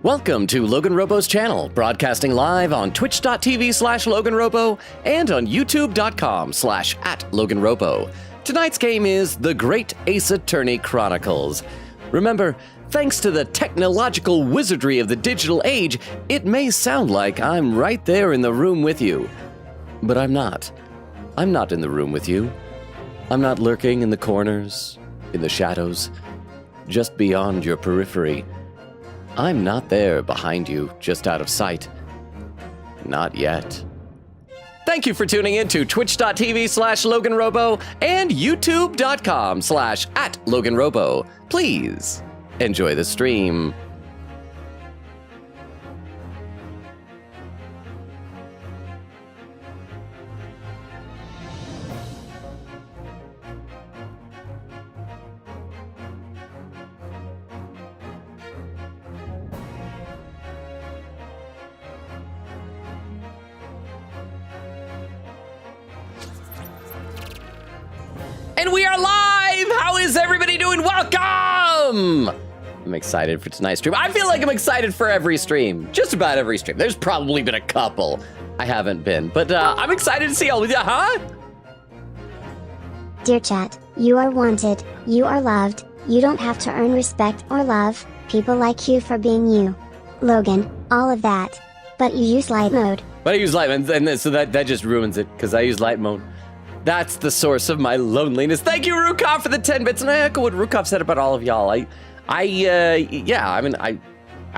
Welcome to LoganRobo's channel, broadcasting live on twitch.tv/LoganRobo and on youtube.com/@LoganRobo. Tonight's game is The Great Ace Attorney Chronicles. Remember, thanks to the technological wizardry of the digital age, it may sound like I'm right there in the room with you. But I'm not. I'm not in the room with you. I'm not lurking in the corners, in the shadows, just beyond your periphery. I'm not there behind you, just out of sight. Not yet. Thank you for tuning in to twitch.tv/LoganRobo and youtube.com/@LoganRobo. Please enjoy the stream. And we are live! How is everybody doing? Welcome! I'm excited for tonight's stream. I feel like I'm excited for every stream. Just about every stream. There's probably been a couple I haven't been. But I'm excited to see all of you, huh? Dear chat, you are wanted, you are loved, you don't have to earn respect or love, people like you for being you. Logan, all of that. But you use light mode. But I use light mode, and so that just ruins it, because I use light mode. That's the source of my loneliness. Thank you, Rukov, for the 10 bits. And I echo what Rukov said about all of y'all. I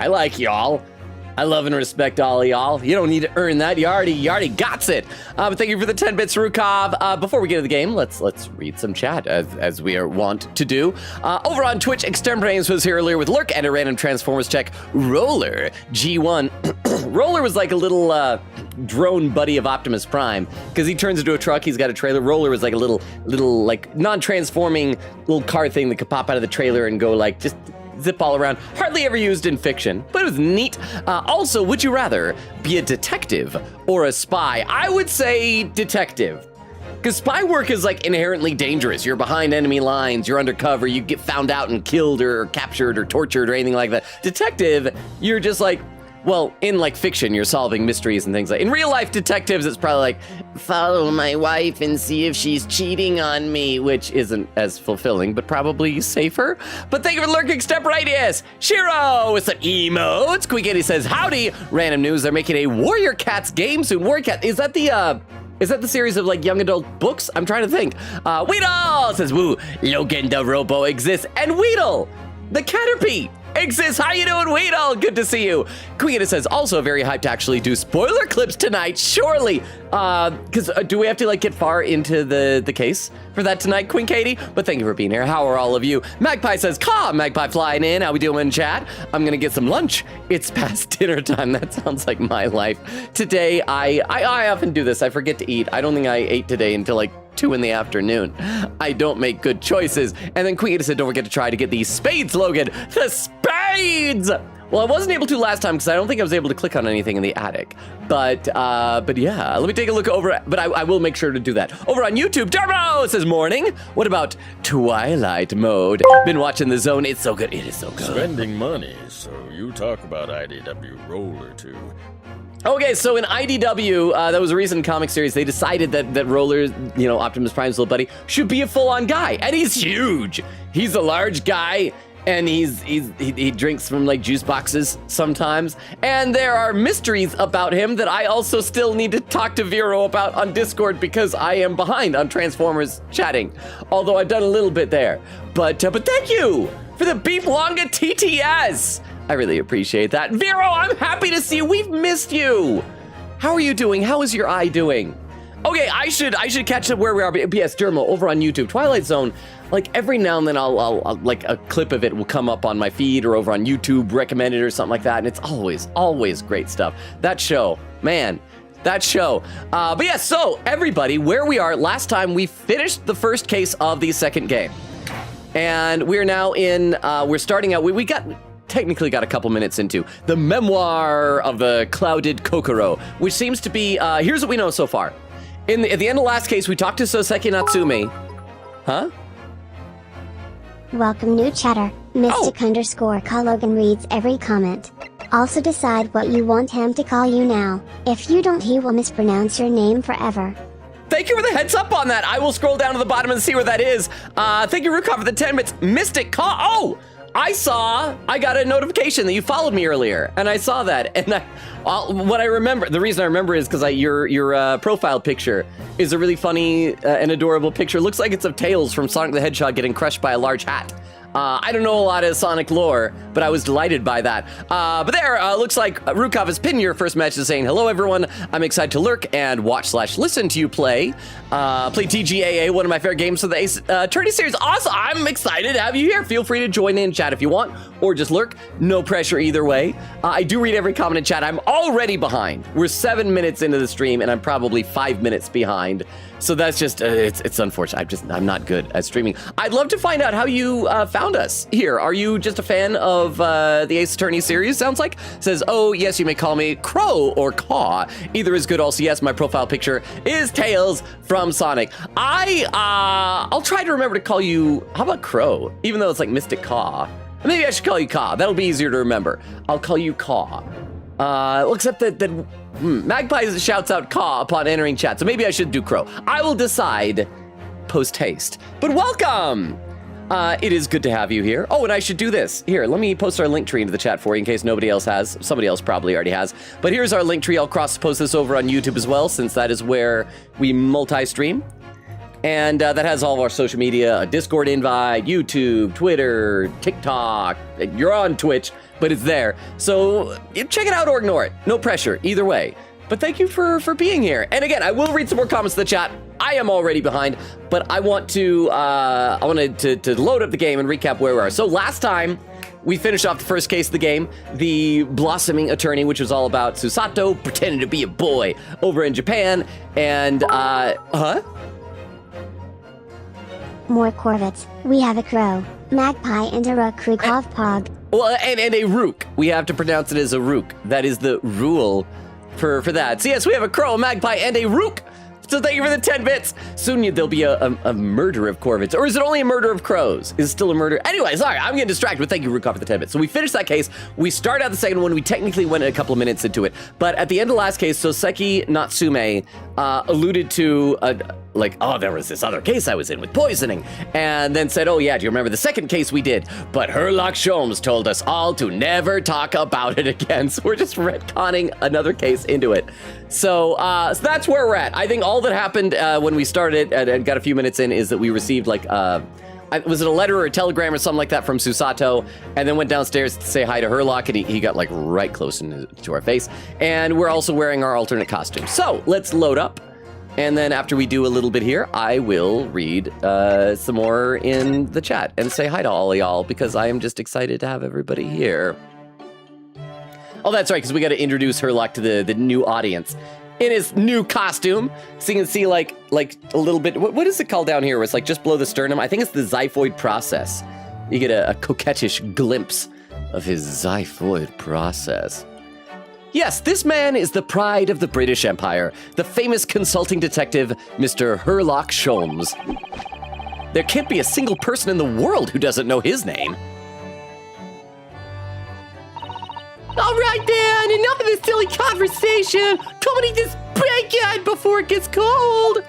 like y'all. I love and respect all of y'all. You don't need to earn that. You already got it. But thank you for the 10 bits, Rukov. Before we get to the game, let's read some chat as we are wont to do. Over on Twitch, Extemporaneous was here earlier with Lurk and a random Transformers check. Roller G1. Roller was like a little drone buddy of Optimus Prime, because he turns into a truck. He's got a trailer. Roller was like a little like non-transforming little car thing that could pop out of the trailer and go like just zip all around. Hardly ever used in fiction, but it was neat. Also, would you rather be a detective or a spy? I would say detective, because spy work is like inherently dangerous. You're behind enemy lines, you're undercover, you get found out and killed or captured or tortured or anything like that. Detective, you're just like, well, in like fiction, you're solving mysteries and things like. In real life detectives, it's probably like, follow my wife and see if she's cheating on me, which isn't as fulfilling, but probably safer. But thank you for lurking, Extemporaneous. Shiro with some emotes. Quiggy says, howdy. Random news, they're making a Warrior Cats game soon. Warrior Cat, is that the series of like young adult books? I'm trying to think. Weedle says, woo, Logan the Robo exists. And Weedle, the Caterpie, exists. How you doing, Weedle? Good to see you. Queen says, also very hyped to actually do spoiler clips tonight, surely. Because do we have to like get far into the case for that tonight, Queen Katie? But thank you for being here. How are all of you? Magpie says, Magpie flying in. How we doing, chat? I'm gonna get some lunch. It's past dinner time. That sounds like my life. Today, I often do this. I forget to eat. I don't think I ate today until like 2 in the afternoon. I don't make good choices. And then Queen said, don't forget to try to get these spades, Logan. The spades! Well, I wasn't able to last time because I don't think I was able to click on anything in the attic. But yeah, let me take a look over. But I will make sure to do that. Over on YouTube, Turbo says, morning. What about Twilight Mode? Been watching The Zone. It's so good. It is so good. Spending money, so you talk about IDW Roller too. Okay, so in IDW, that was a recent comic series, they decided that Roller, you know, Optimus Prime's little buddy, should be a full-on guy, and he's huge. He's a large guy, and he drinks from like juice boxes sometimes, and there are mysteries about him that I also still need to talk to Vero about on Discord because I am behind on Transformers chatting, although I've done a little bit there. But thank you for the Beef Longa TTS. I really appreciate that. Vero, I'm happy to see you. We've missed you. How are you doing? How is your eye doing? Okay, I should catch up where we are. But yes, Dermo, over on YouTube, Twilight Zone, like every now and then I'll like a clip of it will come up on my feed or over on YouTube recommended or something like that. And it's always great stuff. That show, man, that show. But yeah, so everybody, where we are, last time we finished the first case of the second game. And we're now in, we're starting out, we technically got a couple minutes into the memoir of the clouded Kokoro, which seems to be, here's what we know so far. At the end of last case, we talked to Soseki Natsume. Huh? Welcome new chatter. Mystic _ Logan reads every comment. Also decide what you want him to call you now. If you don't, he will mispronounce your name forever. Thank you for the heads up on that. I will scroll down to the bottom and see where that is. Thank you, Rukov, for the 10 bits. Mystic Call. Oh, I got a notification that you followed me earlier, and I saw that. And what I remember, the reason I remember is because your profile picture is a really funny and adorable picture. It looks like it's of Tails from Sonic the Hedgehog getting crushed by a large hat. I don't know a lot of Sonic lore, but I was delighted by that. But there, looks like Rukov has pinned your first message saying, hello, everyone. I'm excited to lurk and watch/listen to you play. Play TGAA, one of my favorite games for the Ace Attorney series. Awesome. I'm excited to have you here. Feel free to join in chat if you want, or just lurk. No pressure either way. I do read every comment in chat. I'm already behind. We're 7 minutes into the stream, and I'm probably 5 minutes behind. So that's just, it's unfortunate. I'm not good at streaming. I'd love to find out how you found us here. Are you just a fan of the Ace Attorney series, sounds like? Says, oh, yes, you may call me Crow or Caw. Either is good. Also, yes, my profile picture is Tails from Sonic. I'll try to remember to call you, how about Crow? Even though it's like Mystic Caw. Maybe I should call you Caw. That'll be easier to remember. I'll call you Caw. Except that Magpie shouts out Caw upon entering chat, so maybe I should do Crow. I will decide post-haste. But welcome! It is good to have you here. Oh, and I should do this. Here, let me post our link tree into the chat for you in case nobody else has. Somebody else probably already has. But here's our link tree. I'll cross-post this over on YouTube as well, since that is where we multi-stream. And that has all of our social media, a Discord invite, YouTube, Twitter, TikTok. You're on Twitch, but it's there. So check it out or ignore it. No pressure, either way. But thank you for being here. And again, I will read some more comments in the chat. I am already behind, but I wanted to load up the game and recap where we are. So last time, we finished off the first case of the game, the Blossoming Attorney, which was all about Susato pretending to be a boy over in Japan. And, More Corvettes. We have a Crow, Magpie, and a Rook Krukov Pog. Well, and a Rook. We have to pronounce it as a Rook. That is the rule for that. So yes, we have a Crow, a Magpie, and a Rook. So thank you for the 10 bits. Soon there'll be a murder of Corvettes. Or is it only a murder of crows? Is it still a murder? Anyway, sorry, I'm getting distracted, but thank you, Rukov, for the 10 bits. So we finished that case. We started out the second one. We technically went a couple of minutes into it. But at the end of the last case, Soseki Natsume alluded to, there was this other case I was in with poisoning. And then said, oh yeah, do you remember the second case we did? But Herlock Sholmes told us all to never talk about it again. So we're just retconning another case into it. So that's where we're at. I think all that happened when we started and got a few minutes in is that we received was it a letter or a telegram or something like that from Susato, and then went downstairs to say hi to Herlock, and he got right close to our face. And we're also wearing our alternate costume. So let's load up. And then after we do a little bit here, I will read some more in the chat and say hi to all of y'all, because I am just excited to have everybody here. Oh, that's right, because we got to introduce Herlock to the new audience in his new costume. So you can see like a little bit, what is it called down here? Where it's like just below the sternum. I think it's the xiphoid process. You get a coquettish glimpse of his xiphoid process. Yes, this man is the pride of the British Empire, the famous consulting detective, Mr. Herlock Sholmes. There can't be a single person in the world who doesn't know his name. All right, then, enough of this silly conversation. Come and eat this bacon before it gets cold.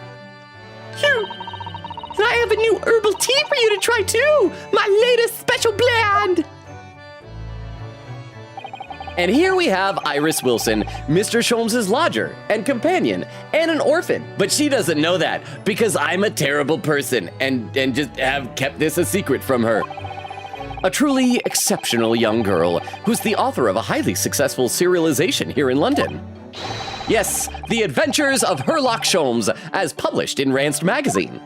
Phew. And I have a new herbal tea for you to try, too. My latest special blend. And here we have Iris Wilson, Mr. Sholmes' lodger and companion, and an orphan. But she doesn't know that, because I'm a terrible person and just have kept this a secret from her. A truly exceptional young girl who's the author of a highly successful serialization here in London. Yes, The Adventures of Herlock Sholmes, as published in Ranced magazine.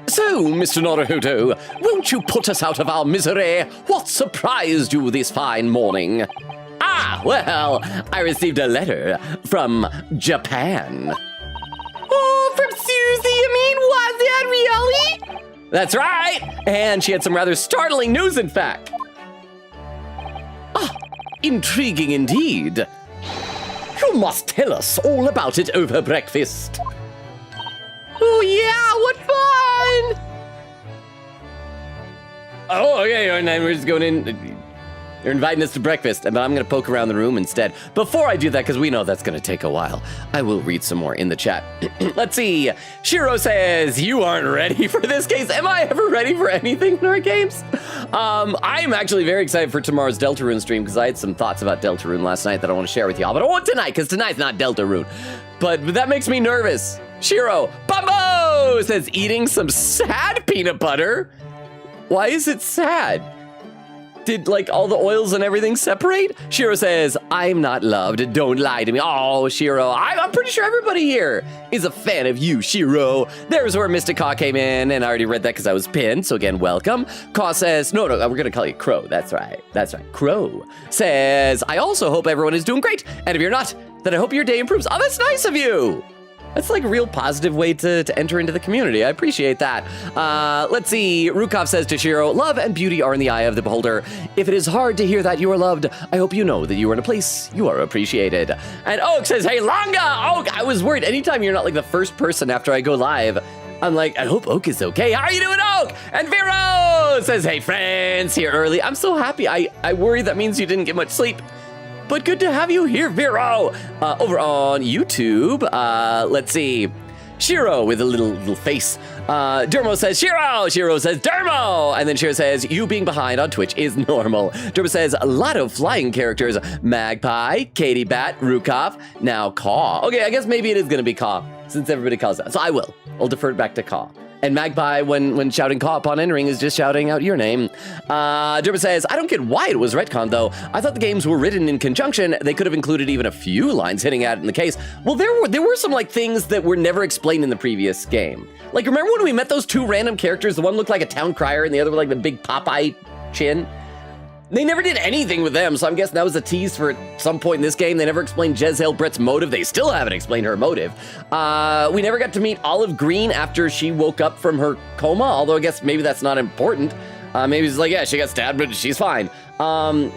So, Mr. Naruhodo, won't you put us out of our misery? What surprised you this fine morning? Ah, well, I received a letter from Japan. Oh, from Susie, you mean? Was that really? That's right! And she had some rather startling news, in fact. Ah, intriguing indeed. You must tell us all about it over breakfast. Oh yeah, what fun! Oh, okay, and then we're just going in. You're inviting us to breakfast, but I'm going to poke around the room instead. Before I do that, because we know that's going to take a while, I will read some more in the chat. Let's see. Shiro says, you aren't ready for this case. Am I ever ready for anything in our games? I'm actually very excited for tomorrow's Deltarune stream because I had some thoughts about Deltarune last night that I want to share with y'all, but I won't tonight because tonight's not Deltarune. But that makes me nervous. Shiro, Bumbo says, eating some sad peanut butter. Why is it sad? Did, like, all the oils and everything separate? Shiro says, I'm not loved. Don't lie to me. Oh, Shiro, I'm pretty sure everybody here is a fan of you, Shiro. There's where Mr. Caw came in, and I already read that because I was pinned. So again, welcome. Caw says, no, we're going to call you Crow. That's right. Crow says, I also hope everyone is doing great. And if you're not, then I hope your day improves. Oh, that's nice of you. That's like a real positive way to enter into the community. I appreciate that. Let's see. Rukov says to Shiro, love and beauty are in the eye of the beholder. If it is hard to hear that you are loved, I hope you know that you are in a place you are appreciated. And Oak says, hey, Longa! Oak, I was worried. Anytime you're not like the first person after I go live, I'm like, I hope Oak is okay. How are you doing, Oak? And Vero says, hey, friends, here early. I'm so happy. I worry that means you didn't get much sleep. But good to have you here, Vero. Over on YouTube, let's see. Shiro with a little face. Dermo says, Shiro. Shiro says, Dermo. And then Shiro says, you being behind on Twitch is normal. Dermo says, a lot of flying characters. Magpie, Katie Bat, Rukov, now Caw. Okay, I guess maybe it is going to be Caw, since everybody calls that. So I'll defer it back to Caw. And Magpie, when shouting Caw upon entering, is just shouting out your name. Derma says, I don't get why it was retconned, though. I thought the games were written in conjunction. They could have included even a few lines hitting at it in the case. Well, there were some, like, things that were never explained in the previous game. Like, remember when we met those two random characters? The one looked like a town crier, and the other with, like, the big Popeye chin? They never did anything with them, so I'm guessing that was a tease for some point in this game. They never explained Jezhael Brett's motive. They still haven't explained her motive. We never got to meet Olive Green after she woke up from her coma, although I guess maybe that's not important. Maybe it's like, yeah, she got stabbed, but she's fine.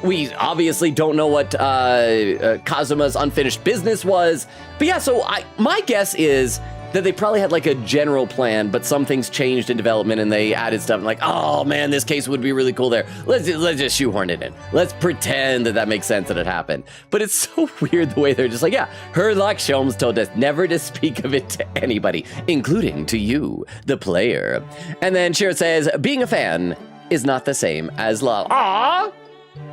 We obviously don't know what Kazuma's unfinished business was. But yeah, so my guess is that they probably had like a general plan, but some things changed in development and they added stuff and like, oh man, this case would be really cool there. Let's just shoehorn it in. Let's pretend that makes sense that it happened. But it's so weird the way they're just like, yeah, Herlock Sholmes told us never to speak of it to anybody, including to you, the player. And then Shiro says, being a fan is not the same as love. Aww!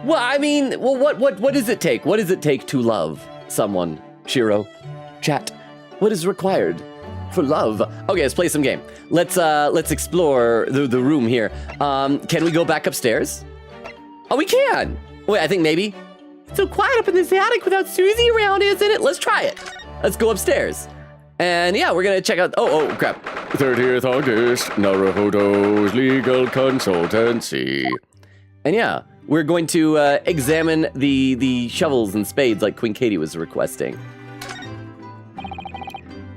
Well, I mean, what does it take? What does it take to love someone, Shiro? Chat, what is required for love? Okay, let's play some game. Let's explore the room here. Can we go back upstairs? Oh, we can. Wait, I think maybe. It's so quiet up in this attic without Susie around, isn't it? Let's try it. Let's go upstairs. And yeah, we're gonna check out. Oh crap. 30th August, Naruhodo's legal consultancy. And yeah, we're going to examine the shovels and spades like Queen Katie was requesting.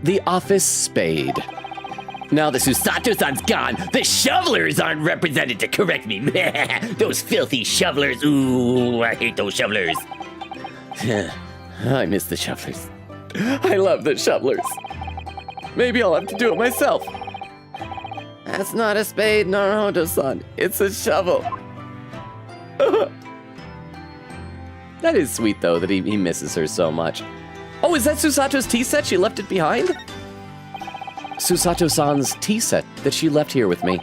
The office spade. Now the Susato-san's gone, the shovelers aren't represented to correct me. Those filthy shovelers. Ooh, I hate those shovelers. I miss the shovelers. I love the shovelers. Maybe I'll have to do it myself. That's not a spade, Naruhodo-san. It's a shovel. That is sweet, though, that he misses her so much. Oh, is that Susato's tea set? She left it behind? Susato-san's tea set that she left here with me.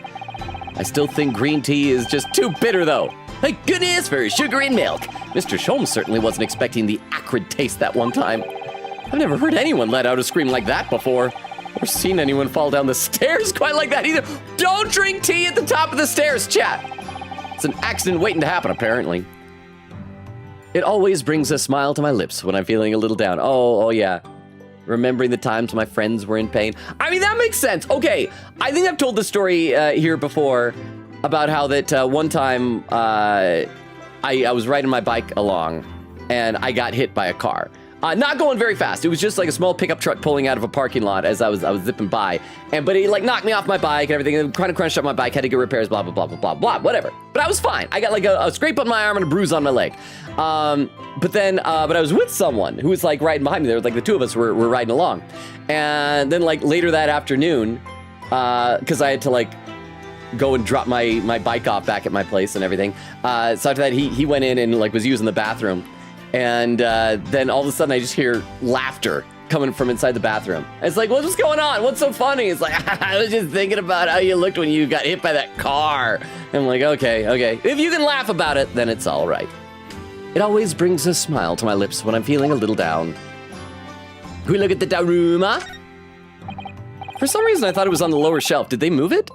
I still think green tea is just too bitter, though. Thank goodness for sugar and milk. Mr. Sholmes certainly wasn't expecting the acrid taste that one time. I've never heard anyone let out a scream like that before, or seen anyone fall down the stairs quite like that either. Don't drink tea at the top of the stairs, chat. It's an accident waiting to happen, apparently. It always brings a smile to my lips when I'm feeling a little down. Oh yeah. Remembering the times my friends were in pain. I mean, that makes sense. Okay, I think I've told the story here before about how that one time I was riding my bike along and I got hit by a car. Not going very fast. It was just like a small pickup truck pulling out of a parking lot as I was zipping by. But it like knocked me off my bike and everything. And kind of crunched up my bike. Had to get repairs. Blah blah blah blah blah blah. Whatever. But I was fine. I got like a scrape on my arm and a bruise on my leg. But I was with someone who was like riding behind me. There was like the two of us were riding along. And then like later that afternoon, because I had to like go and drop my bike off back at my place and everything. So after that, he went in and like was using the bathroom. And then all of a sudden I just hear laughter coming from inside the bathroom. And it's like, what's going on? What's so funny? It's like, I was just thinking about how you looked when you got hit by that car. And I'm like, okay. If you can laugh about it, then it's all right. It always brings a smile to my lips when I'm feeling a little down. Can we look at the Daruma? For some reason, I thought it was on the lower shelf. Did they move it?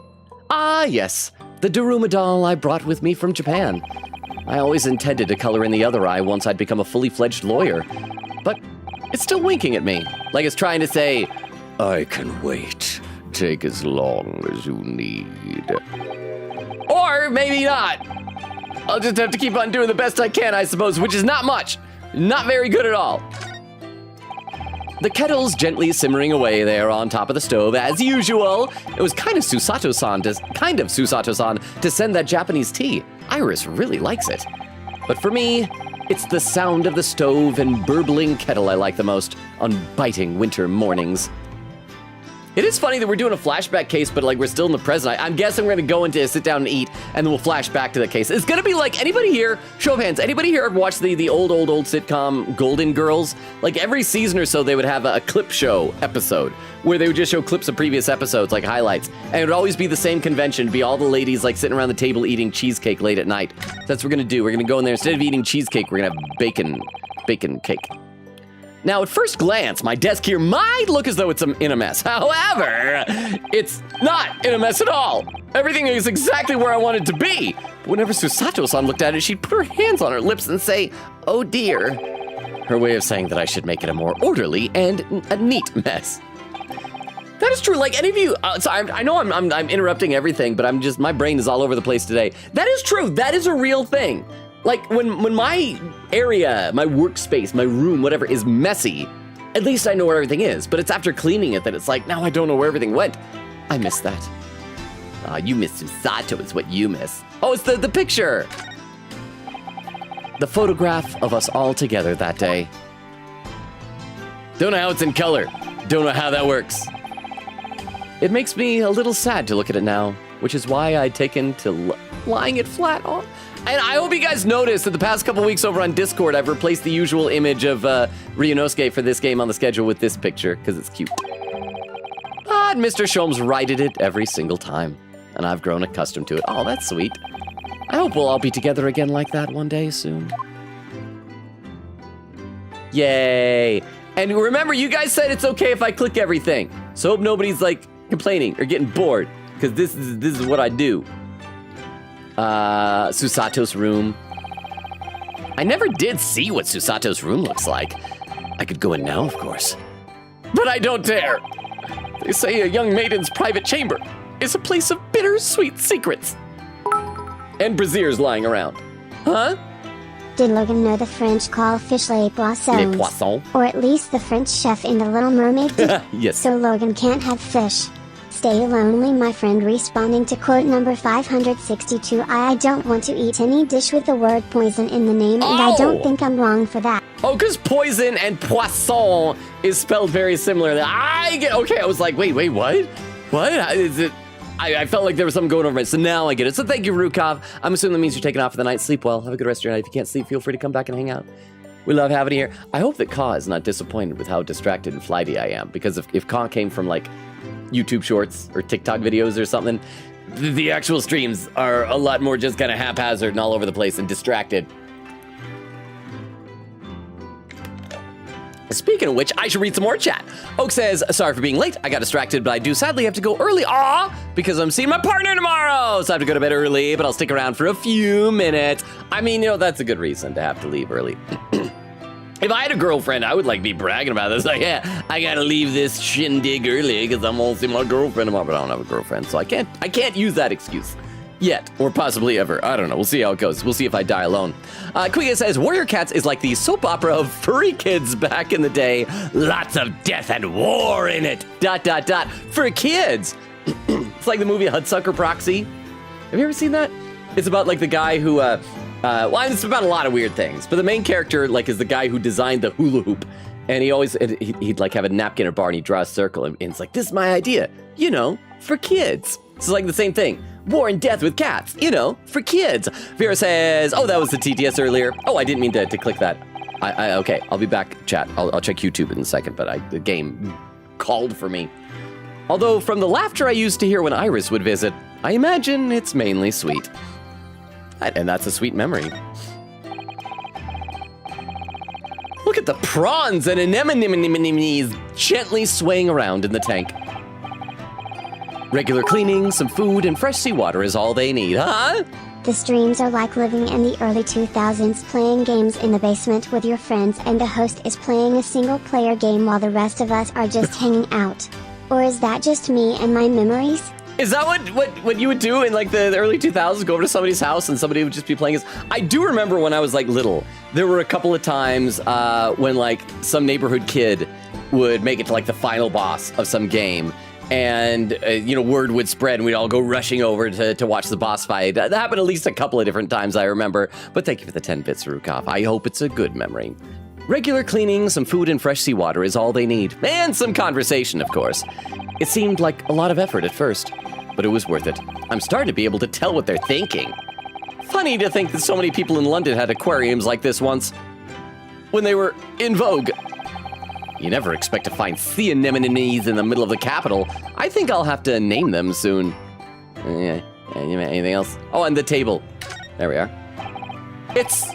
Ah, yes. The Daruma doll I brought with me from Japan. I always intended to color in the other eye once I'd become a fully fledged lawyer. But it's still winking at me, like it's trying to say, I can wait. Take as long as you need. Or maybe not. I'll just have to keep on doing the best I can, I suppose, which is not much. Not very good at all. The kettle's gently simmering away there on top of the stove, as usual. It was kind of Susato-san to send that Japanese tea. Iris really likes it. But for me, it's the sound of the stove and burbling kettle I like the most on biting winter mornings. It is funny that we're doing a flashback case, but like we're still in the present. I'm guessing we're gonna go into sit down and eat, and then we'll flash back to the case. It's gonna be like, anybody here, show of hands, anybody here ever watched the old sitcom Golden Girls? Like every season or so, they would have a clip show episode where they would just show clips of previous episodes, like highlights. And it would always be the same convention, be all the ladies like sitting around the table eating cheesecake late at night. So that's what we're gonna do. We're gonna go in there, instead of eating cheesecake, we're gonna have bacon cake. Now, at first glance, my desk here might look as though it's in a mess. However, it's not in a mess at all. Everything is exactly where I want it to be. But whenever Susato-san looked at it, she'd put her hands on her lips and say, oh dear. Her way of saying that I should make it a more orderly and a neat mess. That is true. Like any of you, I know I'm interrupting everything, but my brain is all over the place today. That is true. That is a real thing. Like, when my area, my workspace, my room, whatever, is messy, at least I know where everything is. But it's after cleaning it that it's like, now I don't know where everything went. I miss that. You miss Susato is what you miss. Oh, it's the picture. The photograph of us all together that day. Don't know how it's in color. Don't know how that works. It makes me a little sad to look at it now, which is why I'd taken to lying it flat on. And I hope you guys noticed that the past couple weeks over on Discord, I've replaced the usual image of Ryunosuke for this game on the schedule with this picture, because it's cute. But Mr. Sholmes righted it every single time, and I've grown accustomed to it. Oh, that's sweet. I hope we'll all be together again like that one day soon. Yay. And remember, you guys said it's okay if I click everything. So hope nobody's, like, complaining or getting bored, because this is what I do. Susato's room. I never did see what Susato's room looks like. I could go in now, of course. But I don't dare. They say a young maiden's private chamber is a place of bittersweet secrets. And brassieres lying around. Huh? Did Logan know the French call fish les poissons? Les poissons. Or at least the French chef in The Little Mermaid did. Yes. So Logan can't have fish. Stay lonely, my friend, responding to quote number 562. I don't want to eat any dish with the word poison in the name, and I don't think I'm wrong for that. Oh, because poison and poisson is spelled very similarly. Okay, I was like, wait, what? What? Is it? I felt like there was something going over it, so now I get it. So thank you, Rukov. I'm assuming that means you're taking off for the night. Sleep well. Have a good rest of your night. If you can't sleep, feel free to come back and hang out. We love having you here. I hope that Ka is not disappointed with how distracted and flighty I am, because if Ka came from, like, YouTube shorts or TikTok videos or something, the actual streams are a lot more just kind of haphazard and all over the place and distracted. Speaking of which, I should read some more chat. Oak says, sorry for being late. I got distracted, but I do sadly have to go early. Because I'm seeing my partner tomorrow. So I have to go to bed early, but I'll stick around for a few minutes. I mean, that's a good reason to have to leave early. If I had a girlfriend, I would be bragging about this. Like, yeah, I gotta leave this shindig early because I'm gonna see my girlfriend tomorrow. But I don't have a girlfriend, so I can't use that excuse yet, or possibly ever. I don't know. We'll see how it goes. We'll see if I die alone. Quiga says Warrior Cats is like the soap opera of furry kids back in the day. Lots of death and war in it. ... For kids. It's like the movie Hudsucker Proxy. Have you ever seen that? It's about the guy who. It's about a lot of weird things, but the main character, is the guy who designed the hula hoop, and he'd have a napkin or bar, and he'd draw a circle, and it's like, this is my idea, for kids. It's the same thing. War and Death with Cats, you know, for kids. Vera says, oh, that was the TTS earlier. Oh, I didn't mean to click that. Okay, I'll be back, chat. I'll check YouTube in a second, but the game called for me. Although from the laughter I used to hear when Iris would visit, I imagine it's mainly sweet. And that's a sweet memory. Look at the prawns and anemones gently swaying around in the tank. Regular cleaning, some food, and fresh seawater is all they need, huh? The streams are like living in the early 2000s, playing games in the basement with your friends and the host is playing a single-player game while the rest of us are just hanging out. Or is that just me and my memories? Is that what you would do in like the early 2000s? Go over to somebody's house and somebody would just be playing this? I do remember when I was like little, there were a couple of times when like some neighborhood kid would make it to like the final boss of some game. And, word would spread and we'd all go rushing over to watch the boss fight. That happened at least a couple of different times, I remember. But thank you for the 10 bits, Rukov. I hope it's a good memory. Regular cleaning, some food, and fresh seawater is all they need. And some conversation, of course. It seemed like a lot of effort at first, but it was worth it. I'm starting to be able to tell what they're thinking. Funny to think that so many people in London had aquariums like this once, when they were in vogue. You never expect to find sea anemones in the middle of the capital. I think I'll have to name them soon. Anything else? Oh, and the table. There we are. It's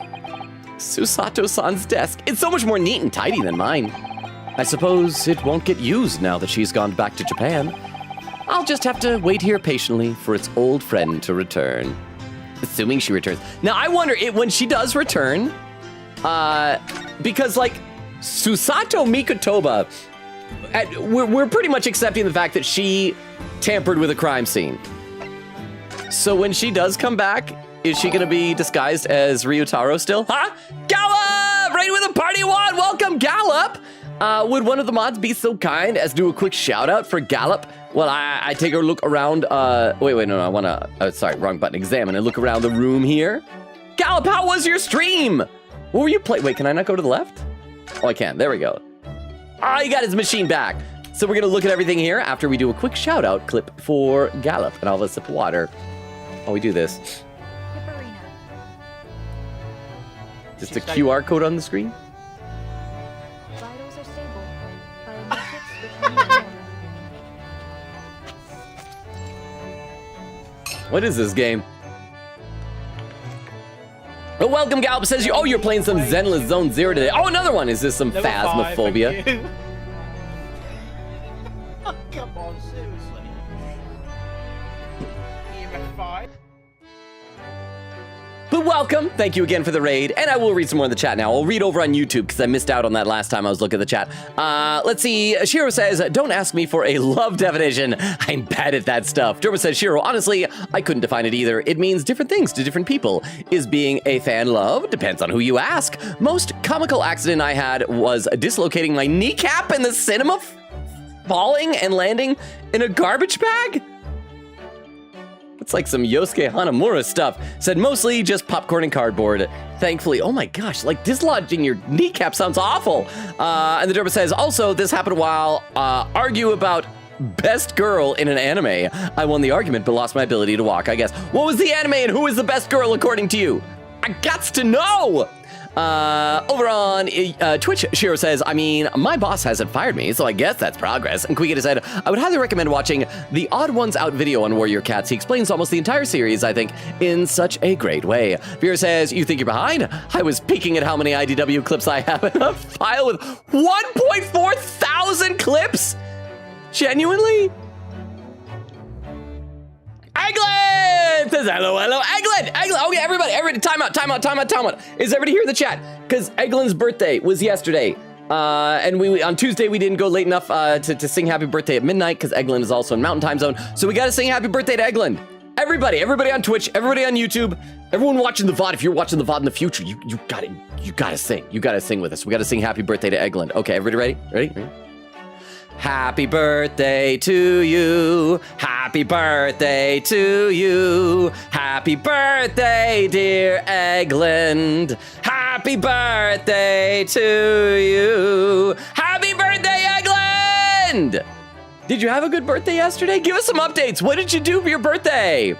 Susato-san's desk. It's so much more neat and tidy than mine. I suppose it won't get used now that she's gone back to Japan. I'll just have to wait here patiently for its old friend to return. Assuming she returns. Now, I wonder when she does return, because, like, Susato Mikotoba, we're pretty much accepting the fact that she tampered with a crime scene. So when she does come back, is she going to be disguised as Ryutaro still? Huh? Gallop! Right with a party wand! Welcome, Gallop! Would one of the mods be so kind as do a quick shout out for Gallop? Well, I take a look around, no, I want to, sorry, wrong button, examine and look around the room here. Gallop, how was your stream? What were you playing? Wait, can I not go to the left? Oh, I can, there we go. Oh, he got his machine back. So we're gonna look at everything here after we do a quick shout out clip for Gallop, and I'll have a sip of water while we do this. Just a QR code on the screen? Vitals are stable. Biometrics returning. What is this game? Oh, welcome, Gallop says you're playing some Zenless Zone Zero today. Oh, another one. Is this some phasmophobia? Come on, seriously. EMF 5. But welcome. Thank you again for the raid. And I will read some more in the chat now. I'll read over on YouTube because I missed out on that last time I was looking at the chat. Let's see. Shiro says, don't ask me for a love definition. I'm bad at that stuff. Derma says, Shiro, honestly, I couldn't define it either. It means different things to different people. Is being a fan love? Depends on who you ask. Most comical accident I had was dislocating my kneecap in the cinema, falling and landing in a garbage bag. It's like some Yosuke Hanamura stuff. Said mostly just popcorn and cardboard. Thankfully, oh my gosh, like dislodging your kneecap sounds awful. And the Derma says, also, this happened while argue about best girl in an anime. I won the argument, but lost my ability to walk, I guess. What was the anime and who is the best girl according to you? I gots to know! Over on Twitch, Shiro says, I mean, my boss hasn't fired me, so I guess that's progress. And Quigita said, I would highly recommend watching the Odd Ones Out video on Warrior Cats. He explains almost the entire series, I think, in such a great way. Vera says, you think you're behind? I was peeking at how many IDW clips I have in a file with 1.4 thousand clips? Genuinely? Eglin says, hello, Eglin. Okay, everybody, time out. Is everybody here in the chat? Because Eglin's birthday was yesterday. And on Tuesday, we didn't go late enough to sing happy birthday at midnight because Eglin is also in Mountain Time Zone. So we got to sing happy birthday to Eglin. Everybody on Twitch, everybody on YouTube, everyone watching the VOD. If you're watching the VOD in the future, you gotta sing. You gotta sing with us. We gotta sing happy birthday to Eglin. Okay, everybody ready? Ready? Happy birthday to you. Happy birthday to you. Happy birthday, dear Eglin. Happy birthday to you. Happy birthday, Eglin! Did you have a good birthday yesterday? Give us some updates. What did you do for your birthday?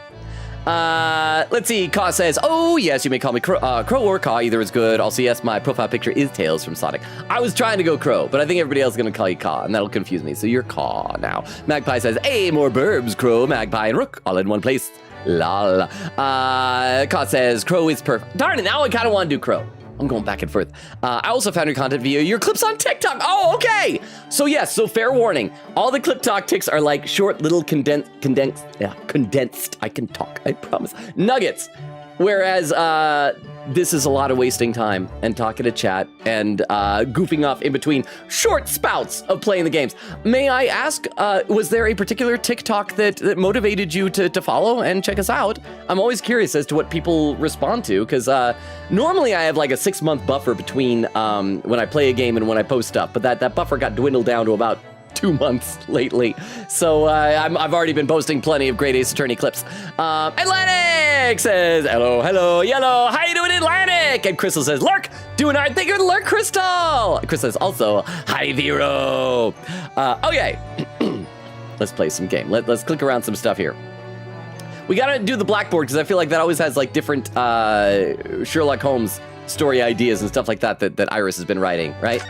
Let's see. Caw says, oh, yes, you may call me Crow or Caw. Either is good. Also, yes, my profile picture is Tails from Sonic. I was trying to go Crow, but I think everybody else is going to call you Caw, and that'll confuse me. So you're Caw now. Magpie says, hey, more burbs, Crow, Magpie, and Rook, all in one place. Lol. Caw says, Crow is perfect. Darn it, now I kind of want to do Crow. I'm going back and forth. I also found your content via your clips on TikTok. Oh, okay. So yes, so fair warning. All the Clip Talk ticks are like short, little condensed, I can talk, I promise, nuggets. Whereas this is a lot of wasting time and talking to chat and goofing off in between short spouts of playing the games. May I ask, was there a particular TikTok that motivated you to follow and check us out? I'm always curious as to what people respond to, because normally I have like a 6-month buffer between when I play a game and when I post stuff, but that buffer got dwindled down to about 2 months lately. So I've already been posting plenty of great Ace Attorney clips. Atlantic says, hello, yellow. How you doing, Atlantic? And Crystal says, Lurk, doing all right. Thank you to Lurk, Crystal. Crystal says also, hi, Vero. Okay, let's play some game. Let's click around some stuff here. We gotta do the blackboard because I feel like that always has like different Sherlock Holmes story ideas and stuff like that Iris has been writing, right?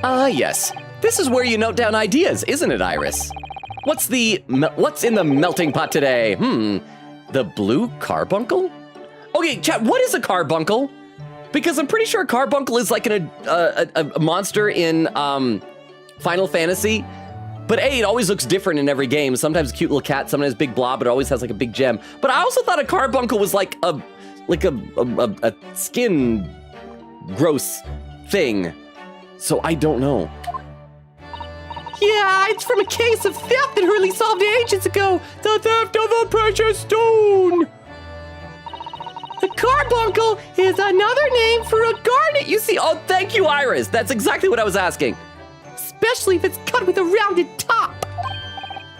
Yes. This is where you note down ideas, isn't it, Iris? What's in the melting pot today? The blue carbuncle? Okay, chat, what is a carbuncle? Because I'm pretty sure a carbuncle is like a monster in Final Fantasy. But it always looks different in every game. Sometimes a cute little cat, sometimes a big blob, but it always has like a big gem. But I also thought a carbuncle was like a skin gross thing. So I don't know. Yeah, it's from a case of theft that Hurley solved ages ago. The theft of a precious stone. The carbuncle is another name for a garnet, you see. Oh, thank you, Iris. That's exactly what I was asking. Especially if it's cut with a rounded top.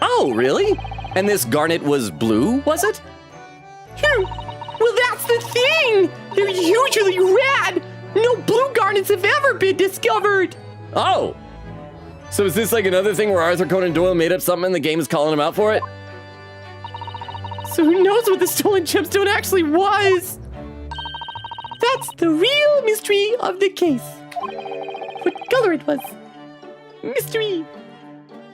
Oh, really? And this garnet was blue, was it? Well, that's the thing. They're usually red. No blue garnets have ever been discovered. Oh. So is this like another thing where Arthur Conan Doyle made up something and the game is calling him out for it? So who knows what the stolen gemstone actually was? That's the real mystery of the case. What color it was. Mystery.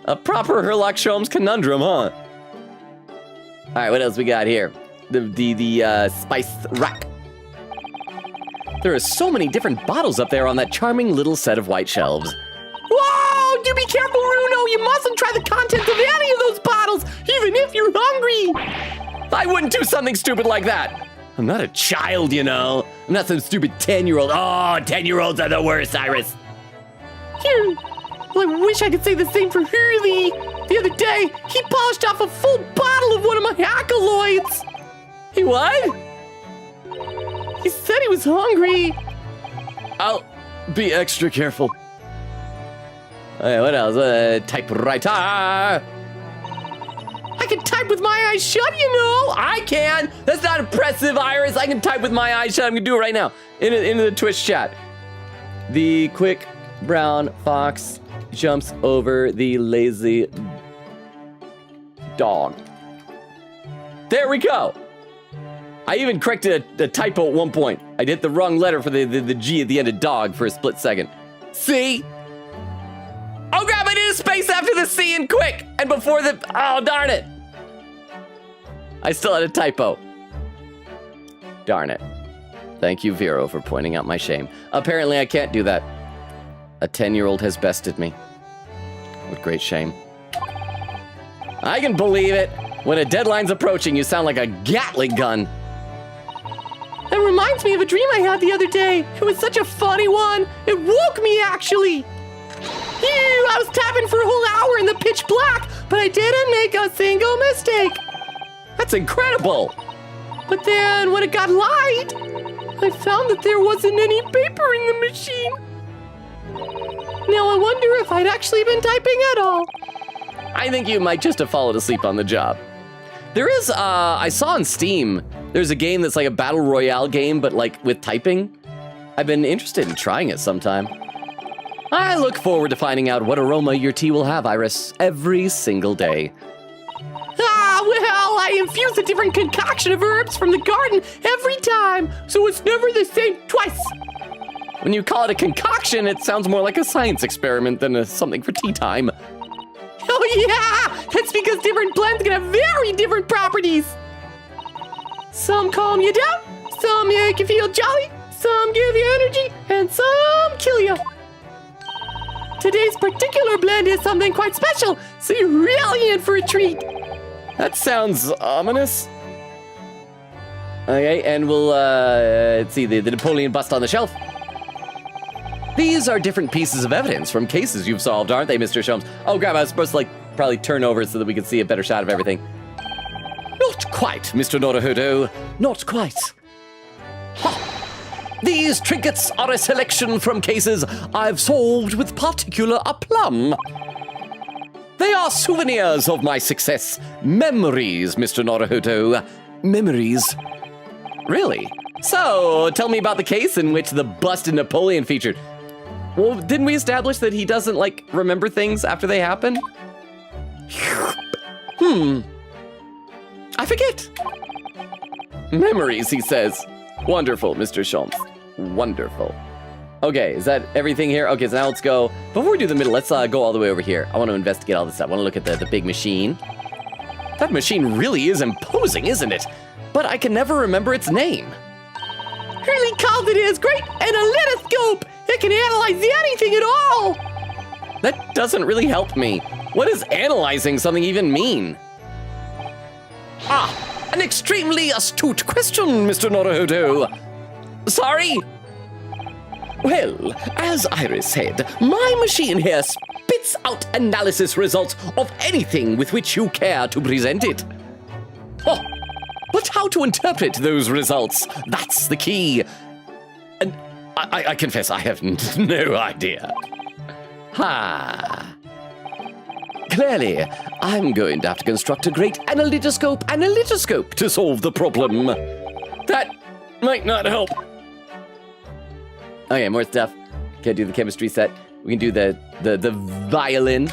A proper Sherlock Holmes conundrum, huh? All right, what else we got here? The spice rack. There are so many different bottles up there on that charming little set of white shelves. Whoa! Do be careful, Runo! You mustn't try the contents of any of those bottles, even if you're hungry! I wouldn't do something stupid like that. I'm not a child, you know. I'm not some stupid 10-year-old. Oh, 10-year-olds are the worst, Iris. Well, I wish I could say the same for Hurley. The other day, he polished off a full bottle of one of my alkaloids. He what? He said he was hungry. I'll be extra careful. Okay, what else? Typewriter. I can type with my eyes shut, you know. I can. That's not impressive, Iris. I can type with my eyes shut. I'm gonna do it right now into the Twitch chat. The quick brown fox jumps over the lazy dog. There we go. I even corrected a typo at one point. I hit the wrong letter for the G at the end of dog for a split second. See? Oh crap, I did a space after the C and quick. And before the, oh darn it. I still had a typo. Darn it. Thank you, Vero, for pointing out my shame. Apparently I can't do that. A 10-year-old has bested me. What great shame. I can believe it. When a deadline's approaching, you sound like a Gatling gun. That reminds me of a dream I had the other day. It was such a funny one. It woke me, actually. Ew, I was tapping for a whole hour in the pitch black, but I didn't make a single mistake. That's incredible. But then when it got light, I found that there wasn't any paper in the machine. Now I wonder if I'd actually been typing at all. I think you might just have fallen asleep on the job. There is, I saw on Steam, there's a game that's like a battle royale game, but like with typing. I've been interested in trying it sometime. I look forward to finding out what aroma your tea will have, Iris, every single day. Ah, well, I infuse a different concoction of herbs from the garden every time, so it's never the same twice. When you call it a concoction, it sounds more like a science experiment than something for tea time. Oh yeah, that's because different blends can have very different properties. Some calm you down, some make you feel jolly, some give you energy, and some kill you. Today's particular blend is something quite special, so you're really in for a treat. That sounds ominous. Okay, and we'll, let's see, the Napoleon bust on the shelf. These are different pieces of evidence from cases you've solved, aren't they, Mr. Sholmes? Oh, crap, I was supposed to, probably turn over so that we could see a better shot of everything. Not quite, Mr. Naruhodo. Not quite. Ha! These trinkets are a selection from cases I've solved with particular aplomb. They are souvenirs of my success. Memories, Mr. Naruhodo. Memories. Really? So, tell me about the case in which the busted Napoleon featured. Well, didn't we establish that he doesn't, remember things after they happen? I forget. Memories, he says. Wonderful, Mr. Sholmes. Wonderful. Okay, is that everything here? Okay, so now let's go. Before we do the middle, let's go all the way over here. I want to investigate all this stuff. I want to look at the big machine. That machine really is imposing, isn't it? But I can never remember its name. Hurley called it as great analytoscope. It can analyze anything at all. That doesn't really help me. What does analyzing something even mean? Ah, an extremely astute question, Mr. Naruhodo. Sorry? Well, as Iris said, my machine here spits out analysis results of anything with which you care to present it. Oh, but how to interpret those results? That's the key. And I confess I have no idea. Ha. Clearly, I'm going to have to construct a great analytoscope to solve the problem. That might not help. Okay, more stuff. Can't do the chemistry set. We can do the violin.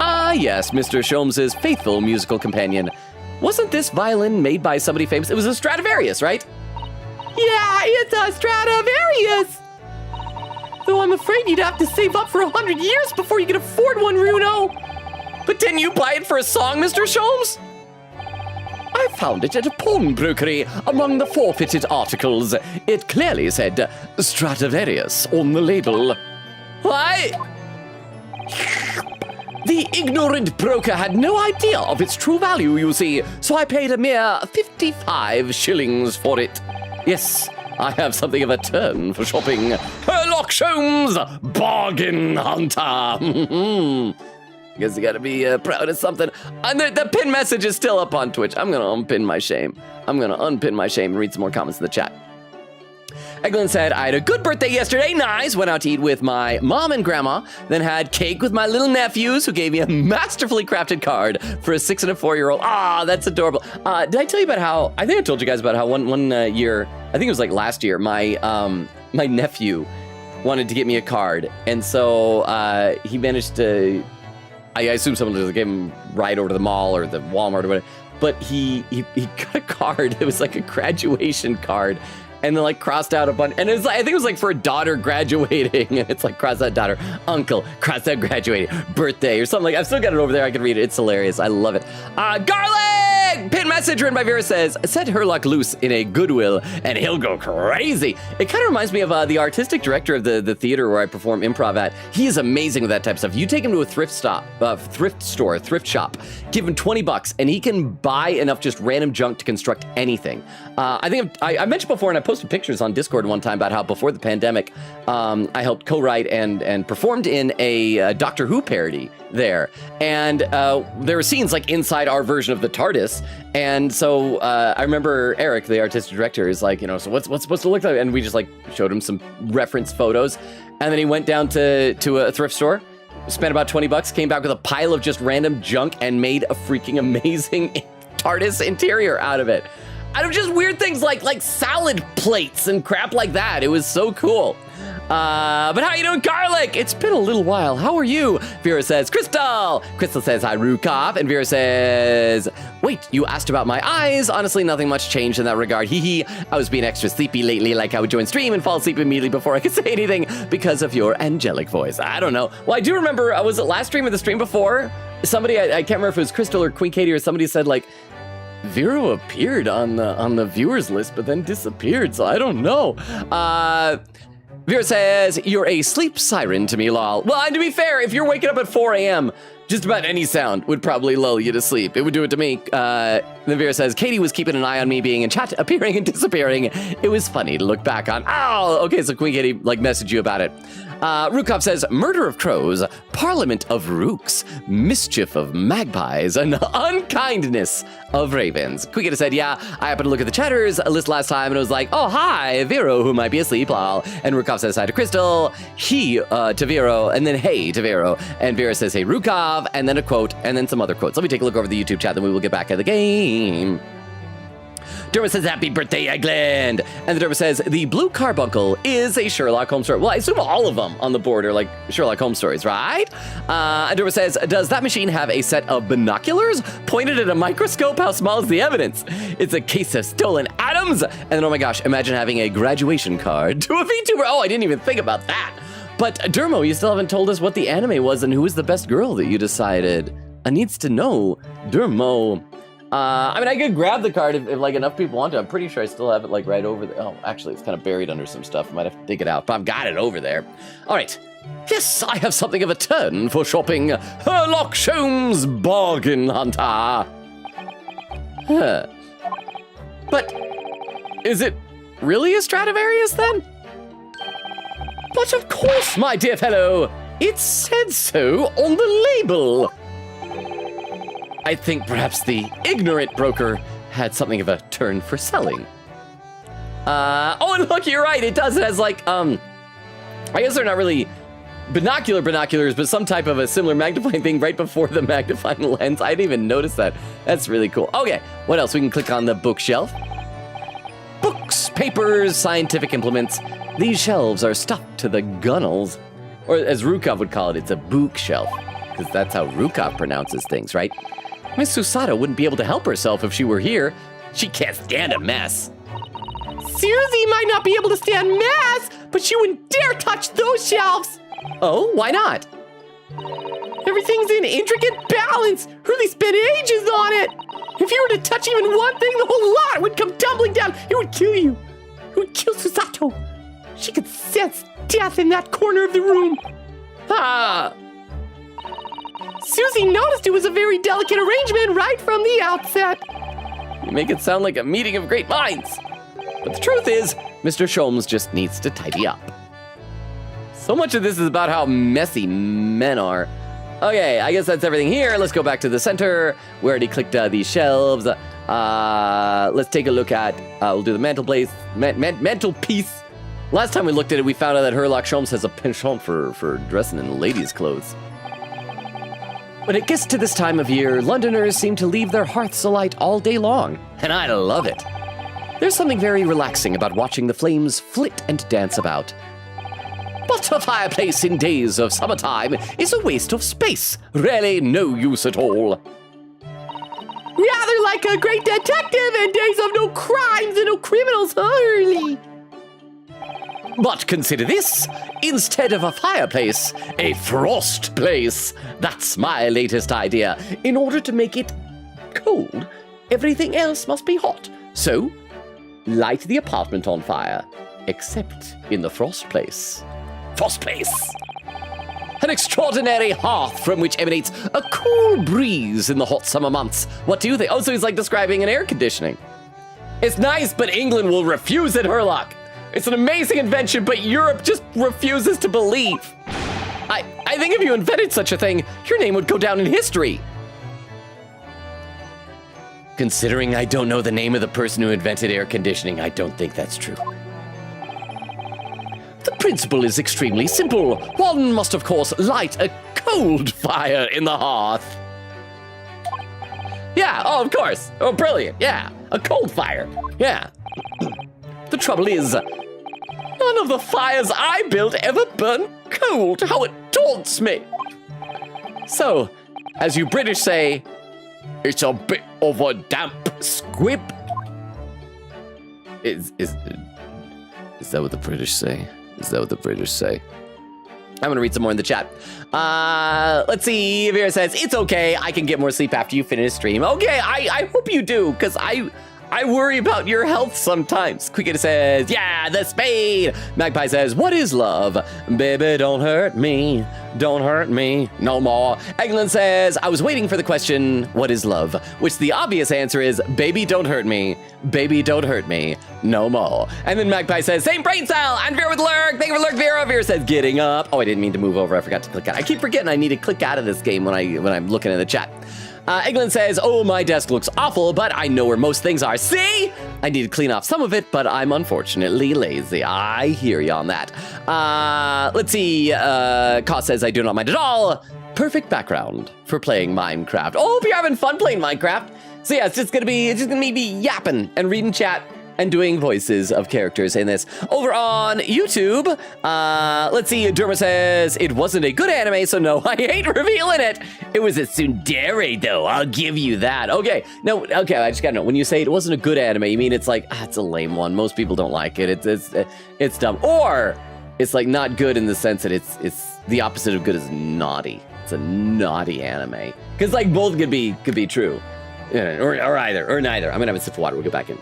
Ah, yes, Mr. Sholmes' faithful musical companion. Wasn't this violin made by somebody famous? It was a Stradivarius, right? Yeah, it's a Stradivarius! Though I'm afraid you'd have to save up for 100 years before you can afford one, Runo. But didn't you buy it for a song, Mr. Sholmes? I found it at a pawnbrokery among the forfeited articles. It clearly said Stradivarius on the label. Why? The ignorant broker had no idea of its true value, you see, so I paid a mere 55 shillings for it. Yes, I have something of a turn for shopping. Sherlock Holmes, bargain hunter. Guess you gotta be proud of something. And the pin message is still up on Twitch. I'm gonna unpin my shame. I'm gonna unpin my shame and read some more comments in the chat. Eglin said, I had a good birthday yesterday. Nice. Went out to eat with my mom and grandma. Then had cake with my little nephews who gave me a masterfully crafted card for a 6 and a 4-year-old. Ah, that's adorable. Did I tell you about how, I think I told you guys about how one year, I think it was last year, my nephew wanted to get me a card. And so he managed to, I assume someone just gave him a ride over to the mall or the Walmart or whatever. But he got a card. It was like a graduation card. And then crossed out a bunch, and it was I think it was for a daughter graduating, and it's cross out daughter, uncle, cross out graduating, birthday, or something I've still got it over there, I can read it, it's hilarious, I love it. Garlic! Pin message written by Vera says, set Herlock loose in a Goodwill, and he'll go crazy. It kind of reminds me of the artistic director of the theater where I perform improv at. He is amazing with that type of stuff. You take him to a thrift store, thrift shop, give him $20, and he can buy enough just random junk to construct anything. I think I mentioned before, and I posted pictures on Discord one time about how before the pandemic, I helped co-write and performed in a Doctor Who parody there. And there were scenes inside our version of the TARDIS. And so I remember Eric, the artistic director, is so what's supposed to look like? And we just showed him some reference photos. And then he went down to a thrift store, spent about $20, came back with a pile of just random junk and made a freaking amazing TARDIS interior out of it. Out of just weird things like salad plates and crap like that. It was so cool. But how you doing, Garlic? It's been a little while. How are you? Vera says, Crystal. Crystal says, hi, Rukov. And Vera says, wait, you asked about my eyes? Honestly, nothing much changed in that regard. Hee hee. I was being extra sleepy lately, like I would join stream and fall asleep immediately before I could say anything because of your angelic voice. I don't know. Well, I do remember, was it last stream or the stream before? Somebody, I can't remember if it was Crystal or Queen Katie or somebody said, like, Vero appeared on the viewers list, but then disappeared, so I don't know. Vera says, you're a sleep siren to me, lol. Well, and to be fair, if you're waking up at 4 a.m., just about any sound would probably lull you to sleep. It would do it to me. Then Vera says, Katie was keeping an eye on me being in chat, appearing and disappearing. It was funny to look back on. Oh, okay, so Queen Katie, like, messaged you about it. Rukov says, murder of crows, parliament of rooks, mischief of magpies, and unkindness of ravens. Quickita said, yeah, I happened to look at the chatters list last time and it was like, oh, hi, Vero, who might be asleep, lol. And Rukov says hi to Crystal, he to Vero, and then hey to Vero. And Vera says, hey, Rukov, and then a quote, and then some other quotes. Let me take a look over the YouTube chat, then we will get back at the game. Derma says, happy birthday, Eggland. And the Derma says, the blue carbuncle is a Sherlock Holmes story. Well, I assume all of them on the board are like Sherlock Holmes stories, right? And Derma says, does that machine have a set of binoculars pointed at a microscope? How small is the evidence? It's a case of stolen atoms. And then, oh my gosh, imagine having a graduation card to a VTuber. Oh, I didn't even think about that. But Dermo, you still haven't told us what the anime was and who was the best girl that you decided. I needs to know, Dermo. I mean, I could grab the card if like enough people want to. I'm pretty sure I still have it like right over there. Oh, actually, it's kind of buried under some stuff. I might have to dig it out, but I've got it over there. All right. Yes, I have something of a turn for shopping. Sherlock Holmes Bargain Hunter. Huh. But is it really a Stradivarius then? But of course, my dear fellow. It said so on the label. I think perhaps the ignorant broker had something of a turn for selling. Oh, and look, you're right. It does. It has like, I guess they're not really binoculars, but some type of a similar magnifying thing right before the magnifying lens. I didn't even notice that. That's really cool. Okay, what else? We can click on the bookshelf. Books, papers, scientific implements. These shelves are stuffed to the gunnels. Or as Rukov would call it, it's a bookshelf. Because that's how Rukov pronounces things, right? Miss Susato wouldn't be able to help herself if she were here. She can't stand a mess. Susie might not be able to stand mess, but she wouldn't dare touch those shelves. Oh, why not? Everything's in intricate balance. Hurley spent ages on it. If you were to touch even one thing, the whole lot would come tumbling down. It would kill you. It would kill Susato. She could sense death in that corner of the room. Ah. Susie noticed it was a very delicate arrangement right from the outset. You make it sound like a meeting of great minds. But the truth is, Mr. Sholmes just needs to tidy up. So much of this is about how messy men are. Okay, I guess that's everything here. Let's go back to the center. We already clicked these shelves. Let's take a look at, we'll do the mantelpiece. Last time we looked at it, we found out that Sherlock Holmes has a penchant for dressing in ladies' clothes. When it gets to this time of year, Londoners seem to leave their hearths alight all day long, and I love it. There's something very relaxing about watching the flames flit and dance about. But a fireplace in days of summertime is a waste of space, really no use at all. Rather like a great detective in days of no crimes and no criminals, early. But consider this, instead of a fireplace, a frost place. That's my latest idea. In order to make it cold, everything else must be hot. So, light the apartment on fire, except in the frost place. Frost place! An extraordinary hearth from which emanates a cool breeze in the hot summer months. What do you think? Oh, so he's like describing an air conditioning. It's nice, but England will refuse it, Herlock. It's an amazing invention, but Europe just refuses to believe. I think if you invented such a thing, your name would go down in history. Considering I don't know the name of the person who invented air conditioning, I don't think that's true. The principle is extremely simple. One must, of course, light a cold fire in the hearth. Yeah, oh, of course. Oh, brilliant. Yeah, a cold fire. Yeah. The trouble is, None of the fires I built ever burn cold. How it taunts me. So, as you British say, it's a bit of a damp squib. Is that what the British say? Is that what the British say? I'm gonna read some more in the chat. Let's see. Vera says, it's okay. I can get more sleep after you finish stream. Okay, I hope you do, because I worry about your health sometimes. Quicket says, yeah, the spade. Magpie says, what is love? Baby, don't hurt me. Don't hurt me no more. Eglin says, I was waiting for the question, what is love? Which the obvious answer is, baby, don't hurt me. Baby, don't hurt me no more. And then Magpie says, same brain cell. And Vera with Lurk. Thank you for Lurk, Vera. Vera says, getting up. Oh, I didn't mean to move over. I forgot to click out. I keep forgetting I need to click out of this game when I'm looking at the chat. Eglin says, oh, my desk looks awful, but I know where most things are. See? I need to clean off some of it, but I'm unfortunately lazy. I hear you on that. Let's see. Koss says, I do not mind at all. Perfect background for playing Minecraft. Oh, hope you're having fun playing Minecraft. So yeah, it's just gonna be me yapping and reading chat and doing voices of characters in this. Over on YouTube, let's see, Derma says, it wasn't a good anime, so no, I hate revealing it. It was a tsundere, though, I'll give you that. Okay, no, okay, I just gotta know, when you say it wasn't a good anime, you mean it's like, it's a lame one, most people don't like it, it's dumb. Or, it's like not good in the sense that it's the opposite of good is naughty. It's a naughty anime. Because like both could be true. Or either, or neither. I'm gonna have a sip of water, we'll get back in.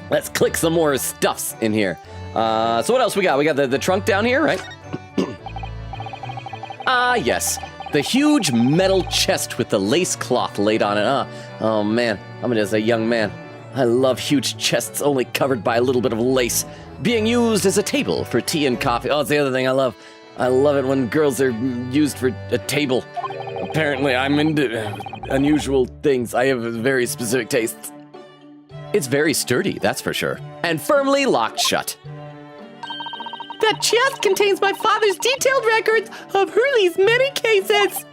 Let's click some more stuffs in here. So what else we got? We got the trunk down here, right? Yes. The huge metal chest with the lace cloth laid on it. Oh man, I'm just a young man. I love huge chests only covered by a little bit of lace. Being used as a table for tea and coffee. Oh, it's the other thing I love. I love it when girls are used for a table. Apparently, I'm into unusual things. I have very specific tastes. It's very sturdy, that's for sure. And firmly locked shut. That chest contains my father's detailed records of Hurley's many cases.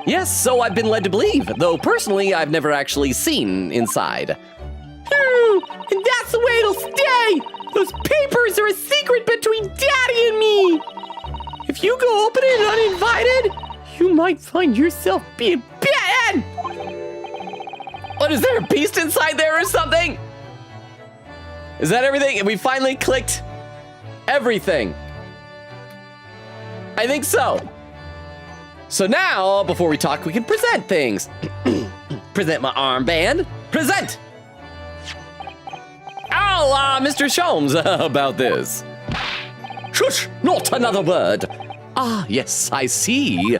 Yes, so I've been led to believe, though personally I've never actually seen inside. And that's the way it'll stay! Those papers are a secret between Daddy and me! If you go open it uninvited, you might find yourself being bitten! What, is there a beast inside there or something? Is that everything? We finally clicked everything. I think so. So now, before we talk, we can present things. Present my armband. Present! Oh, Mr. Sholmes, about this. Shush! Not another word. Ah, yes, I see.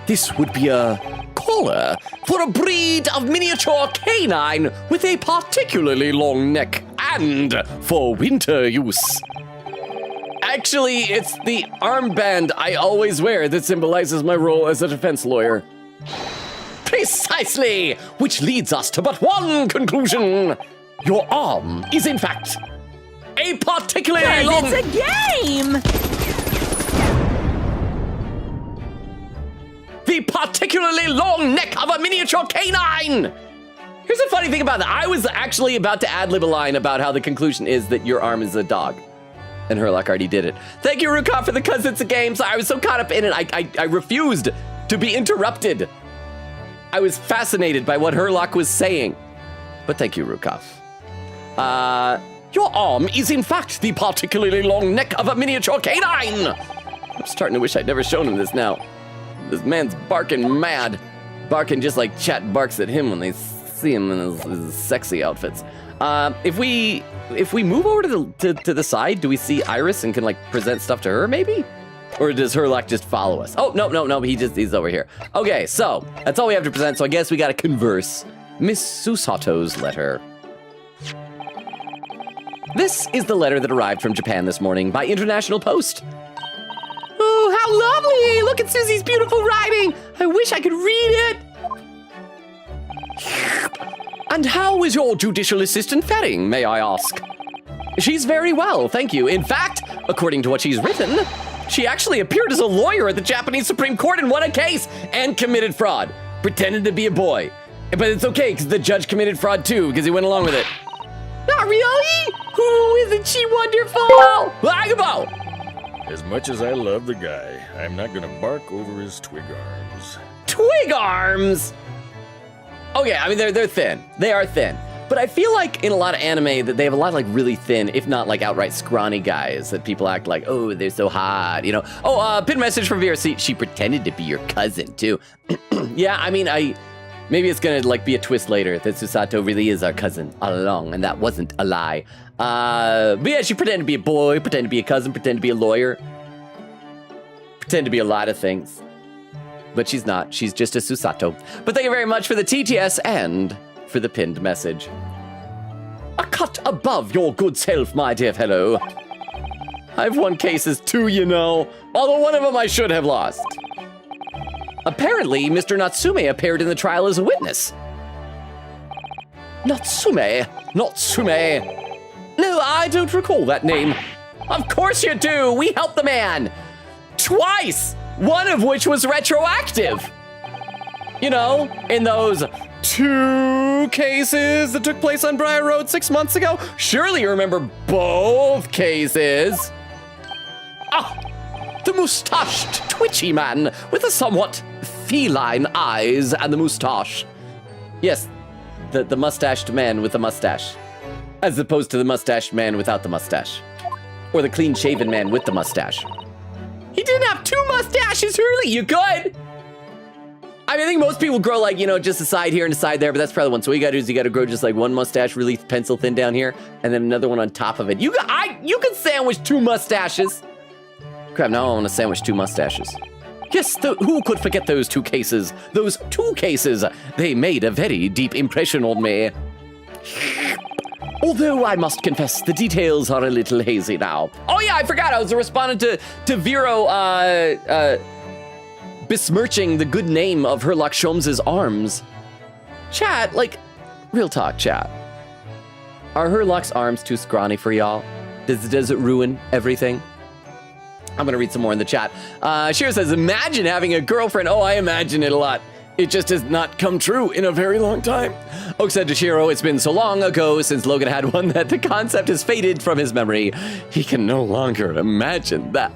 This would be a collar for a breed of miniature canine with a particularly long neck and for winter use. Actually, it's the armband I always wear that symbolizes my role as a defense lawyer. Precisely, which leads us to but one conclusion. Your arm is, in fact, a particularly long... It's a game! The particularly long neck of a miniature canine! Here's a funny thing about that. I was actually about to ad-lib a line about how the conclusion is that your arm is a dog. And Herlock already did it. Thank you, Rukov, for the cuz it's a game. So I was so caught up in it, I refused to be interrupted. I was fascinated by what Herlock was saying. But thank you, Rukov. Your arm is in fact the particularly long neck of a miniature canine. I'm starting to wish I'd never shown him this now. This man's barking mad. Barking just like chat barks at him when they see him in his sexy outfits. If we move over to the side, do we see Iris and can like present stuff to her maybe? Or does Herlock just follow us? Oh, no, he's over here. Okay, so that's all we have to present. So I guess we gotta converse. Miss Susato's letter. This is the letter that arrived from Japan this morning by International Post. Oh, how lovely! Look at Susie's beautiful writing! I wish I could read it! And how is your judicial assistant faring, may I ask? She's very well, thank you. In fact, according to what she's written, she actually appeared as a lawyer at the Japanese Supreme Court and won a case and committed fraud. Pretended to be a boy. But it's okay, because the judge committed fraud too, because he went along with it. Not really? Who isn't she wonderful? Vagabo! As much as I love the guy, I'm not gonna bark over his twig arms. Twig arms? Okay, I mean, they're thin. They are thin. But I feel like in a lot of anime that they have a lot of like really thin, if not like outright scrawny guys that people act like, oh, they're so hot, you know? Oh, pin message from Vera. See, she pretended to be your cousin too. Yeah, I mean, maybe it's gonna like be a twist later that Susato really is our cousin all along, and that wasn't a lie. But yeah, she pretended to be a boy, pretended to be a cousin, pretended to be a lawyer, pretended to be a lot of things. But she's not. She's just a Susato. But thank you very much for the TTS and for the pinned message. A cut above your good self, my dear fellow. I've won cases too, you know, although one of them I should have lost. Apparently, Mr. Natsume appeared in the trial as a witness. Natsume? No, I don't recall that name. Of course you do. We helped the man. Twice. One of which was retroactive. You know, in those 2 cases that took place on Briar Road 6 months ago. Surely you remember both cases. Ah, the mustached, twitchy man with the somewhat feline eyes and the mustache. Yes, the mustached man with the mustache. As opposed to the mustached man without the mustache. Or the clean-shaven man with the mustache. He didn't have 2 mustaches, Hurley. You could. I mean, I think most people grow like, you know, just a side here and a side there, but that's probably one. So what you gotta do is you gotta grow just like one mustache really pencil thin down here, and then another one on top of it. You can sandwich 2 mustaches. Crap, now I want to sandwich 2 mustaches. Yes, who could forget those 2 cases? Those 2 cases, they made a very deep impression on me. Although I must confess, the details are a little hazy now. Oh yeah, I forgot. I was responding to Vero besmirching the good name of Herlock Sholmes' arms. Chat, like, real talk, chat. Are Herlock's arms too scrawny for y'all? Does it ruin everything? I'm gonna read some more in the chat. Shira says, imagine having a girlfriend. Oh, I imagine it a lot. It just has not come true in a very long time. Oak said to Shiro, it's been so long ago since Logan had one that the concept has faded from his memory. He can no longer imagine that.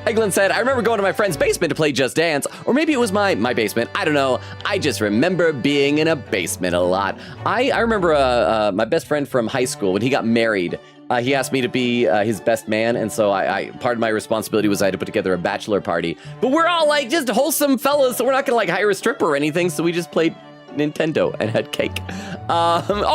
Eglin said, I remember going to my friend's basement to play Just Dance, or maybe it was my basement. I don't know. I just remember being in a basement a lot. I remember my best friend from high school, when he got married, he asked me to be his best man, and so I part of my responsibility was I had to put together a bachelor party. But we're all like just wholesome fellas, so we're not gonna like hire a stripper or anything, so we just played Nintendo and had cake.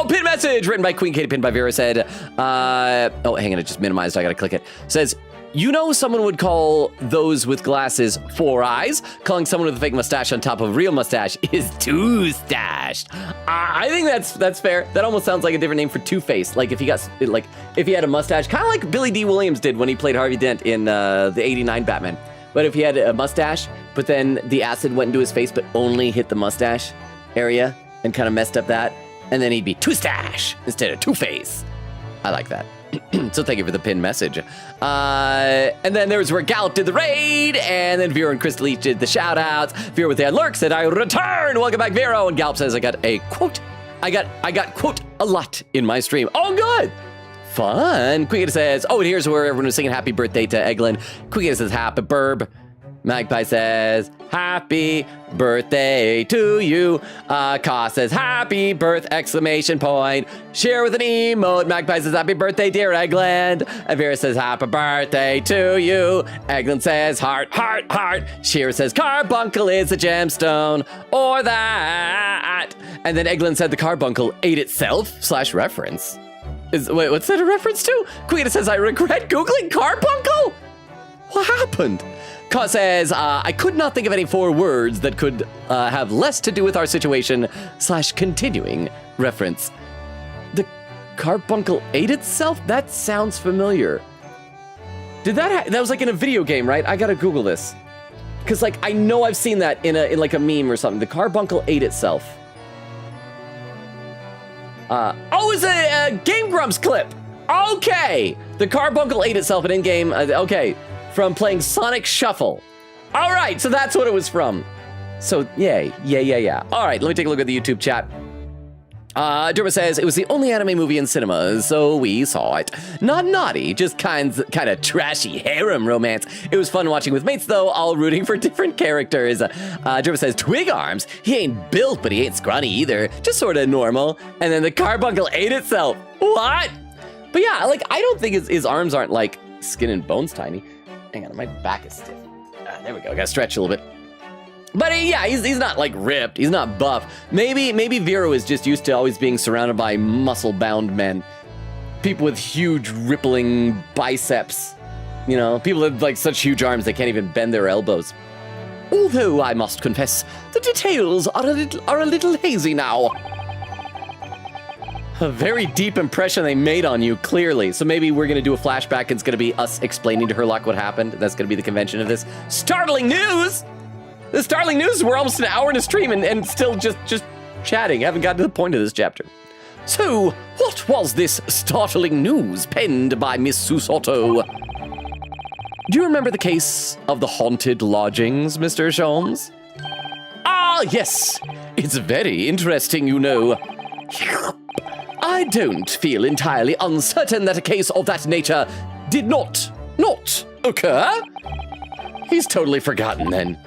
Pin message written by Queen Katie, pinned by Vera said, oh, hang on, it just minimized, I gotta click it. Says, you know someone would call those with glasses 4 eyes. Calling someone with a fake mustache on top of a real mustache is two-stashed. I think that's fair. That almost sounds like a different name for Two-Face. Like if he had a mustache, kind of like Billy D. Williams did when he played Harvey Dent in the 89 Batman. But if he had a mustache, but then the acid went into his face but only hit the mustache area and kind of messed up that, and then he'd be Two-Stash instead of Two-Face. I like that. So thank you for the pin message. And then there was where Gallop did the raid, and then Vera and Crystal each did the shout outs. Vera with the lurk said, I return. Welcome back, Vero. And Gallop says, I got a quote. I got quote a lot in my stream. Oh, good. Fun. Quickita says, oh, and here's where everyone was singing happy birthday to Eglin. Quickita says, happy burb. Magpie says, happy birthday to you. Ka says, happy birth, exclamation point. Share with an emote. Magpie says, happy birthday, dear Eggland. And Vera says, happy birthday to you. Eggland says, heart, heart, heart. Shira says, carbuncle is a gemstone. Or that. And then Eggland said the carbuncle ate itself, /reference. Wait, what's that a reference to? Queen says, I regret Googling carbuncle? What happened? Ka says, I could not think of any 4 words that could have less to do with our situation / continuing reference. The carbuncle ate itself? That sounds familiar. Did that was like in a video game, right? I gotta Google this. Because like, I know I've seen that in like a meme or something. The carbuncle ate itself. It's a Game Grumps clip. Okay. The carbuncle ate itself in in-game, okay. From playing Sonic Shuffle. All right, so that's what it was from. So, yay. Yeah. All right, let me take a look at the YouTube chat. Derma says, it was the only anime movie in cinemas, so we saw it. Not naughty, just kind of trashy harem romance. It was fun watching with mates, though, all rooting for different characters. Derma says, twig arms? He ain't built, but he ain't scrawny either. Just sort of normal. And then the carbuncle ate itself. What? But yeah, like, I don't think his arms aren't, like, skin and bones tiny. Hang on, my back is stiff. There we go, I gotta stretch a little bit. But yeah, he's not like ripped. He's not buff. Maybe Vero is just used to always being surrounded by muscle-bound men, people with huge rippling biceps. You know, people with like such huge arms they can't even bend their elbows. Although I must confess, the details are a little hazy now. A very deep impression they made on you, clearly. So maybe we're gonna do a flashback and it's gonna be us explaining to Herlock what happened. That's gonna be the convention of this. Startling news! The startling news, we're almost an hour in a stream and still just chatting. Haven't gotten to the point of this chapter. So, what was this startling news penned by Miss Susato? Do you remember the case of the haunted lodgings, Mr. Sholmes? Ah, yes. It's very interesting, you know. I don't feel entirely uncertain that a case of that nature did not occur. He's totally forgotten then.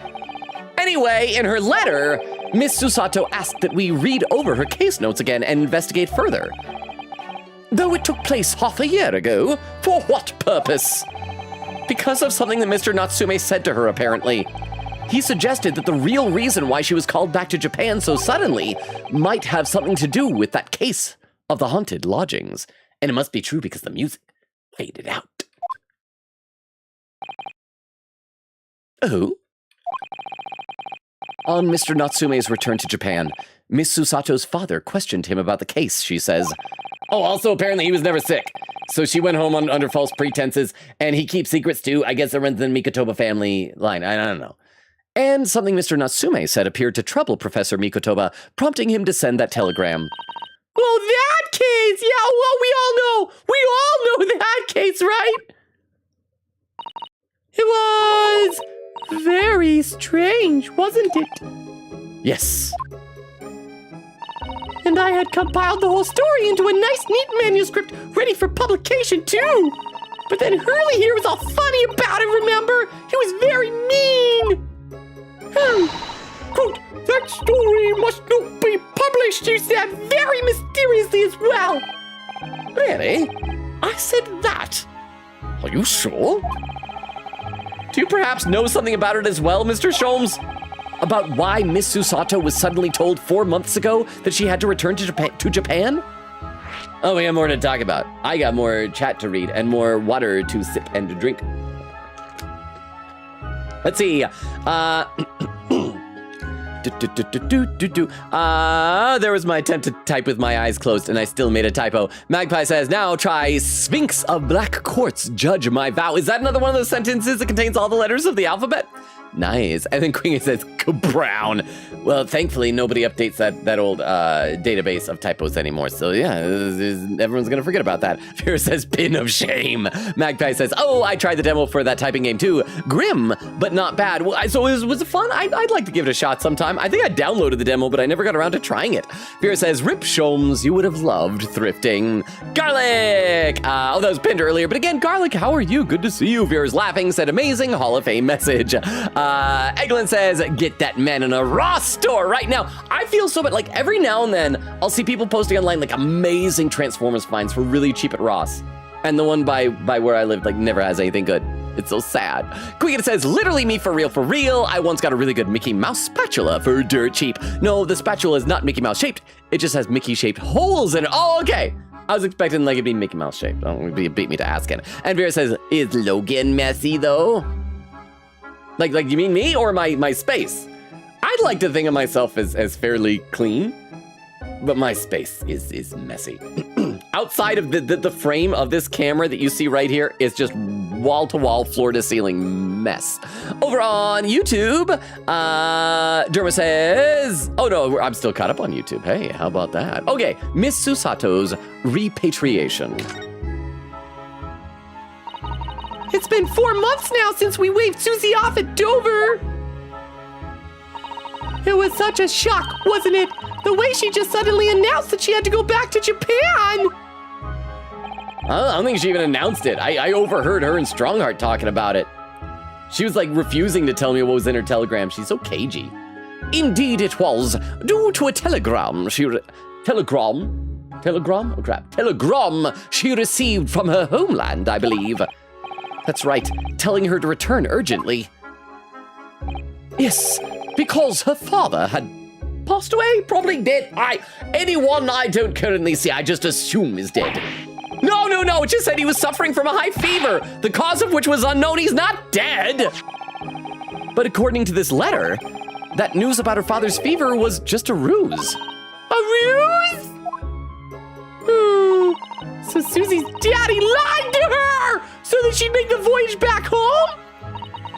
Anyway, in her letter, Miss Susato asked that we read over her case notes again and investigate further. Though it took place half a year ago, for what purpose? Because of something that Mr. Natsume said to her, apparently. He suggested that the real reason why she was called back to Japan so suddenly might have something to do with that case of the haunted lodgings. And it must be true because the music faded out. Oh? On Mr. Natsume's return to Japan, Miss Susato's father questioned him about the case, she says. Oh, also, apparently he was never sick. So she went home under false pretenses, and he keeps secrets too. I guess it runs in the Mikotoba family line. I don't know. And something Mr. Natsume said appeared to trouble Professor Mikotoba, prompting him to send that telegram. Well, that case! Yeah, well, we all know that case, right? It was very strange, wasn't it? Yes. And I had compiled the whole story into a nice, neat manuscript ready for publication, too. But then Hurley here was all funny about it, remember? He was very mean. Quote, that story must not be published, you said, very mysteriously as well. Really? I said that? Are you sure? Do you perhaps know something about it as well, Mr. Sholmes? About why Miss Susato was suddenly told 4 months ago that she had to return to Japan? Oh, we got more to talk about. I got more chat to read and more water to sip and to drink. Let's see. There was my attempt to type with my eyes closed and I still made a typo. Magpie says, now try Sphinx of Black Quartz, judge my vow. Is that another one of those sentences that contains all the letters of the alphabet? Nice. And then Queen says, Brown. Well, thankfully, nobody updates that old database of typos anymore. So yeah, everyone's going to forget about that. Vera says, pin of shame. Magpie says, oh, I tried the demo for that typing game too. Grim, but not bad. Well, so was it fun? I'd like to give it a shot sometime. I think I downloaded the demo, but I never got around to trying it. Vera says, Rip Sholmes, you would have loved thrifting. Garlic! Oh, that was pinned earlier. But again, Garlic, how are you? Good to see you. Vera's laughing, said amazing Hall of Fame message. Eglin says, get that man in a Ross store right now. I feel so bad. Like every now and then I'll see people posting online like amazing Transformers finds for really cheap at Ross. And the one by where I live like never has anything good. It's so sad. Queen says, literally me for real. I once got a really good Mickey Mouse spatula for dirt cheap. No, the spatula is not Mickey Mouse shaped. It just has Mickey shaped holes in it. Oh, okay. I was expecting like it'd be Mickey Mouse shaped. Oh, it'd beat me to ask it. And Vera says, is Logan messy though? Like you mean me or my space? I'd like to think of myself as fairly clean, but my space is messy. Outside of the frame of this camera that you see right here is just wall-to-wall, floor-to-ceiling mess. Over on YouTube, Derma says, oh no, I'm still caught up on YouTube. Hey, how about that? Okay, Miss Susato's repatriation. It's been 4 months now since we waved Susie off at Dover. It was such a shock, wasn't it? The way she just suddenly announced that she had to go back to Japan. I don't think she even announced it. I overheard her and Strongheart talking about it. She was like refusing to tell me what was in her telegram. She's so cagey. Indeed it was. Due to a telegram telegram? Oh crap. Telegram she received from her homeland, I believe. That's right. Telling her to return urgently. Yes, because her father had passed away, probably dead. Anyone I don't currently see, I just assume is dead. No, it just said he was suffering from a high fever, the cause of which was unknown. He's not dead. But according to this letter, that news about her father's fever was just a ruse. A ruse? So Susie's daddy lied to her so that she'd make the voyage back home?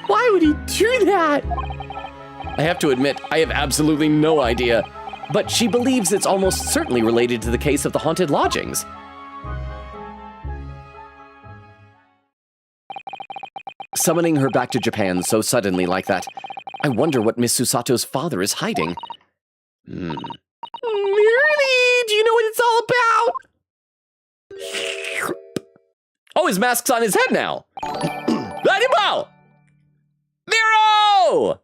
Why would he do that? I have to admit, I have absolutely no idea, but she believes it's almost certainly related to the case of the haunted lodgings. Summoning her back to Japan so suddenly like that, I wonder what Miss Susato's father is hiding. Merely, do you know what it's all about? Oh, his mask's on his head now. Animo! Vero!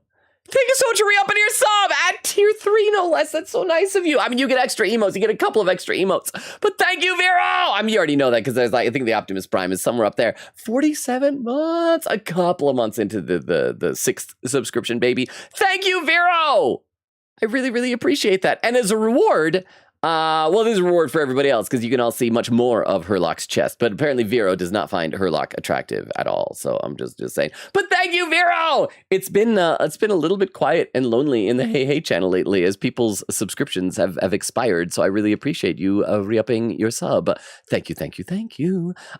Thank you so much for re-upping your sub at tier 3, no less. That's so nice of you. I mean, you get extra emotes. You get a couple of extra emotes. But thank you, Vero! I mean, you already know that because there's I think the Optimus Prime is somewhere up there. 47 months, a couple of months into the 6th subscription, baby. Thank you, Vero! I really, really appreciate that. And as a reward, well, there's a reward for everybody else because you can all see much more of Herlock's chest. But apparently Vero does not find Herlock attractive at all. So I'm just saying. But thank you, Vero! It's been a little bit quiet and lonely in the Hey Hey channel lately as people's subscriptions have expired. So I really appreciate you re-upping your sub. Thank you.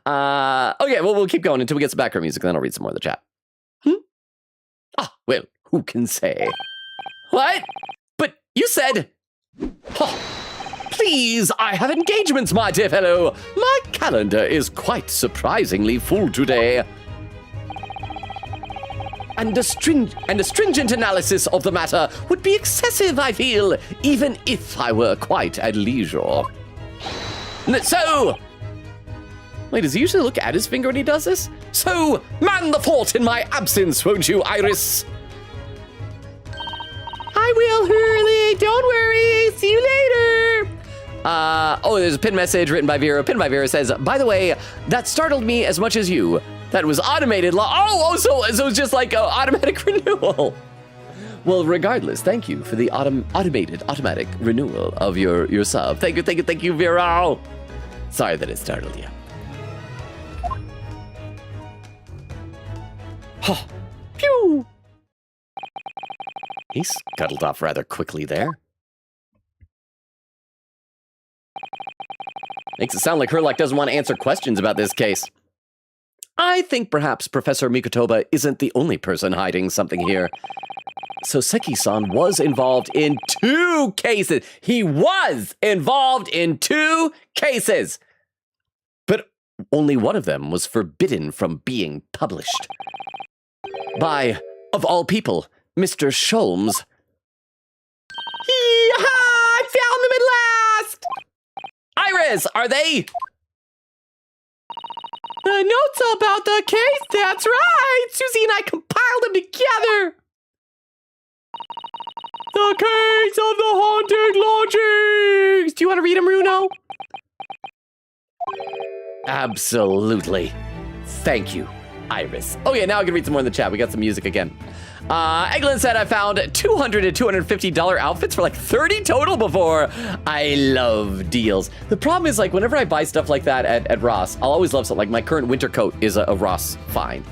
Okay, well, we'll keep going until we get some background music. Then I'll read some more of the chat. Well, who can say? What? But you said... Huh. Please, I have engagements, my dear fellow. My calendar is quite surprisingly full today. And a stringent analysis of the matter would be excessive, I feel, even if I were quite at leisure. So... Wait, does he usually look at his finger when he does this? So, man the fort in my absence, won't you, Iris? I will, Hurley. Don't worry. See you later. There's a pin message written by Vera. Pin by Vera says, by the way, that startled me as much as you. That was automated. So it's just like automatic renewal. Well, regardless, thank you for the automatic renewal of your sub. Thank you, Vera. Sorry that it startled you. Huh. Pew. He scuttled off rather quickly there. Makes it sound like Herlock doesn't want to answer questions about this case. I think perhaps Professor Mikotoba isn't the only person hiding something here. So Seki-san was involved in 2 cases. He was involved in 2 cases. But only one of them was forbidden from being published. By, of all people, Mr. Sholmes. I found them at last! Iris, are they? The notes about the case, that's right! Susie and I compiled them together! The case of the haunted lodgings! Do you want to read them, Runo? Absolutely. Thank you, Iris. Oh yeah, now I can read some more in the chat. We got some music again. Eglin said I found $200 to $250 outfits for like 30 total before. I love deals. The problem is like whenever I buy stuff like that at Ross, I'll always love something. Like my current winter coat is a Ross find.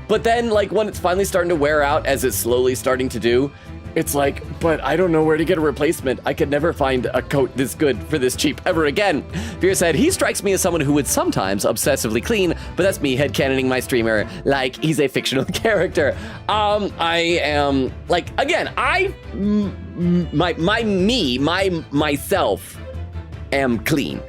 But then like when it's finally starting to wear out as it's slowly starting to do, it's like, but I don't know where to get a replacement. I could never find a coat this good for this cheap ever again. Veer said, he strikes me as someone who would sometimes obsessively clean, but that's me headcanoning my streamer like he's a fictional character. I am, like, again, myself am clean.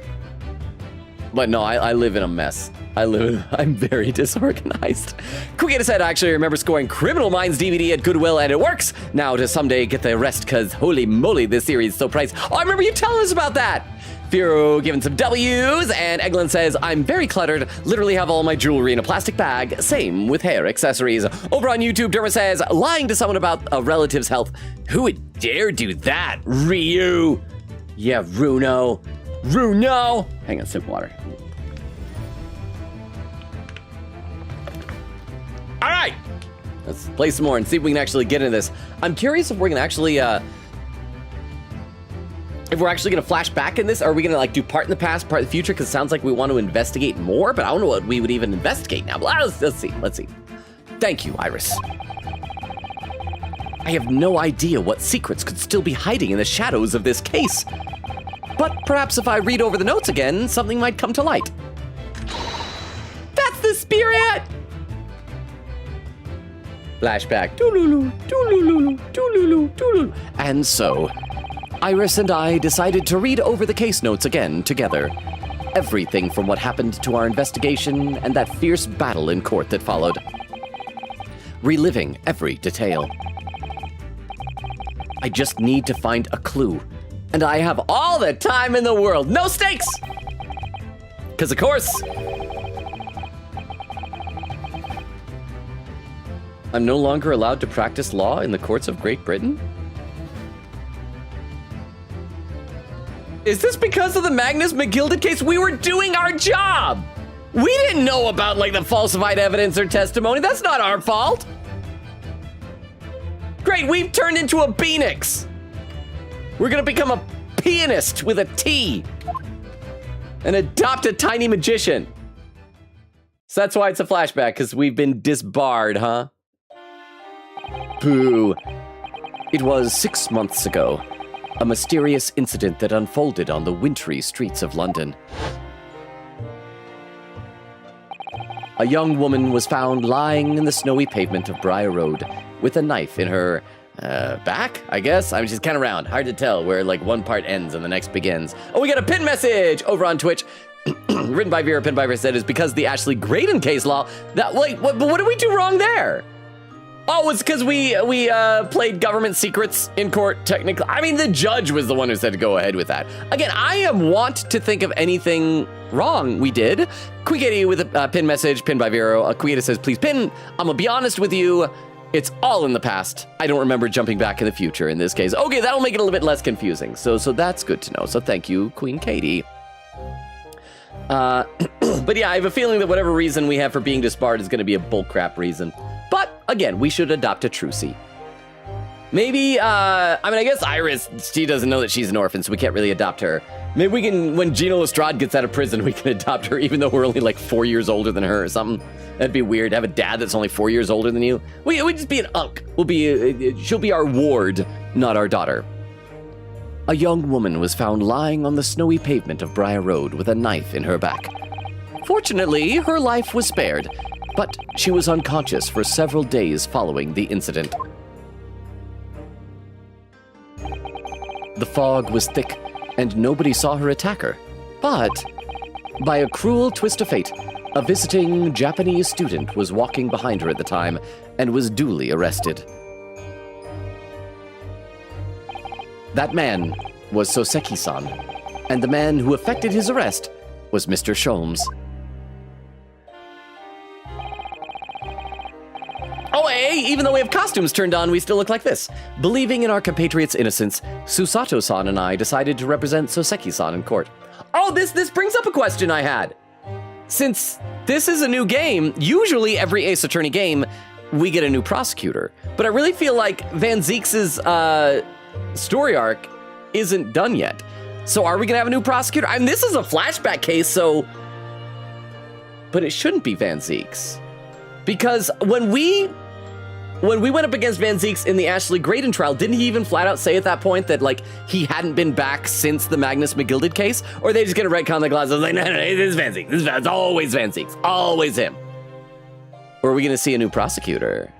But no, I live in a mess. I'm very disorganized. Quick said, I actually remember scoring Criminal Minds DVD at Goodwill, and it works. Now to someday get the rest, because holy moly, this series is so priced. Oh, I remember you telling us about that. Firo giving some W's, and Eglin says, I'm very cluttered, literally have all my jewelry in a plastic bag, same with hair accessories. Over on YouTube, Derma says, lying to someone about a relative's health. Who would dare do that, Ryu? Yeah, Runo. Hang on, sip water. All right, let's play some more and see if we can actually get into this. I'm curious if we're gonna actually, if we're actually gonna flash back in this. Or are we gonna like do part in the past, part in the future? Because it sounds like we want to investigate more, but I don't know what we would even investigate now. But let's see. Thank you, Iris. I have no idea what secrets could still be hiding in the shadows of this case. But perhaps if I read over the notes again, something might come to light. That's the spirit! Flashback. Doolulu, doolulu, doolulu, doolulu. And so, Iris and I decided to read over the case notes again together. Everything from what happened to our investigation and that fierce battle in court that followed. Reliving every detail. I just need to find a clue. And I have all the time in the world. No stakes! Because of course, I'm no longer allowed to practice law in the courts of Great Britain? Is this because of the Magnus McGilded case? We were doing our job! We didn't know about, like, the falsified evidence or testimony. That's not our fault. Great, we've turned into a Phoenix. We're gonna become a pianist with a T and adopt a tiny magician. So that's why it's a flashback, because we've been disbarred, huh? Boo. It was 6 months ago, a mysterious incident that unfolded on the wintry streets of London. A young woman was found lying in the snowy pavement of Briar Road with a knife in her back, I guess? I mean, she's kind of round. Hard to tell where, like, one part ends and the next begins. Oh, we got a pin message over on Twitch. Written by Vera, pinned by Vera, said is because the Ashley Graydon case law. That, wait, what did we do wrong there? Oh, it's because we played government secrets in court, technically. I mean, the judge was the one who said to go ahead with that. Again, I am want to think of anything wrong we did. Quiggy with a pin message, pinned by Vero. Quiggy says, please pin. I'm gonna be honest with you. It's all in the past. I don't remember jumping back in the future in this case. Okay, that'll make it a little bit less confusing. So that's good to know. So thank you, Queen Katie. But yeah, I have a feeling that whatever reason we have for being disbarred is going to be a bullcrap reason. But again, we should adopt a trucy. Maybe, I mean, I guess Iris, she doesn't know that she's an orphan, so we can't really adopt her. Maybe we can, when Gina Lestrade gets out of prison, we can adopt her, even though we're only like 4 years older than her or something. That'd be weird to have a dad that's only 4 years older than you. We just be an unk. She'll be our ward, not our daughter. A young woman was found lying on the snowy pavement of Briar Road with a knife in her back. Fortunately, her life was spared, but she was unconscious for several days following the incident. The fog was thick, and nobody saw her attacker. But, by a cruel twist of fate, a visiting Japanese student was walking behind her at the time and was duly arrested. That man was Soseki-san, and the man who effected his arrest was Mr. Sholmes. Oh, hey, even though we have costumes turned on, we still look like this. Believing in our compatriot's innocence, Susato-san and I decided to represent Soseki-san in court. Oh, this brings up a question I had. Since this is a new game, usually every Ace Attorney game, we get a new prosecutor. But I really feel like Van Zeeks' story arc isn't done yet. So are we gonna have a new prosecutor? I mean, this is a flashback case, so... But it shouldn't be Van Zeeks. Because when we went up against Van Zeeks in the Ashley Graydon trial, didn't he even flat out say at that point that, like, he hadn't been back since the Magnus McGilded case? Or are they just gonna retcon the glasses like, no, this is Van Zeeks. It's always Van Zeeks. Always him. Or are we gonna see a new prosecutor?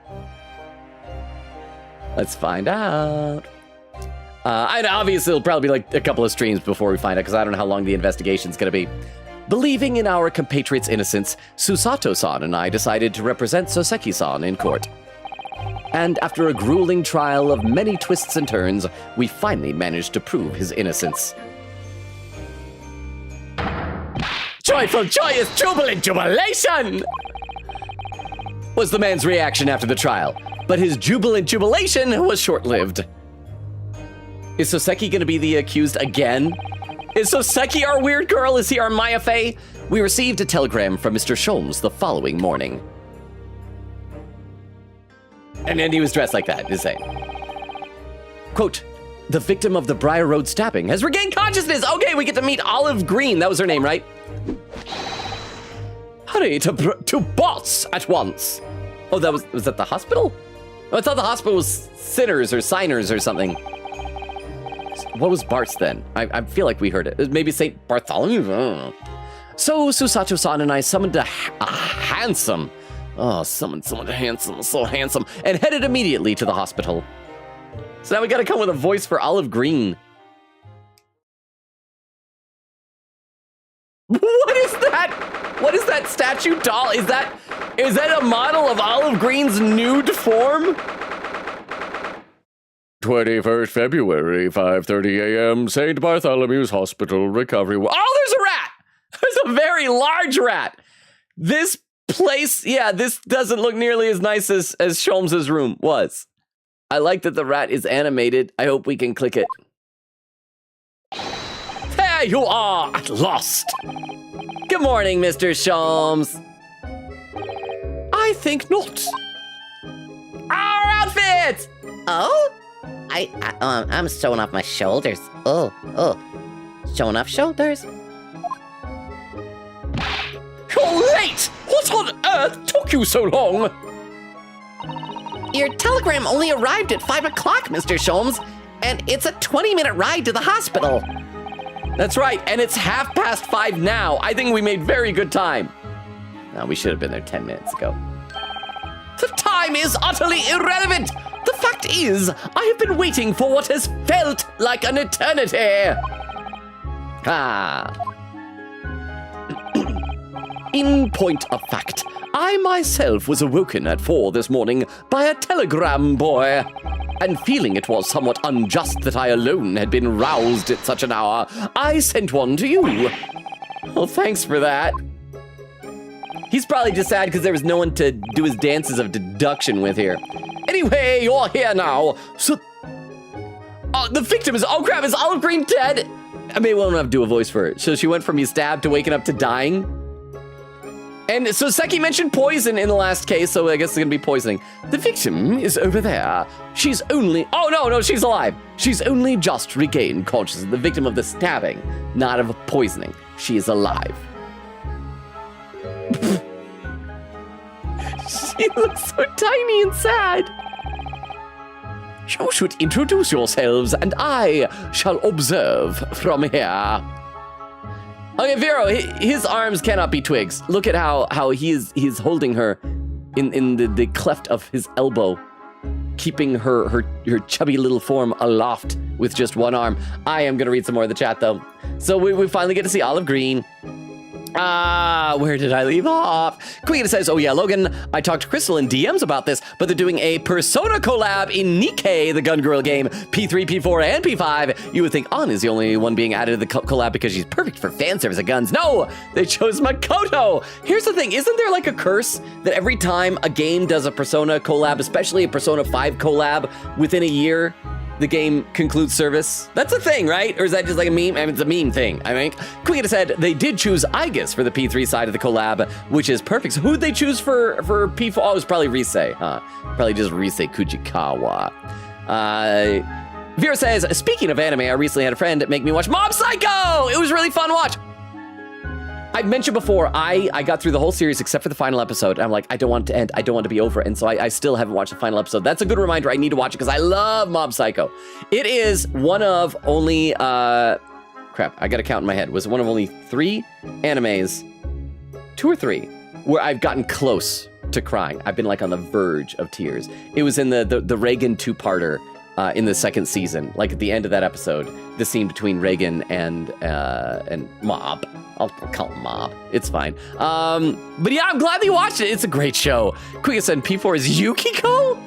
Let's find out. Obviously, it'll probably be like a couple of streams before we find out, because I don't know how long the investigation's gonna be. Believing in our compatriot's innocence, Susato-san and I decided to represent Soseki-san in court. And after a grueling trial of many twists and turns, we finally managed to prove his innocence. Joyful, joyous, jubilant jubilation! Was the man's reaction after the trial, but his jubilant jubilation was short-lived. Is Soseki gonna be the accused again? Is Soseki our weird girl? Is he our Maya Fey? We received a telegram from Mr. Sholmes the following morning. And then he was dressed like that, is saying. Quote, the victim of the Briar Road stabbing has regained consciousness. Okay, we get to meet Olive Green. That was her name, right? Hurry to Bots at once. Oh, was that the hospital? Oh, I thought the hospital was Sinners or Signers or something. What was Bart's then? I feel like we heard it. Maybe St. Bartholomew? I don't know. So Susato-san and I summoned a handsome, summoned someone handsome, so handsome, and headed immediately to the hospital. So now we gotta come with a voice for Olive Green. What is that? What is that statue doll? Is that a model of Olive Green's nude form? 21st February, 5:30 a.m., St. Bartholomew's Hospital Recovery. Oh, there's a rat! There's a very large rat! This place, yeah, this doesn't look nearly as nice as Sholmes' room was. I like that the rat is animated. I hope we can click it. There you are, at last! Good morning, Mr. Sholmes. I think not. Our outfit! Oh? I'm showing off my shoulders. Oh. Showing off shoulders. You're late! What on earth took you so long? Your telegram only arrived at 5 o'clock, Mr. Sholmes, and it's a 20-minute ride to the hospital. That's right, and it's 5:30 now. I think we made very good time. No, we should have been there 10 minutes ago. The time is utterly irrelevant. The fact is, I have been waiting for what has felt like an eternity. In point of fact, I myself was awoken at 4 this morning by a telegram boy. And feeling it was somewhat unjust that I alone had been roused at such an hour, I sent one to you. Well, thanks for that. He's probably just sad because there was no one to do his dances of deduction with here. Anyway, you're here now. So, the victim is, oh crap, is Olive Green dead? I mean, we won't have to do a voice for it. So she went from being stabbed to waking up to dying. And so Seki mentioned poison in the last case, so I guess it's gonna be poisoning. The victim is over there. She's only, oh no, she's alive. She's only just regained consciousness. The victim of the stabbing, not of poisoning. She is alive. She looks so tiny and sad. You should introduce yourselves, and I shall observe from here. Okay, Vero, his arms cannot be twigs. Look at how he's holding her in the cleft of his elbow, keeping her chubby little form aloft with just one arm. I am gonna read some more of the chat though. So we finally get to see Olive Green. Where did I leave off? Queen says, oh yeah, Logan, I talked to Crystal in DMs about this, but they're doing a Persona collab in Nikkei, the Gun Girl game, P3, P4, and P5. You would think An is the only one being added to the collab because she's perfect for fan service of guns. No, they chose Makoto. Here's the thing, isn't there like a curse that every time a game does a Persona collab, especially a Persona 5 collab, within a year, the game concludes service? That's a thing, right? Or is that just like a meme? I mean, it's a meme thing, I think. Queen said they did choose Aegis for the P3 side of the collab, which is perfect. So who'd they choose for P4? Oh, it was probably Rise, huh? Probably just Rise Kujikawa. Vera says, speaking of anime, I recently had a friend make me watch Mob Psycho! It was really fun to watch. I mentioned before, I got through the whole series except for the final episode. And I'm like, I don't want it to end. I don't want it to be over. And so I still haven't watched the final episode. That's a good reminder. I need to watch it because I love Mob Psycho. It is one of only, crap, I got to count in my head. Was it one of only 3 animes, 2 or 3, where I've gotten close to crying? I've been like on the verge of tears. It was in the Reagan 2-parter, in the second season. Like at the end of that episode, the scene between Reagan and Mob. I'll call him Mob. It's fine. But yeah, I'm glad that you watched it. It's a great show. Quick said P4 is Yukiko?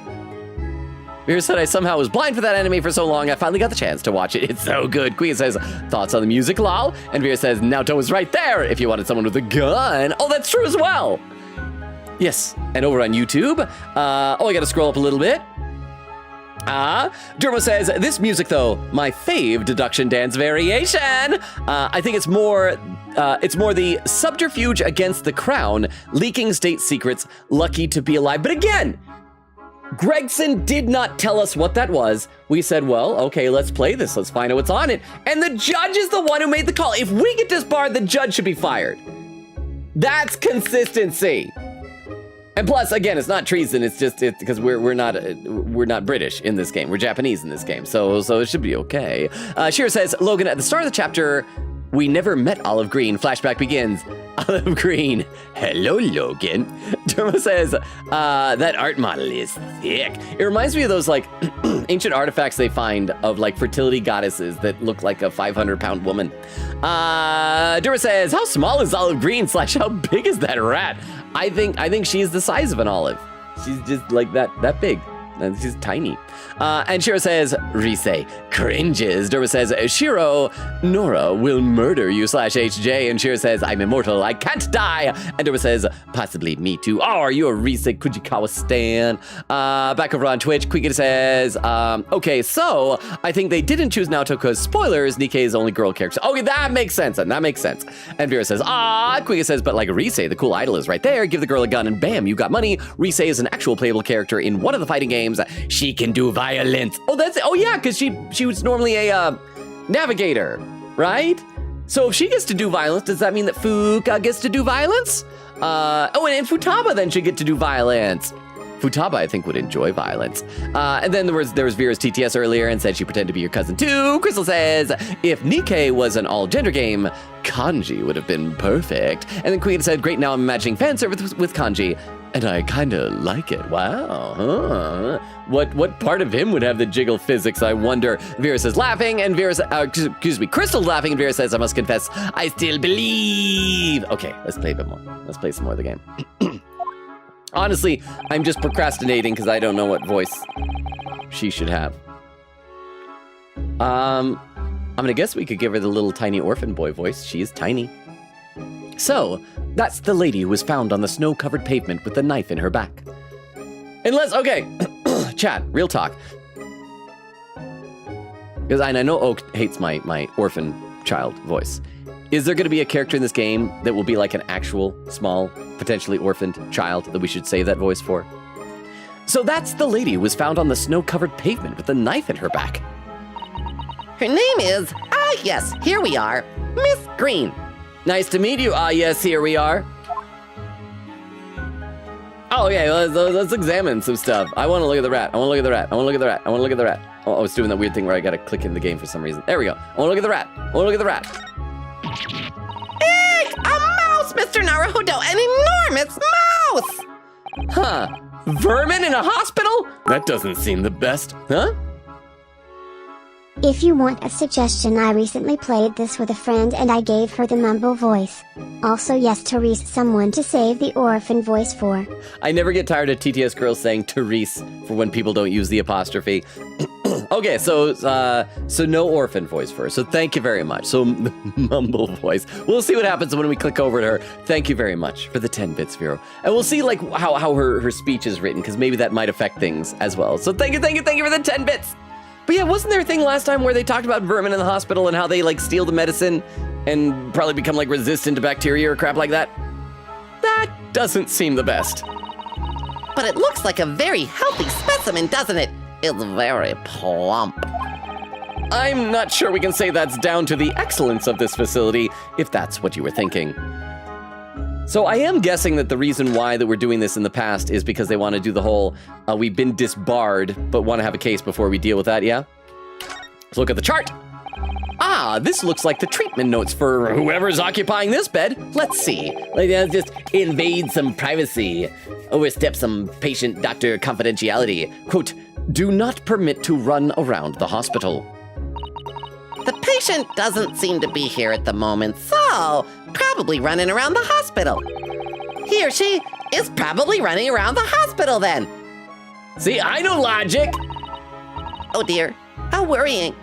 Vera said I somehow was blind for that anime for so long, I finally got the chance to watch it. It's so good. Queen says, thoughts on the music, lol? And Vera says, Naoto was right there if you wanted someone with a gun. Oh, that's true as well. Yes, and over on YouTube, I gotta scroll up a little bit. Dermo says, this music though, my fave deduction dance variation. I think it's more the subterfuge against the crown, leaking state secrets, lucky to be alive. But again, Gregson did not tell us what that was. We said, well, okay, let's play this. Let's find out what's on it. And the judge is the one who made the call. If we get disbarred, the judge should be fired. That's consistency. And plus, again, it's not treason. It's just because we're not British in this game. We're Japanese in this game. So it should be okay. Shira says, Logan, at the start of the chapter, we never met Olive Green. Flashback begins. Olive Green. Hello, Logan. Dermo says, that art model is thick. It reminds me of those like ancient artifacts they find of like fertility goddesses that look like a 500-pound woman. Dermo says, how small is Olive Green / how big is that rat? I think she's the size of an olive. She's just like that big. And she's tiny. And Shiro says, Rise cringes. Derma says, Shiro, Nora will murder you / HJ. And Shiro says, I'm immortal, I can't die. And Derma says, possibly me too. Oh, are you a Rise Kujikawa stan? Back over on Twitch, Quiga says, okay, so I think they didn't choose Naoto because spoilers, Nikkei is the only girl character. Okay, that makes sense. And Vera says, Quiga says, but like Rise, the cool idol is right there. Give the girl a gun and bam, you got money. Rise is an actual playable character in one of the fighting games. She can do violence. Oh yeah, because she was normally a navigator, right? So if she gets to do violence, does that mean that Fuka gets to do violence? And Futaba then should get to do violence. Futaba, I think, would enjoy violence. And then there was Vera's TTS earlier and said she pretended to be your cousin too. Crystal says, if Nikkei was an all-gender game, kanji would have been perfect. And then Queen said, great, now I'm imagining fan service with kanji. And I kinda like it. Wow, huh? What part of him would have the jiggle physics, I wonder? Vera says laughing, and Crystal's laughing, and Vera says, I must confess, I still believe. Okay, let's play a bit more. Let's play some more of the game. Honestly, I'm just procrastinating because I don't know what voice she should have. I'm gonna guess we could give her the little tiny orphan boy voice. She is tiny. So, that's the lady who was found on the snow-covered pavement with the knife in her back. Okay, chat, real talk. Because I know Oak hates my orphan child voice. Is there going to be a character in this game that will be like an actual, small, potentially orphaned child that we should save that voice for? So that's the lady who was found on the snow-covered pavement with the knife in her back. Her name is, yes, here we are, Miss Green. Nice to meet you. Yes, here we are. Oh, okay, let's examine some stuff. I want to look at the rat. I want to look at the rat. Oh, it's doing that weird thing where I got to click in the game for some reason. There we go. I want to look at the rat. Eek! A mouse, Mr. Naruhodo! An enormous mouse! Huh. Vermin in a hospital? That doesn't seem the best. Huh? If you want a suggestion, I recently played this with a friend and I gave her the mumble voice. Also yes, Therese, someone to save the orphan voice for. I never get tired of TTS girls saying Therese for when people don't use the apostrophe. Okay, so no orphan voice for her. So thank you very much. So mumble voice. We'll see what happens when we click over to her. Thank you very much for the 10 bits, Vero. And we'll see like how her speech is written, because maybe that might affect things as well. So thank you for the 10 bits. But yeah, wasn't there a thing last time where they talked about vermin in the hospital and how they like steal the medicine and probably become like resistant to bacteria or crap like that? That doesn't seem the best. But it looks like a very healthy specimen, doesn't it? It's very plump. I'm not sure we can say that's down to the excellence of this facility, if that's what you were thinking. So I am guessing that the reason why that we're doing this in the past is because they want to do the whole, we've been disbarred, but want to have a case before we deal with that, yeah? Let's look at the chart. This looks like the treatment notes for whoever's occupying this bed. Let's see. Let's just invade some privacy. Overstep some patient-doctor confidentiality. Quote, Do not permit to run around the hospital. The patient doesn't seem to be here at the moment, so probably running around the hospital. He or she is probably running around the hospital then. See, I know logic. Oh dear, how worrying.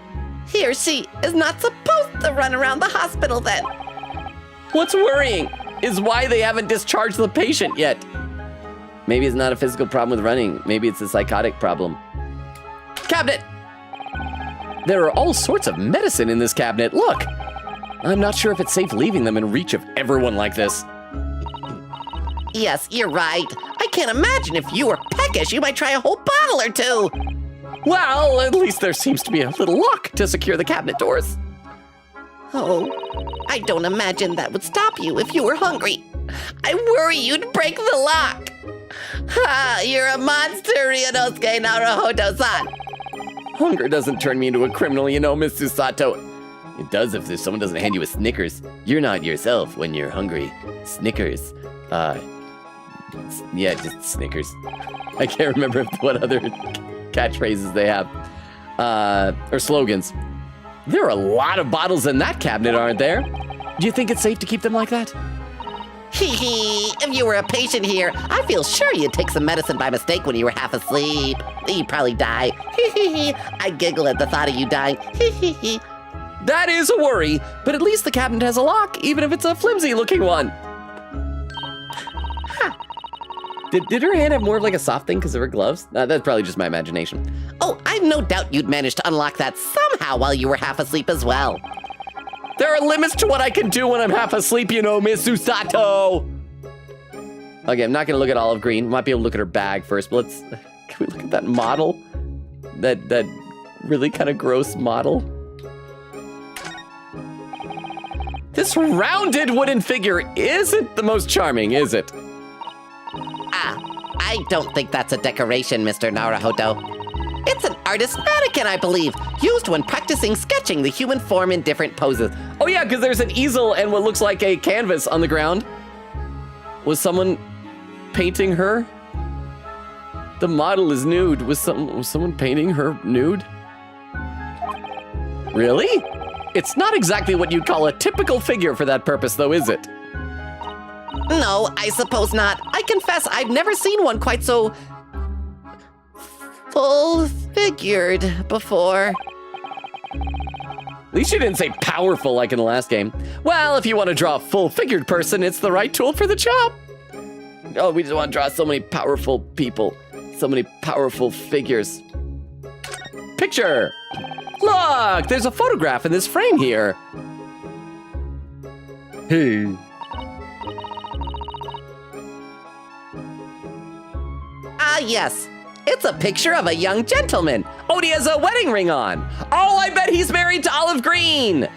He or she is not supposed to run around the hospital then. What's worrying is why they haven't discharged the patient yet. Maybe it's not a physical problem with running. Maybe it's a psychotic problem. Cabinet! There are all sorts of medicine in this cabinet. Look! I'm not sure if it's safe leaving them in reach of everyone like this. Yes, you're right. I can't imagine if you were peckish, you might try a whole bottle or two. Well, at least there seems to be a little lock to secure the cabinet doors. Oh, I don't imagine that would stop you if you were hungry. I worry you'd break the lock. Ha, you're a monster, Ryunosuke Naruhodo-san. Hunger doesn't turn me into a criminal, you know, Miss Susato. It does if someone doesn't hand you a Snickers. You're not yourself when you're hungry. Snickers. Yeah, just Snickers. I can't remember what other catchphrases they have. Or slogans. There are a lot of bottles in that cabinet, aren't there? Do you think it's safe to keep them like that? Hee hee, if you were a patient here, I feel sure you'd take some medicine by mistake when you were half asleep. You'd probably die. Hee hee hee, I giggle at the thought of you dying. Hee hee hee. That is a worry, but at least the cabinet has a lock, even if it's a flimsy-looking one. Huh. Did her hand have more of like a soft thing because of her gloves? That's probably just my imagination. Oh, I've no doubt you'd manage to unlock that somehow while you were half asleep as well. There are limits to what I can do when I'm half asleep, you know, Miss Susato. Okay, I'm not gonna look at Olive Green. We might be able to look at her bag first, but can we look at that model? That really kind of gross model? This rounded wooden figure isn't the most charming, is it? I don't think that's a decoration, Mr. Naruhodo. It's an artist's mannequin, I believe, used when practicing sketching the human form in different poses. Oh yeah, because there's an easel and what looks like a canvas on the ground. Was someone painting her? The model is nude. Was someone painting her nude? Really? It's not exactly what you'd call a typical figure for that purpose, though, is it? No, I suppose not. I confess I've never seen one quite so full-figured before. At least you didn't say powerful like in the last game. Well, if you want to draw a full-figured person, it's the right tool for the job. Oh, we just want to draw so many powerful people. So many powerful figures. Picture! Look, there's a photograph in this frame here. Hey. Ah, yes. It's a picture of a young gentleman. Oh, and he has a wedding ring on. Oh, I bet he's married to Olive Green.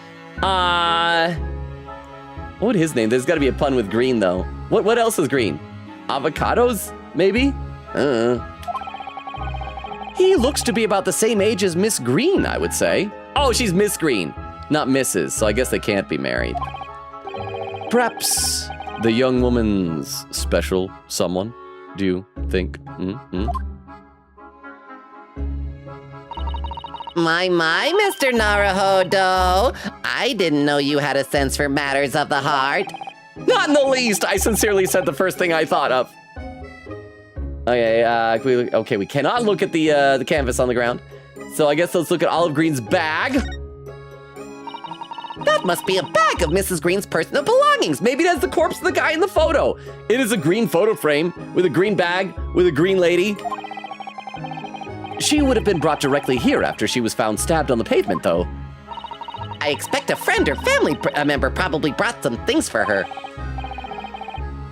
What would his name? There's got to be a pun with green, though. What else is green? Avocados, maybe? He looks to be about the same age as Miss Green, I would say. Oh, she's Miss Green, not Mrs., so I guess they can't be married. Perhaps the young woman's special someone, do you think? My, Mr. Naruhodo. I didn't know you had a sense for matters of the heart. Not in the least. I sincerely said the first thing I thought of. Okay, we cannot look at the canvas on the ground. So I guess let's look at Olive Green's bag. That must be a bag of Mrs. Green's personal belongings. Maybe that's the corpse of the guy in the photo. It is a green photo frame with a green bag with a green lady. She would have been brought directly here after she was found stabbed on the pavement, though. I expect a friend or family member probably brought some things for her.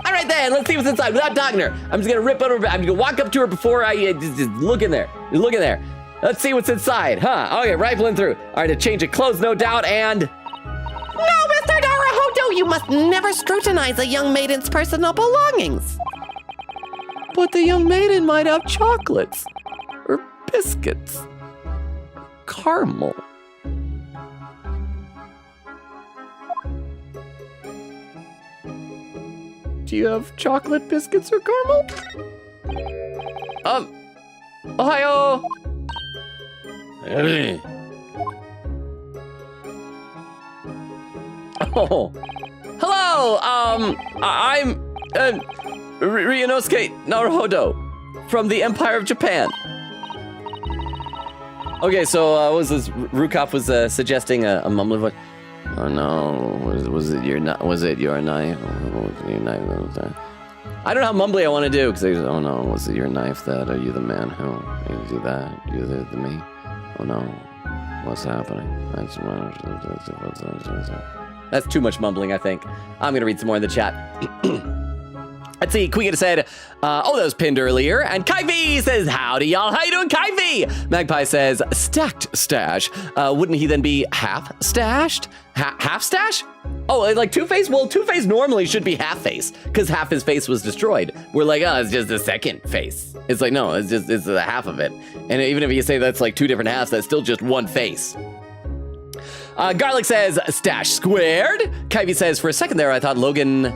All right then, let's see what's inside without talking to her. I'm just gonna rip out her, I'm gonna walk up to her before I just look in there. Just look in there. Let's see what's inside, huh? Okay, rifling through. All right, a change of clothes, no doubt, and... No, Mr. Naruhodo, you must never scrutinize a young maiden's personal belongings. But the young maiden might have chocolates, or biscuits, or caramel. Do you have chocolate, biscuits, or caramel? Ohio! Oh, hello. I'm Ryunosuke Naruhodo from the Empire of Japan. Okay, so what was this? Rukop was suggesting a mumbling voice. Oh no, was it your knife? Was it your knife? I don't know how mumbly I want to do because oh no, was it your knife that? Are you the man who you do that? You the me? Oh no, what's happening? That's too much mumbling, I think. I'm gonna read some more in the chat. Let's see, Queen said, oh, that was pinned earlier. And Kyvie says, howdy, y'all. How you doing, Kyvie? Magpie says, stacked stash. Wouldn't he then be half stashed? Half stash? Oh, like Two-Face? Well, Two-Face normally should be half face because half his face was destroyed. We're like, oh, it's just the second face. It's like, no, it's the half of it. And even if you say that's like two different halves, that's still just one face. Garlic says, stash squared. Kyvie says, for a second there, I thought Logan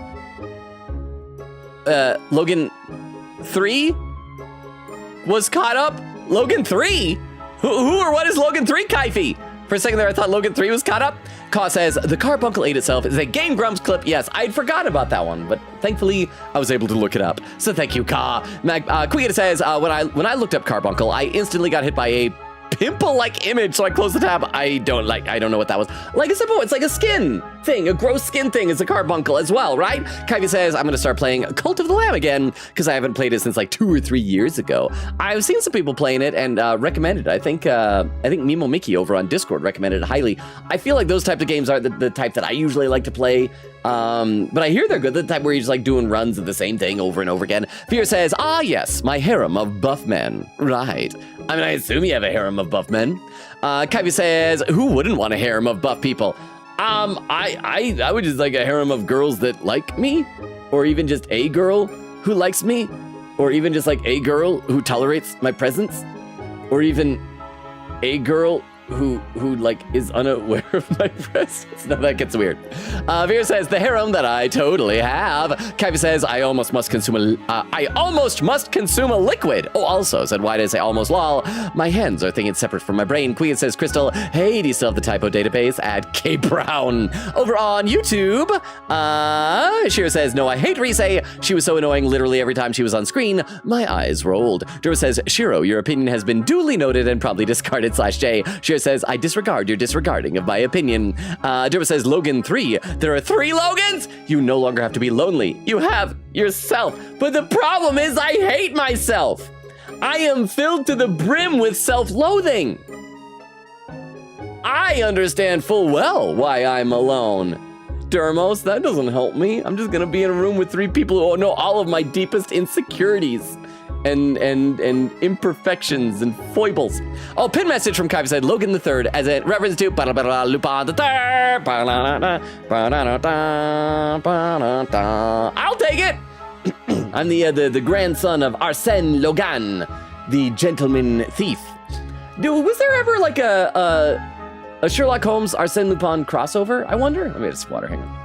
3 was caught up. Logan 3? Who or what is Logan 3, Kyvie? For a second there, I thought Logan 3 was caught up. Kaw says, the carbuncle ate itself is a Game Grumps clip. Yes, I'd forgot about that one, but thankfully I was able to look it up. So thank you, Kaw. Queen says, when I looked up carbuncle, I instantly got hit by a pimple-like image, so I closed the tab. I don't know what that was. Like a simple, it's like a skin thing, a gross skin thing is a carbuncle as well, right? Kyvie says, I'm gonna start playing Cult of the Lamb again, because I haven't played it since like 2 or 3 years ago. I've seen some people playing it and recommended it. I think Mimo Mickey over on Discord recommended it highly. I feel like those types of games are the type that I usually like to play. But I hear they're good, the type where you're just like doing runs of the same thing over and over again. Fear says, ah yes, my harem of buff men. Right. I mean, I assume you have a harem of buff men. Kyvie says, who wouldn't want a harem of buff people? I would just like a harem of girls that like me, or even just a girl who likes me, or even just like a girl who tolerates my presence, or even a girl who like is unaware of my presence. No, that gets weird. Veer says, the harem that I totally have. Kyvie says, I almost must consume a liquid. Oh, also said, why did I say almost lol? My hands are thinking separate from my brain. Queen says, Crystal, hey, do you still have the typo database? At K Brown. Over on YouTube, Shira says, no, I hate Rise. She was so annoying literally every time she was on screen. My eyes rolled. Dura says, Shiro, your opinion has been duly noted and probably discarded /J. Shira says, I disregard your disregarding of my opinion. Durba says, Logan 3. There are 3 Logans? You no longer have to be lonely. You have yourself. But the problem is I hate myself. I am filled to the brim with self-loathing. I understand full well why I'm alone. Dermos, that doesn't help me. I'm just gonna be in a room with 3 people who know all of my deepest insecurities. And imperfections and foibles. Oh, pin message from Kyvie said, Logan the Third, as a reference to Lupin the Third. I'll take it. I'm the grandson of Arsène Logan, the gentleman thief. Dude, was there ever like a Sherlock Holmes Arsène Lupin crossover? I wonder. Let me just water. Hang on.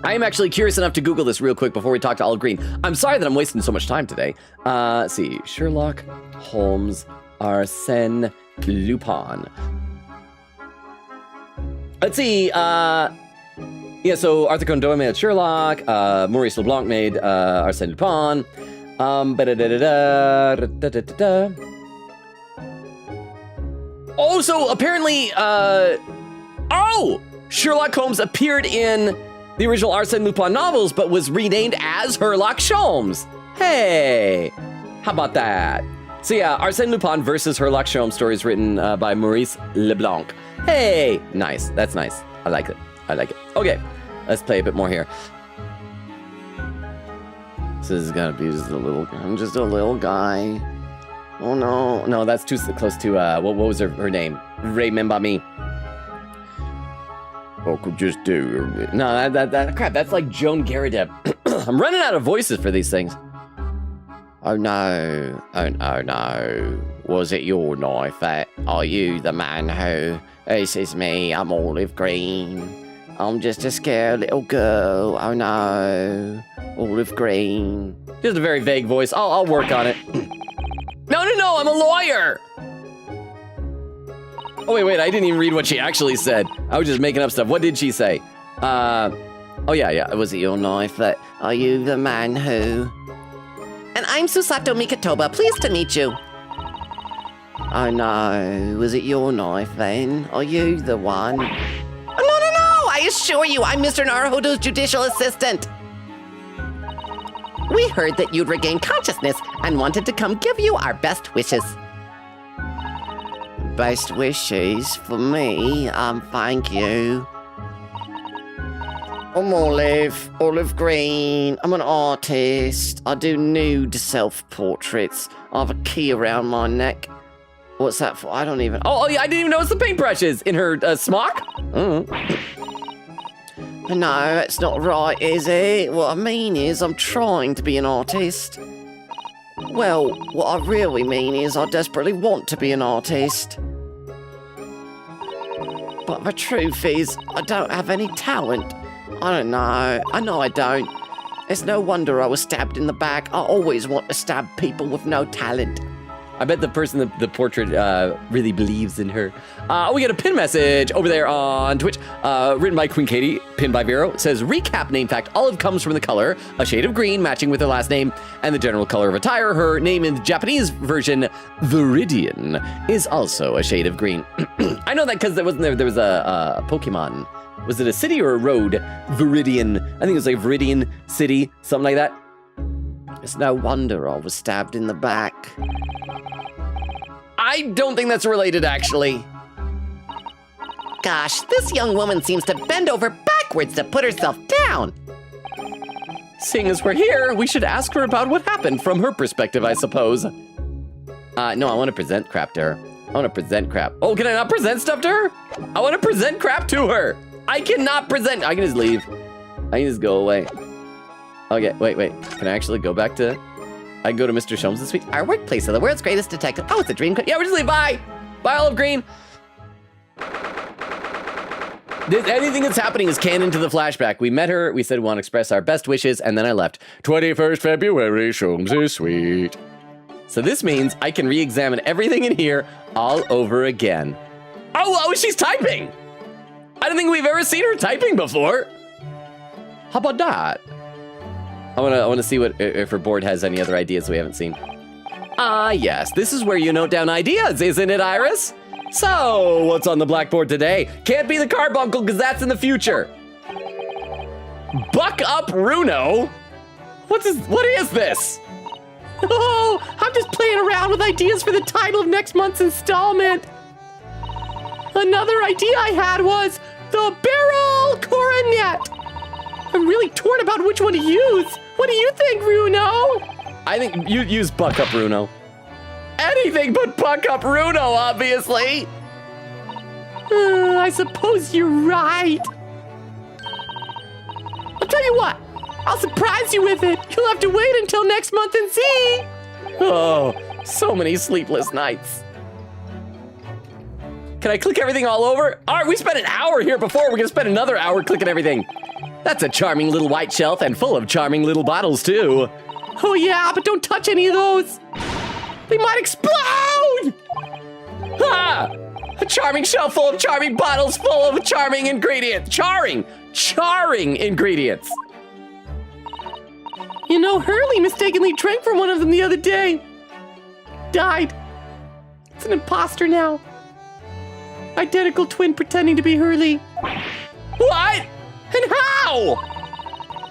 I am actually curious enough to Google this real quick before we talk to Olive Green. I'm sorry that I'm wasting so much time today. Let's see. Sherlock Holmes, Arsène Lupin. Let's see. Yeah, so Arthur Conan Doyle made Sherlock. Maurice LeBlanc made Arsène Lupin. Oh, so apparently, Sherlock Holmes appeared in the original Arsène Lupin novels, but was renamed as Herlock Sholmes. Hey, how about that? So yeah, Arsène Lupin versus Herlock Sholmes stories written by Maurice LeBlanc. Hey, nice. That's nice. I like it. I like it. Okay, let's play a bit more here. This is gonna be just a little. I'm just a little guy. Oh no, that's too close to what was her name? Remember me. Or could just do. No, that crap. That's like Joan Garrideb. I'm running out of voices for these things. Oh no. Was it your knife? Are you the man who? This is me. I'm Olive Green. I'm just a scared little girl. Oh no. Olive Green. Just a very vague voice. I'll work on it. No. I'm a lawyer. Oh, wait, I didn't even read what she actually said. I was just making up stuff. What did she say? Oh, yeah. Was it your knife that... Are you the man who... And I'm Susato Mikatoba. Pleased to meet you. Oh, no. Was it your knife, then? Are you the one? No. I assure you, I'm Mr. Naruhodo's judicial assistant. We heard that you'd regained consciousness and wanted to come give you our best wishes. Best wishes for me? Thank you. I'm olive green. I'm an artist. I do nude self-portraits. I have a key around my neck. What's that for? I don't even... Oh, yeah, I didn't even notice the paintbrushes in her smock. No, that's not right, is it? What I mean is I'm trying to be an artist. Well, what I really mean is I desperately want to be an artist. But the truth is, I don't have any talent. I don't know. I know I don't. It's no wonder I was stabbed in the back. I always want to stab people with no talent. I bet the person that the portrait really believes in her. We get a pin message over there on Twitch, written by Queen Katie, pinned by Vero. It says, recap name fact, olive comes from the color, a shade of green matching with her last name, and the general color of attire. Her name in the Japanese version, Viridian, is also a shade of green. I know that because there was a Pokemon. Was it a city or a road? Viridian. I think it was like Viridian City, something like that. It's no wonder I was stabbed in the back. I don't think that's related, actually. Gosh, this young woman seems to bend over backwards to put herself down. Seeing as we're here, we should ask her about what happened from her perspective, I suppose. No, I want to present crap to her. I want to present crap. Oh, can I not present stuff to her? I want to present crap to her. I cannot present. I can just leave. I can just go away. Okay, wait. Can I actually go back to... I can go to Mr. Sholmes' suite? Our workplace of the world's greatest detective. Oh, it's a dream. Yeah, we're just leaving. Bye. Bye, Olive Green. Anything that's happening is canon to the flashback. We met her. We said we want to express our best wishes, and then I left. 21st February, Sholmes' suite. So this means I can re-examine everything in here all over again. Oh, she's typing. I don't think we've ever seen her typing before. How about that? I want to see if her board has any other ideas we haven't seen. Yes, this is where you note down ideas, isn't it, Iris? So, what's on the blackboard today? Can't be the carbuncle, because that's in the future. Buck up Runo? What is this? Oh, I'm just playing around with ideas for the title of next month's installment. Another idea I had was the barrel coronet. I'm really torn about which one to use. What do you think, Runo? I think you use Buck Up Runo. Anything but Buck Up Runo, obviously. I suppose you're right. I'll tell you what. I'll surprise you with it. You'll have to wait until next month and see. Oh, so many sleepless nights. Can I click everything all over? All right, we spent an hour here before. We're gonna spend another hour clicking everything. That's a charming little white shelf and full of charming little bottles, too. Oh, yeah, but don't touch any of those. They might explode! Ha! A charming shelf full of charming bottles full of charming ingredients. Charring ingredients. You know, Hurley mistakenly drank from one of them the other day. Died. It's an imposter now. Identical twin pretending to be Hurley. What? And how?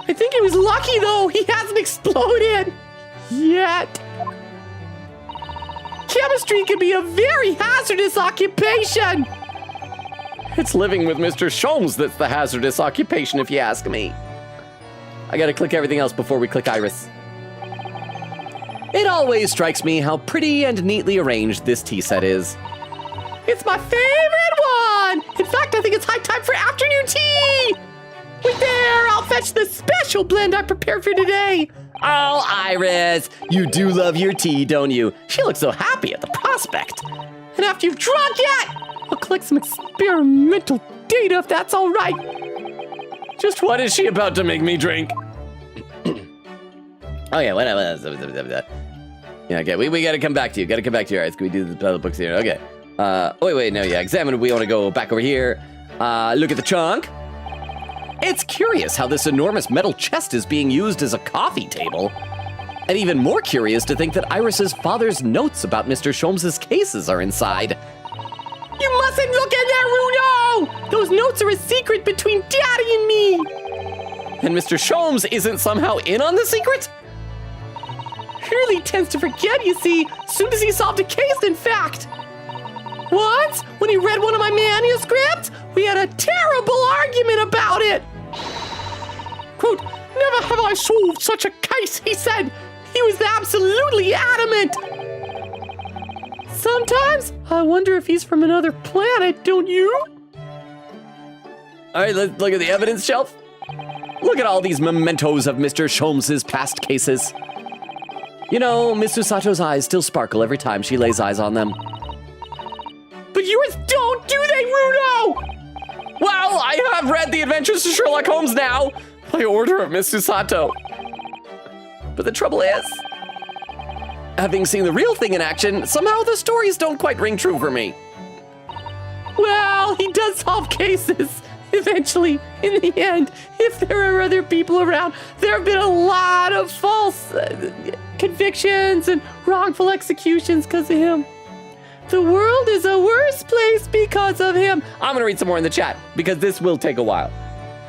I think he was lucky, though. He hasn't exploded yet. Chemistry can be a very hazardous occupation. It's living with Mr. Sholmes that's the hazardous occupation, if you ask me. I gotta click everything else before we click Iris. It always strikes me how pretty and neatly arranged this tea set is. It's my favorite one! In fact, I think it's high time for afternoon tea! Wait there, I'll fetch the special blend I prepared for today. Oh, Iris, you do love your tea, don't you? She looks so happy at the prospect. And after you've drunk it, I'll collect some experimental data if that's all right. Just what is she about to make me drink? Oh yeah, whatever. Yeah, okay, we gotta come back to you. All right, can we do the other books here? Okay. Wait, no, yeah, examine. We want to go back over here. Look at the trunk. It's curious how this enormous metal chest is being used as a coffee table. And even more curious to think that Iris's father's notes about Mr. Sholmes's cases are inside. You mustn't look in there, Runo! Those notes are a secret between Daddy and me. And Mr. Sholmes isn't somehow in on the secret? Hurley tends to forget, you see, soon as he solved a case, in fact. Once, when he read one of my manuscripts, we had a terrible argument about it. Quote, never have I solved such a case, he said. He was absolutely adamant. Sometimes I wonder if he's from another planet, don't you? All right, let's look at the evidence shelf. Look at all these mementos of Mr. Sholmes's past cases. You know, Miss Susato's eyes still sparkle every time she lays eyes on them. But yours don't, do they, Runo? Well, I have read The Adventures of Sherlock Holmes now, by order of Miss Susato. But the trouble is, having seen the real thing in action, somehow the stories don't quite ring true for me. Well, he does solve cases, eventually, in the end, if there are other people around. There have been a lot of false convictions and wrongful executions because of him. The world is a worse place because of him. I'm gonna read some more in the chat because this will take a while.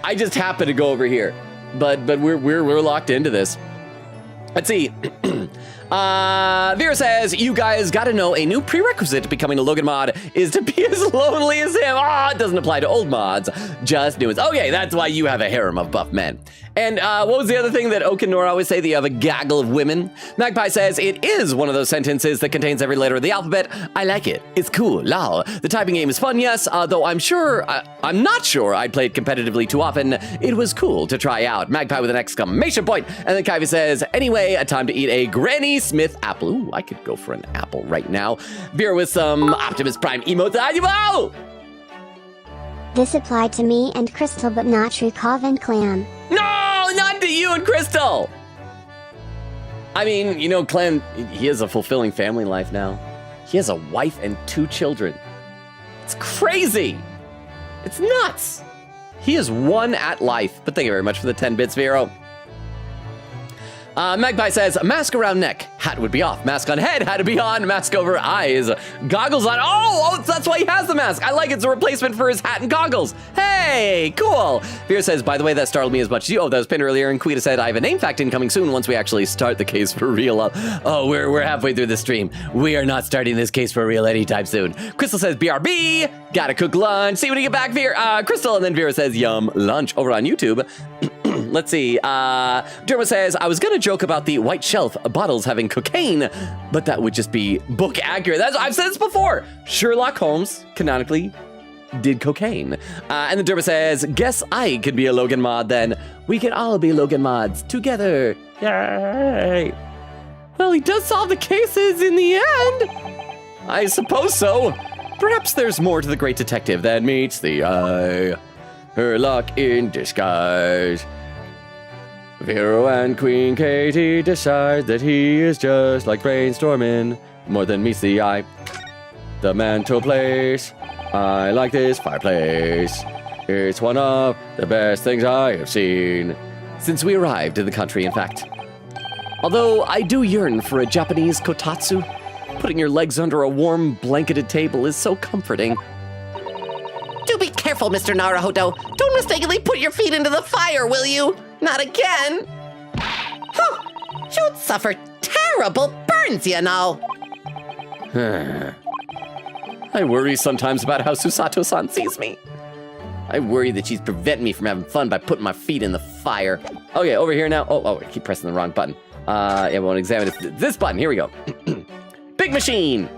I just happen to go over here, but we're locked into this. Let's see. Vera says, you guys gotta know a new prerequisite to becoming a Logan mod is to be as lonely as him. It doesn't apply to old mods, just new ones. Okay, that's why you have a harem of buff men. And what was the other thing that Oak and Nora always say, that you have a gaggle of women? Magpie says, it is one of those sentences that contains every letter of the alphabet. I like it. It's cool. Lol. The typing game is fun, yes, though I'm not sure I'd play it competitively too often. It was cool to try out. Magpie with an exclamation point. And then Kyvie says, anyway, a time to eat a Granny Smith apple. Ooh, I could go for an apple right now. Beer with some Optimus Prime emotes. Adibo! This applied to me and Crystal but not Shrikov and Clan. No, not to you and Crystal! I mean, you know, Clan, he has a fulfilling family life now. He has a wife and 2 children. It's crazy! It's nuts! He is one at life. But thank you very much for the 10 bits, Vero. Magpie says, mask around neck, hat would be off. Mask on head, hat to be on. Mask over eyes, goggles on. Oh, that's why he has the mask. I like it. It's a replacement for his hat and goggles. Hey, cool. Veer says, by the way, that startled me as much as you. Oh, that was pinned earlier. And Quita said, I have a name fact incoming soon once we actually start the case for real. Oh, we're halfway through the stream. We are not starting this case for real anytime soon. Crystal says, BRB, gotta cook lunch. See you when you get back, Veer. Crystal, and then Vera says, yum, lunch over on YouTube. Let's see. Derma says, I was gonna joke about the white shelf bottles having cocaine, but that would just be book accurate. I've said this before. Sherlock Holmes, canonically, did cocaine. And then Derma says, guess I could be a Logan mod then. We can all be Logan mods together. Yay. Well, he does solve the cases in the end. I suppose so. Perhaps there's more to the great detective than meets the eye. Sherlock in disguise. Vero and Queen Katie decide that he is just like brainstorming, more than meets the eye. The mantle place, I like this fireplace. It's one of the best things I have seen since we arrived in the country, in fact. Although I do yearn for a Japanese kotatsu. Putting your legs under a warm, blanketed table is so comforting. Do be careful, Mr. Naruhodo. Don't mistakenly put your feet into the fire, will you? Not again. Huh. You'd suffer terrible burns, you know. I worry sometimes about how Susato-san sees me. I worry that she's preventing me from having fun by putting my feet in the fire. Okay, over here now. Oh, I keep pressing the wrong button. Yeah, we want to examine this button. Here we go. Big machine.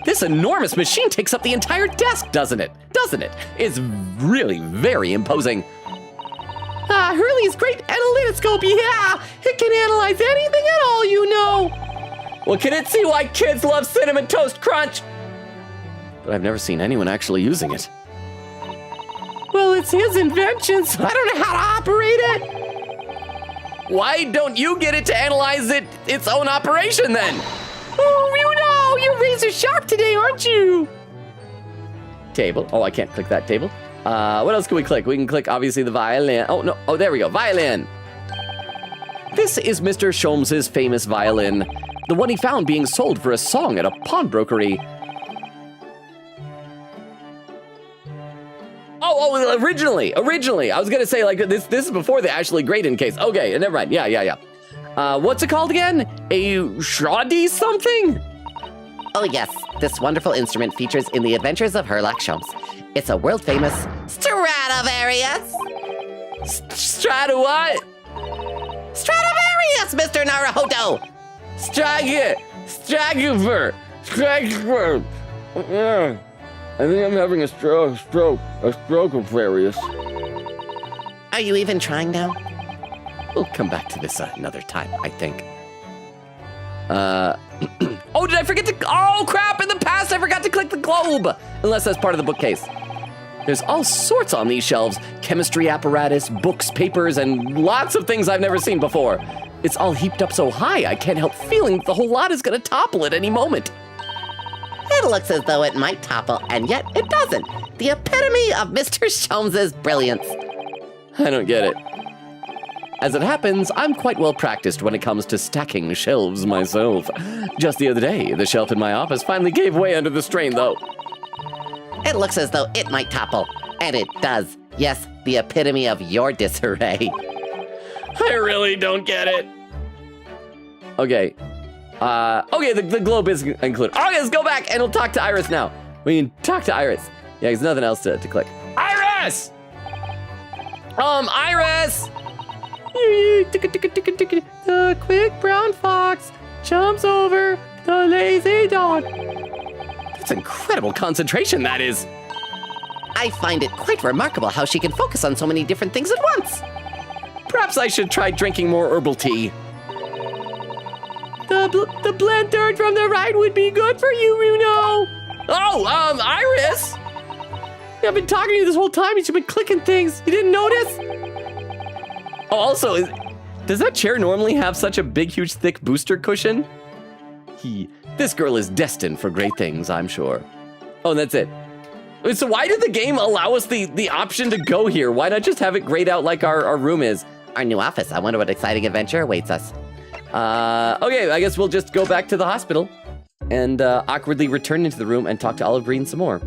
This enormous machine takes up the entire desk, doesn't it? It's really very imposing. Hurley's great analytoscope, yeah! It can analyze anything at all, you know! Well, can it see why kids love Cinnamon Toast Crunch? But I've never seen anyone actually using it. Well, it's his invention, so I don't know how to operate it. Why don't you get it to analyze its own operation then? Oh, you know, you're razor sharp today, aren't you? Table. Oh, I can't click that table. What else can we click? We can click, obviously, the violin. Oh, no. Oh, there we go. Violin. This is Mr. Sholmes's famous violin. The one he found being sold for a song at a pawnbrokery. Oh, originally. I was gonna say, like, this is before the Ashley Graydon case. Okay, never mind. Yeah. What's it called again? A shoddy something? Oh yes, this wonderful instrument features in the adventures of Sherlock Holmes. It's a world-famous Stradivarius. Strata what? Stradivarius, Mr. Naruhodo! Stragiver. I think I'm having a stroke Aquarius. Are you even trying now? We'll come back to this another time, I think. Oh, did I forget to? Oh, crap! In the past, I forgot to click the globe. Unless that's part of the bookcase. There's all sorts on these shelves. Chemistry apparatus, books, papers, and lots of things I've never seen before. It's all heaped up so high, I can't help feeling the whole lot is gonna topple at any moment. It looks as though it might topple, and yet it doesn't. The epitome of Mr. Sholmes's brilliance. I don't get it. As it happens, I'm quite well practiced when it comes to stacking shelves myself. Just the other day, the shelf in my office finally gave way under the strain, though. It looks as though it might topple, and it does. Yes, the epitome of your disarray. I really don't get it. Okay. Okay, the globe is included. Okay, let's go back and we'll talk to Iris now. We can talk to Iris. Yeah, there's nothing else to click. Iris! Iris! The quick brown fox jumps over the lazy dog. That's incredible concentration, that is. I find it quite remarkable how she can focus on so many different things at once. Perhaps I should try drinking more herbal tea. The blend third from the right would be good for you, you know. Oh, Iris! I've been talking to you this whole time. You've been clicking things. You didn't notice? Oh, also, does that chair normally have such a big, huge, thick booster cushion? This girl is destined for great things, I'm sure. Oh, and that's it. So why did the game allow us the option to go here? Why not just have it grayed out like our room is? Our new office. I wonder what exciting adventure awaits us. Okay, I guess we'll just go back to the hospital and awkwardly return into the room and talk to Olive Green some more.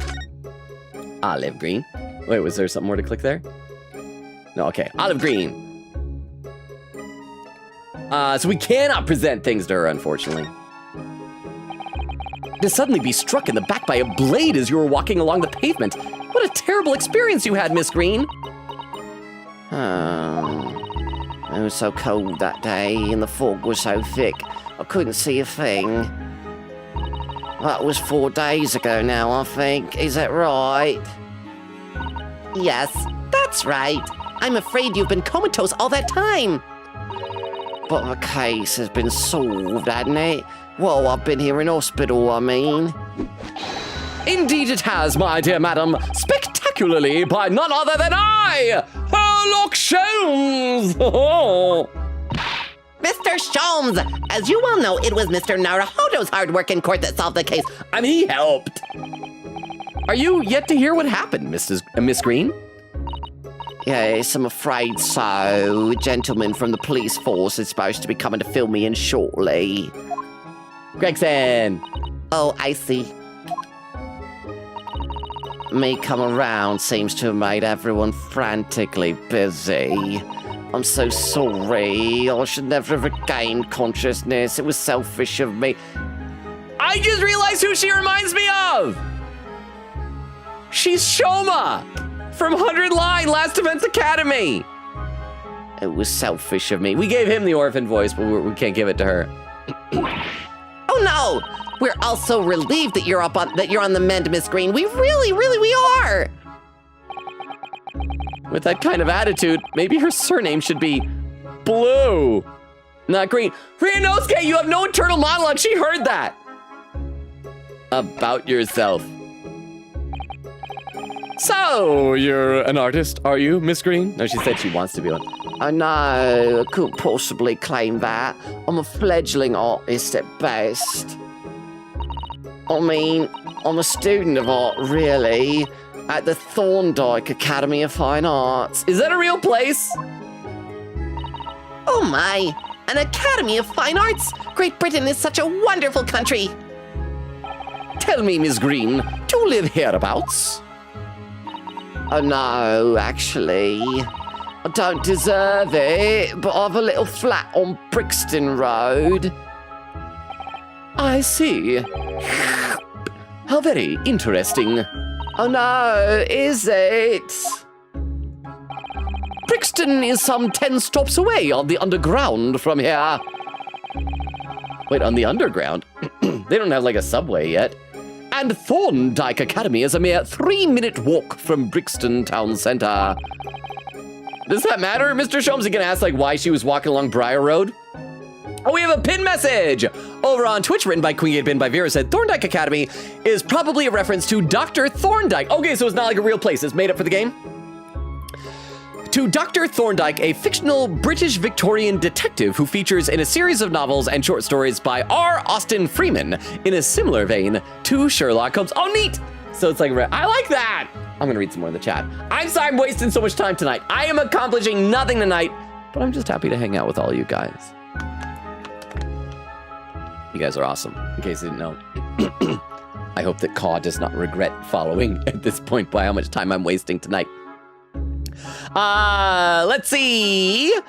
Olive Green. Wait, was there something more to click there? No, okay. Olive Green. So we cannot present things to her, unfortunately. To suddenly be struck in the back by a blade as you were walking along the pavement. What a terrible experience you had, Miss Green. It was so cold that day, and the fog was so thick, I couldn't see a thing. That was 4 days ago now, I think. Is that right? Yes, that's right. I'm afraid you've been comatose all that time. But the case has been solved, hasn't it? Well, I've been here in hospital, I mean. Indeed it has, my dear madam. Spectacularly by none other than I, Sherlock Holmes. Mr. Sholmes, as you well know, it was Mr. Naruhodo's hard work in court that solved the case. And he helped. Are you yet to hear what happened, Miss Green? Yes, I'm afraid so. A gentleman from the police force is supposed to be coming to fill me in shortly. Gregson. Oh, I see. Me come around seems to have made everyone frantically busy. I'm so sorry. I should never have regained consciousness. It was selfish of me. I just realized who she reminds me of. She's Shoma from 100 Line Last Defense Academy. It was selfish of me. We gave him the orphan voice, but we can't give it to her. Oh no! We're also relieved that you're on the mend, Miss Green. We really are. With that kind of attitude, maybe her surname should be Blue, not Green. Ryunosuke, you have no internal monologue. She heard that. About yourself. So, you're an artist, are you, Miss Green? No, she said she wants to be one. I know, I couldn't possibly claim that. I'm a fledgling artist at best. I mean, I'm a student of art, really, at the Thorndike Academy of Fine Arts. Is that a real place? Oh my, an Academy of Fine Arts? Great Britain is such a wonderful country. Tell me, Miss Green, do you live hereabouts? Oh no, actually, I don't deserve it, but I have a little flat on Brixton Road. I see. How very interesting. Oh no, is it? Brixton is some 10 stops away on the underground from here. Wait, on the underground? They don't have like a subway yet. And Thorndike Academy is a mere 3-minute walk from Brixton Town Center. Does that matter? Mr. Sholmes, you gonna ask like why she was walking along Briar Road? Oh, we have a pin message over on Twitch written by Queen Bin by Vera said Thorndike Academy is probably a reference to Dr. Thorndike. Okay, so it's not like a real place. It's made up for the game. To Dr. Thorndike, a fictional British Victorian detective who features in a series of novels and short stories by R. Austin Freeman in a similar vein to Sherlock Holmes. Oh, neat! So it's like, I like that! I'm gonna read some more in the chat. I'm sorry I'm wasting so much time tonight. I am accomplishing nothing tonight, but I'm just happy to hang out with all you guys. You guys are awesome, in case you didn't know. I hope that Caw does not regret following at this point by how much time I'm wasting tonight. Let's see.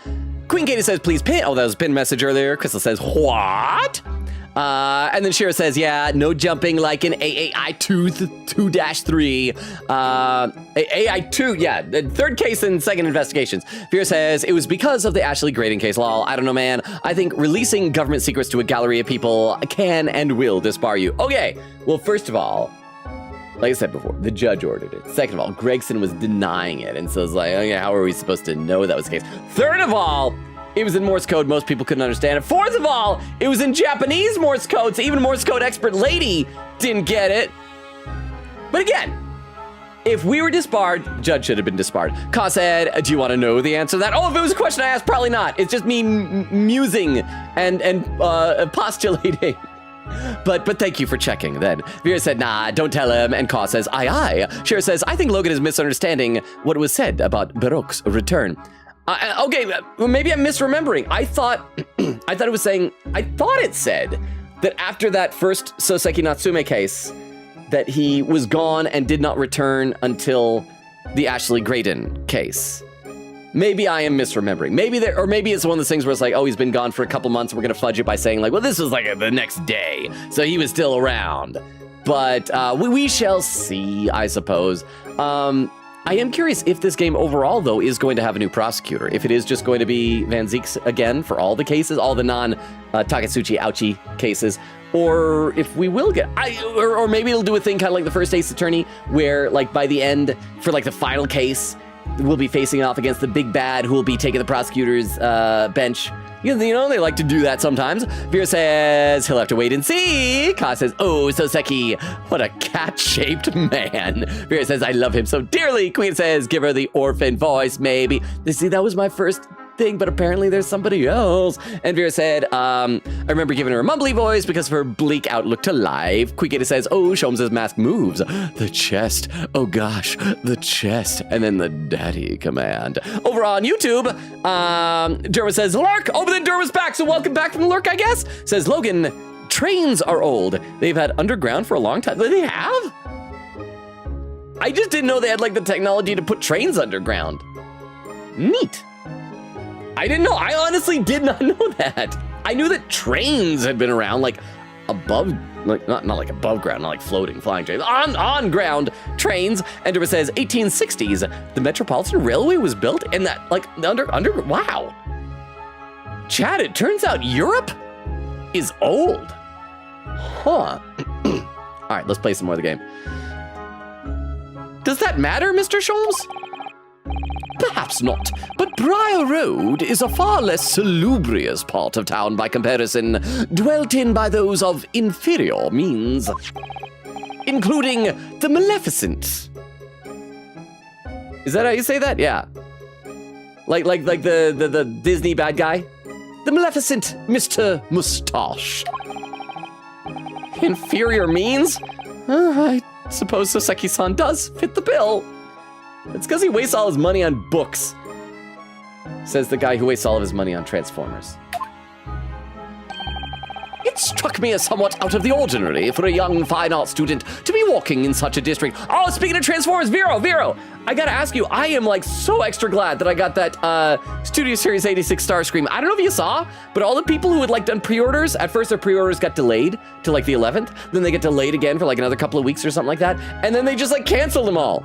Queen Katie says, please pin. Oh, that was a pin message earlier. Crystal says, what? And then Shira says, yeah, no jumping like in AAI 2-3. AI2, yeah, the third case in second investigations. Vera says, it was because of the Ashley Graydon case. Lol, I don't know, man. I think releasing government secrets to a gallery of people can and will disbar you. Okay, well, first of all, like I said before, the judge ordered it. Second of all, Gregson was denying it. And so it's like, okay, how are we supposed to know that was the case? Third of all, it was in Morse code. Most people couldn't understand it. Fourth of all, it was in Japanese Morse code. So even Morse code expert lady didn't get it. But again, if we were disbarred, judge should have been disbarred. Ka said, do you want to know the answer to that? Oh, if it was a question I asked, probably not. It's just me musing and postulating. But thank you for checking then. Vera said, nah, don't tell him. And Ka says, aye. Shira says, I think Logan is misunderstanding what was said about Baroque's return. Okay, maybe I'm misremembering. I thought it said that after that first Soseki Natsume case, that he was gone and did not return until the Ashley Graydon case. Maybe I am misremembering. Maybe it's one of those things where it's like, oh, he's been gone for a couple months. We're going to fudge it by saying like, well, this was like the next day. So he was still around. But we shall see, I suppose. I am curious if this game overall, though, is going to have a new prosecutor. If it is just going to be Van Zeek's again for all the cases, all the non-Takatsuchi Ouchi cases, or if we will get, or maybe it'll do a thing kind of like the first Ace Attorney, where like by the end, for like the final case, we'll be facing off against the big bad who will be taking the prosecutor's bench. You know, they like to do that sometimes. Vera says, he'll have to wait and see. Ka says, oh, Soseki, what a cat-shaped man. Vera says, I love him so dearly. Queen says, give her the orphan voice, maybe. See, that was my first thing, but apparently there's somebody else. And Vera said, I remember giving her a mumbly voice because of her bleak outlook to life. Queen says, oh, Sholmes' mask moves. The chest. Oh gosh, the chest. And then the daddy command. Over on YouTube, Derma says, Lurk. Oh, but then Derma's back, so welcome back from the Lurk, I guess. Says, Logan, trains are old. They've had underground for a long time. They have? I just didn't know they had like the technology to put trains underground. Neat. I didn't know. I honestly did not know that. I knew that trains had been around, like above, like not like above ground, not like floating, flying trains, on ground trains. And it says 1860s, the Metropolitan Railway was built in that like under. Wow. Chad, it turns out Europe is old. Huh. All right, let's play some more of the game. Does that matter, Mr. Sholmes? Perhaps not, but Briar Road is a far less salubrious part of town by comparison, dwelt in by those of inferior means, including the Maleficent. Is that how you say that? Yeah. Like the Disney bad guy? The Maleficent Mr. Mustache. Inferior means? I suppose Soseki-san does fit the bill. It's because he wastes all his money on books. Says the guy who wastes all of his money on Transformers. It struck me as somewhat out of the ordinary for a young fine art student to be walking in such a district. Oh, speaking of Transformers, Vero, I gotta ask you, I am like so extra glad that I got that Studio Series 86 Starscream. I don't know if you saw, but all the people who had like done pre-orders, at first their pre-orders got delayed to like the 11th, then they get delayed again for like another couple of weeks or something like that, and then they just like canceled them all.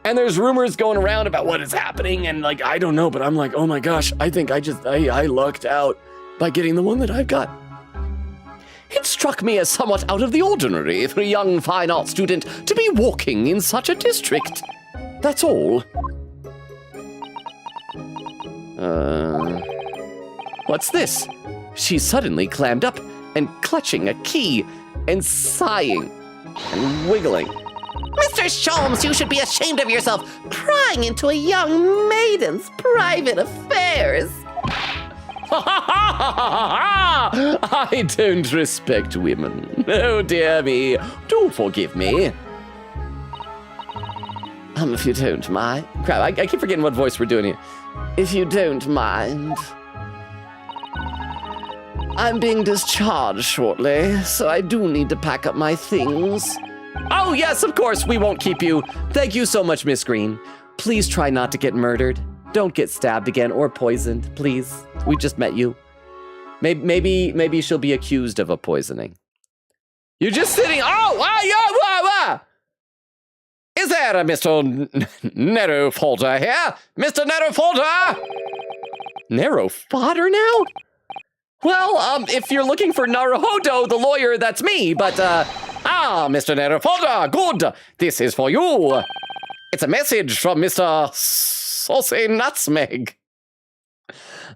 And there's rumors going around about what is happening, and like, I don't know, but I'm like, oh my gosh, I think I lucked out by getting the one that I've got. It struck me as somewhat out of the ordinary for a young fine art student to be walking in such a district. That's all. What's this? She suddenly clammed up and clutching a key and sighing and wiggling. Mr. Sholmes, you should be ashamed of yourself, prying into a young maiden's private affairs. I don't respect women. Oh dear me. Do forgive me. If you don't mind. Crap, I keep forgetting what voice we're doing here. If you don't mind. I'm being discharged shortly, so I do need to pack up my things. Oh yes, of course, we won't keep you. Thank you so much, Miss Green. Please try not to get murdered. Don't get stabbed again or poisoned, please. We just met you. Maybe she'll be accused of a poisoning. You're just sitting. Is there a Mr. Nero Folder here? Mr. Nero Folder? Nero Fodder now? Well, if you're looking for Naruhodo, the lawyer, that's me, but, Mr. Nero Folder, good. This is for you. It's a message from Mr. Saucy Nutmeg.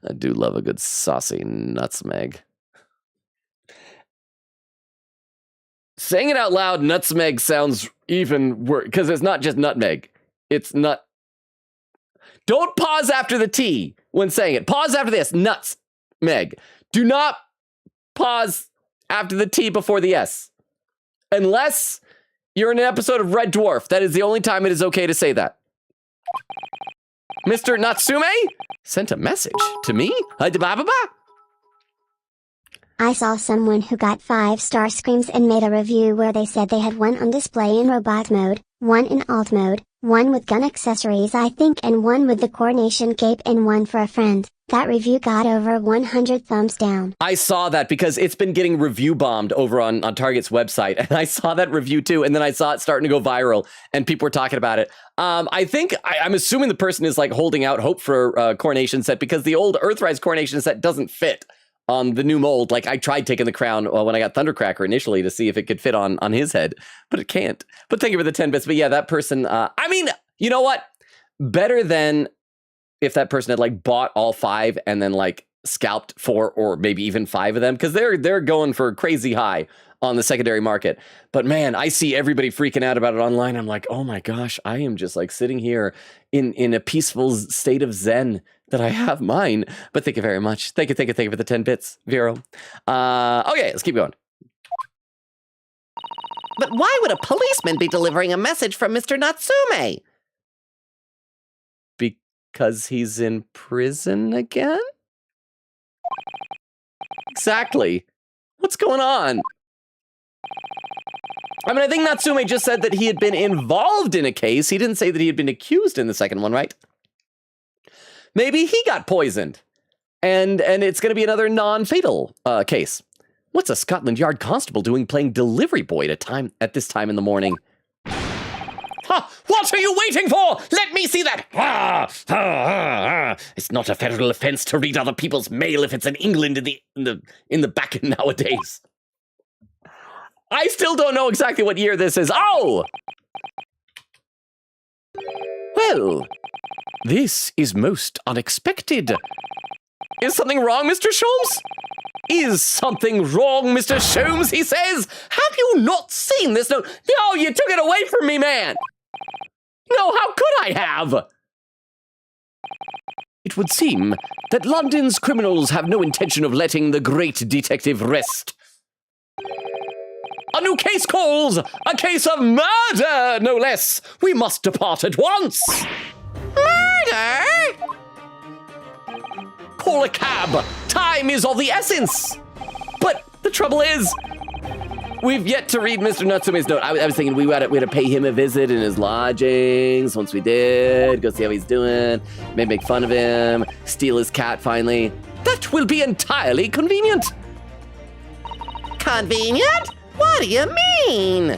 I do love a good saucy nutmeg. Saying it out loud, nutmeg sounds even worse, because it's not just nutmeg. It's nut. Don't pause after the T when saying it. Pause after this, nutmeg. Do not pause after the T before the S. Unless you're in an episode of Red Dwarf. That is the only time it is okay to say that. Mr. Natsume sent a message to me. I saw someone who got 5-star screams and made a review where they said they had one on display in robot mode, one in alt mode, one with gun accessories I think, and one with the coronation cape, and one for a friend. That review got over 100 thumbs down. I saw that because it's been getting review bombed over on Target's website. And I saw that review too. And then I saw it starting to go viral and people were talking about it. I'm assuming the person is like holding out hope for a coronation set because the old Earthrise coronation set doesn't fit on the new mold. Like I tried taking the crown when I got Thundercracker initially to see if it could fit on his head, but it can't. But thank you for the 10 bits. But yeah, that person, you know what? Better than if that person had like bought all 5 and then like scalped 4 or maybe even 5 of them, because they're going for crazy high on the secondary market. But man, I see everybody freaking out about it online. I'm like, oh my gosh, I am just like sitting here in a peaceful state of zen that I have mine. But thank you very much. Thank you for the 10 bits, Vero. Okay, let's keep going. But why would a policeman be delivering a message from Mr. Natsume? Because he's in prison again? Exactly. What's going on? I mean, I think Natsume just said that he had been involved in a case. He didn't say that he had been accused in the second one, right? Maybe he got poisoned. And it's going to be another non-fatal case. What's a Scotland Yard constable doing playing delivery boy at this time in the morning? What are you waiting for? Let me see that. It's not a federal offense to read other people's mail if it's in England in the back nowadays. I still don't know exactly what year this is. Oh! Well, this is most unexpected. Is something wrong, Mr. Sholmes? Is something wrong, Mr. Sholmes, he says? Have you not seen this note? No, you took it away from me, man. No, how could I have? It would seem that London's criminals have no intention of letting the great detective rest. A new case calls! A case of murder, no less! We must depart at once! Murder? Call a cab! Time is of the essence! But the trouble is, we've yet to read Mr. Natsume's note. I was thinking we had to pay him a visit in his lodgings. Once we did, go see how he's doing, maybe make fun of him, steal his cat finally. That will be entirely convenient. Convenient? What do you mean?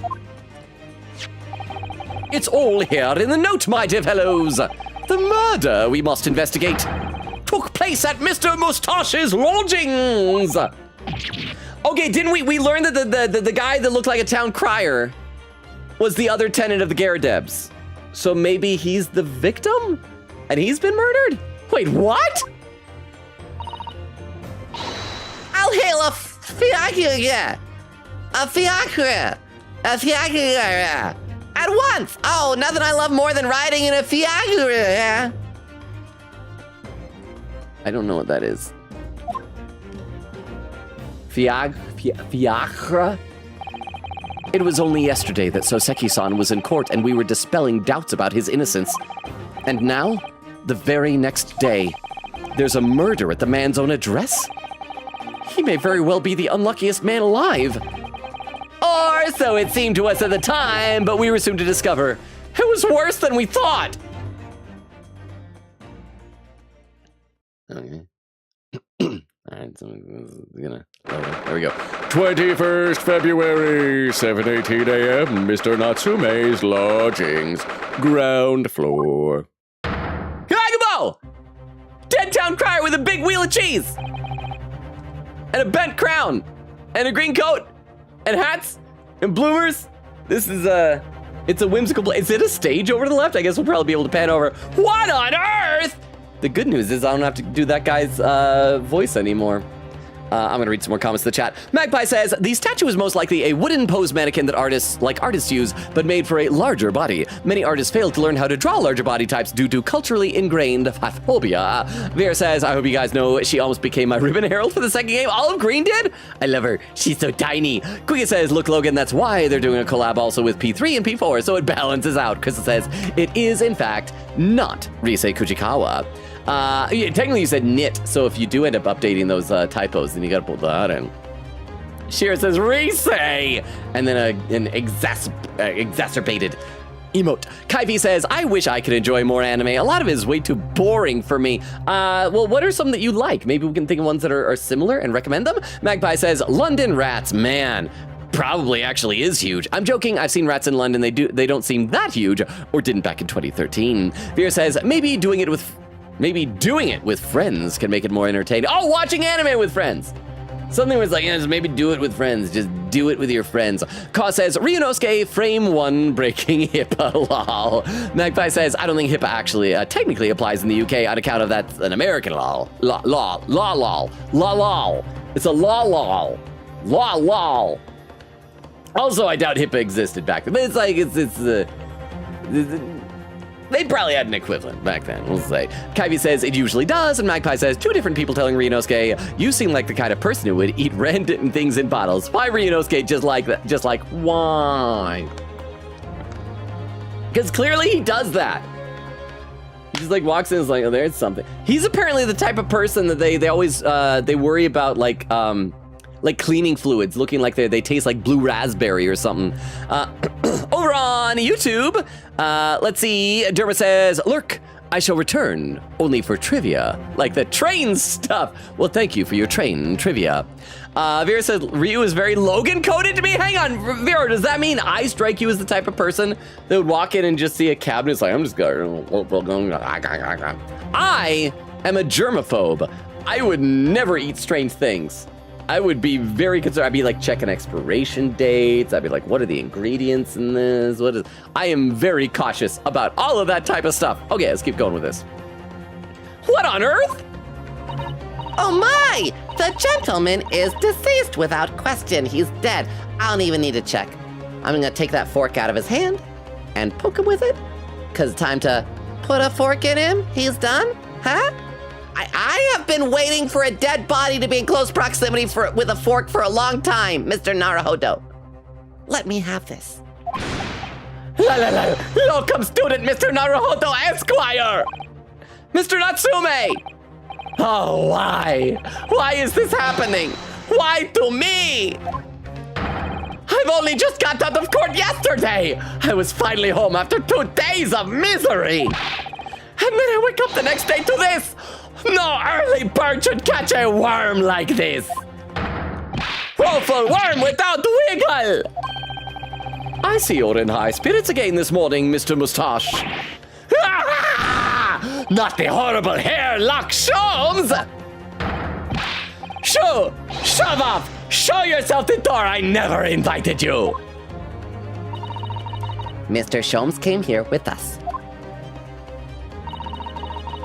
It's all here in the note, my dear fellows. The murder we must investigate took place at Mr. Mustache's lodgings. Okay, didn't we learn that the guy that looked like a town crier was the other tenant of the Garadebs? So maybe he's the victim? And he's been murdered? Wait, what? I'll hail a fiacre. A fiacre. A fiacre. At once. Oh, nothing I love more than riding in a fiacre. I don't know what that is. Fiacre? It was only yesterday that Soseki-san was in court and we were dispelling doubts about his innocence. And now, the very next day, there's a murder at the man's own address? He may very well be the unluckiest man alive. Or so it seemed to us at the time, but we were soon to discover it was worse than we thought. Okay. Alright, so there we go. 21st February, 7:18 a.m., Mr. Natsume's lodgings, ground floor. Kagabo! Dead town crier with a big wheel of cheese! And a bent crown! And a green coat! And hats! And bloomers! This is it's a whimsical place. Is it a stage over to the left? I guess we'll probably be able to pan over. What on earth? The good news is I don't have to do that guy's voice anymore. I'm gonna read some more comments in the chat. Magpie says, the statue is most likely a wooden pose mannequin that artists use, but made for a larger body. Many artists failed to learn how to draw larger body types due to culturally ingrained phobia. Vera says, I hope you guys know she almost became my Ribbon Herald for the second game. Olive Green did? I love her. She's so tiny. Quigga says, look, Logan, that's why they're doing a collab also with P3 and P4, so it balances out. Crystal says, it is, in fact, not Rise Kujikawa. Technically you said knit, so if you do end up updating those typos, then you gotta pull that in. Shira says Rise, and then an exacerbated emote. Kaivi says, I wish I could enjoy more anime. A lot of it is way too boring for me. Well, what are some that you like? Maybe we can think of ones that are similar and recommend them. Magpie says, London Rats, man. Probably actually is huge. I'm joking, I've seen Rats in London. They don't seem that huge, or didn't back in 2013. Vera says, maybe doing it with friends can make it more entertaining. Oh, watching anime with friends. Something was like, just maybe do it with friends. Just do it with your friends. Ka says, Ryunosuke, frame 1, breaking HIPAA, lol. Magpie says, I don't think HIPAA actually technically applies in the UK on account of that's an American law. Law. It's a law. Also, I doubt HIPAA existed back then. But it's like, they probably had an equivalent back then, we'll say. Kaivi says it usually does, and Magpie says two different people telling Ryunosuke, you seem like the kind of person who would eat random things in bottles. Why Ryunosuke just like that? Just like, why? Because clearly he does that. He just like walks in and is like, oh, there's something. He's apparently the type of person that they always, they worry about like cleaning fluids, looking like they taste like blue raspberry or something. Over on YouTube, let's see, Derma says, Lurk, I shall return, only for trivia, like the train stuff. Well, thank you for your train trivia. Vera says, Ryu is very Logan-coded to me. Hang on, Vera, does that mean I strike you as the type of person that would walk in and just see a cabinet? It's like, I'm just going. I am a germaphobe. I would never eat strange things. I would be very concerned. I'd be like checking expiration dates. I'd be like, what are the ingredients in this? I am very cautious about all of that type of stuff. Okay, let's keep going with this. What on earth? Oh my! The gentleman is deceased without question. He's dead. I don't even need to check. I'm gonna take that fork out of his hand and poke him with it 'Cause time to put a fork in him? He's done? Huh? I have been waiting for a dead body to be in close proximity with a fork for a long time, Mr. Naruhodo. Let me have this. Welcome, student Mr. Naruhodo Esquire! Mr. Natsume! Oh, why? Why is this happening? Why to me? I've only just got out of court yesterday! I was finally home after 2 days of misery! And then I wake up the next day to this! No early bird should catch a worm like this! Woeful worm without wiggle! I see you're in high spirits again this morning, Mr. Mustache. Not the horrible hair lock Sholmes! Shove off! Show yourself the door, I never invited you! Mr. Sholmes came here with us.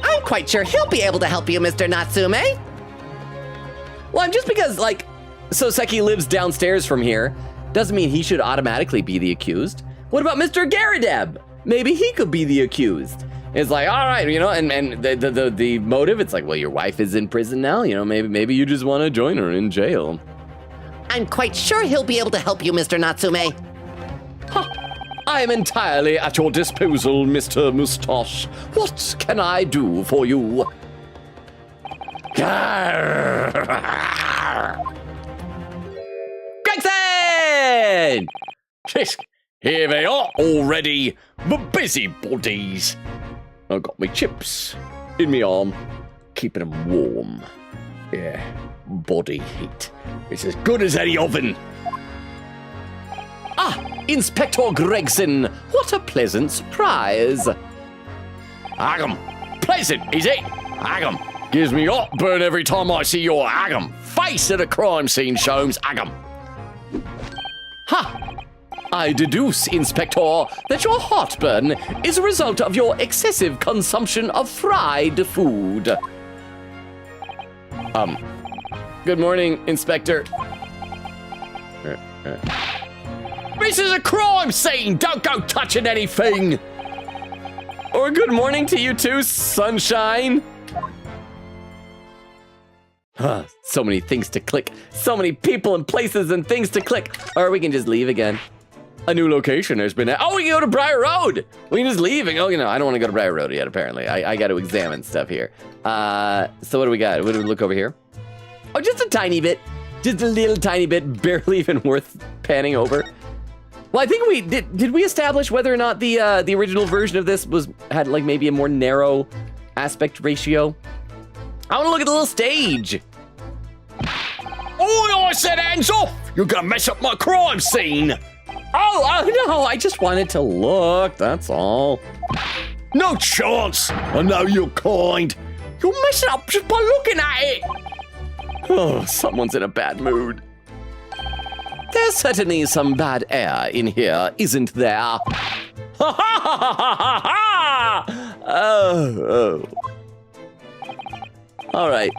I'm quite sure he'll be able to help you, Mr. Natsume. Well, just because, like, Soseki lives downstairs from here, doesn't mean he should automatically be the accused. What about Mr. Garadeb? Maybe he could be the accused. It's like, all right, you know, and the motive, it's like, well, your wife is in prison now, you know, maybe you just want to join her in jail. I'm quite sure he'll be able to help you, Mr. Natsume. I am entirely at your disposal, Mr. Mustache. What can I do for you? Gregson! Here they are already, the busybodies. I got me chips in me arm, keeping them warm. Yeah, body heat. It's as good as any oven. Ah, Inspector Gregson, what a pleasant surprise. Agam, pleasant, is it? Agam, gives me heartburn every time I see your Agam face at a crime scene, Sholmes. Agam. Ha! I deduce, Inspector, that your heartburn is a result of your excessive consumption of fried food. Good morning, Inspector. This is a crime scene! Don't go touching anything! Or good morning to you too, sunshine. So many things to click. So many people and places and things to click. Or we can just leave again. A new location has been... Oh, we can go to Briar Road! We can just leave. Oh, you know, I don't want to go to Briar Road yet, apparently. I got to examine stuff here. So what do we got? What do we look over here? Oh, just a tiny bit. Just a little tiny bit. Barely even worth panning over. Well, I think we... Did we establish whether or not the original version of this had, like, maybe a more narrow aspect ratio? I want to look at the little stage. Oh, I said hands off! You're gonna mess up my crime scene! Oh, no, I just wanted to look, that's all. No chance! I know you're kind. You'll mess it up just by looking at it! Oh, someone's in a bad mood. There's certainly some bad air in here, isn't there? Ha ha ha ha ha ha! Oh. All right,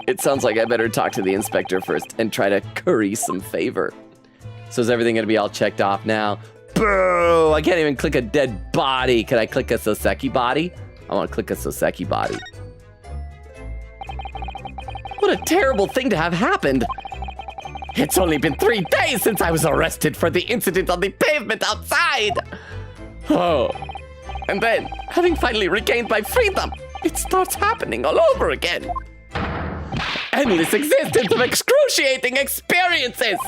it sounds like I better talk to the inspector first and try to curry some favor. So is everything gonna be all checked off now? Boo! I can't even click a dead body. Can I click a Soseki body? I wanna click a Soseki body. What a terrible thing to have happened. It's only been 3 days since I was arrested for the incident on the pavement outside. Oh, and then, having finally regained my freedom, it starts happening all over again. Endless existence of excruciating experiences.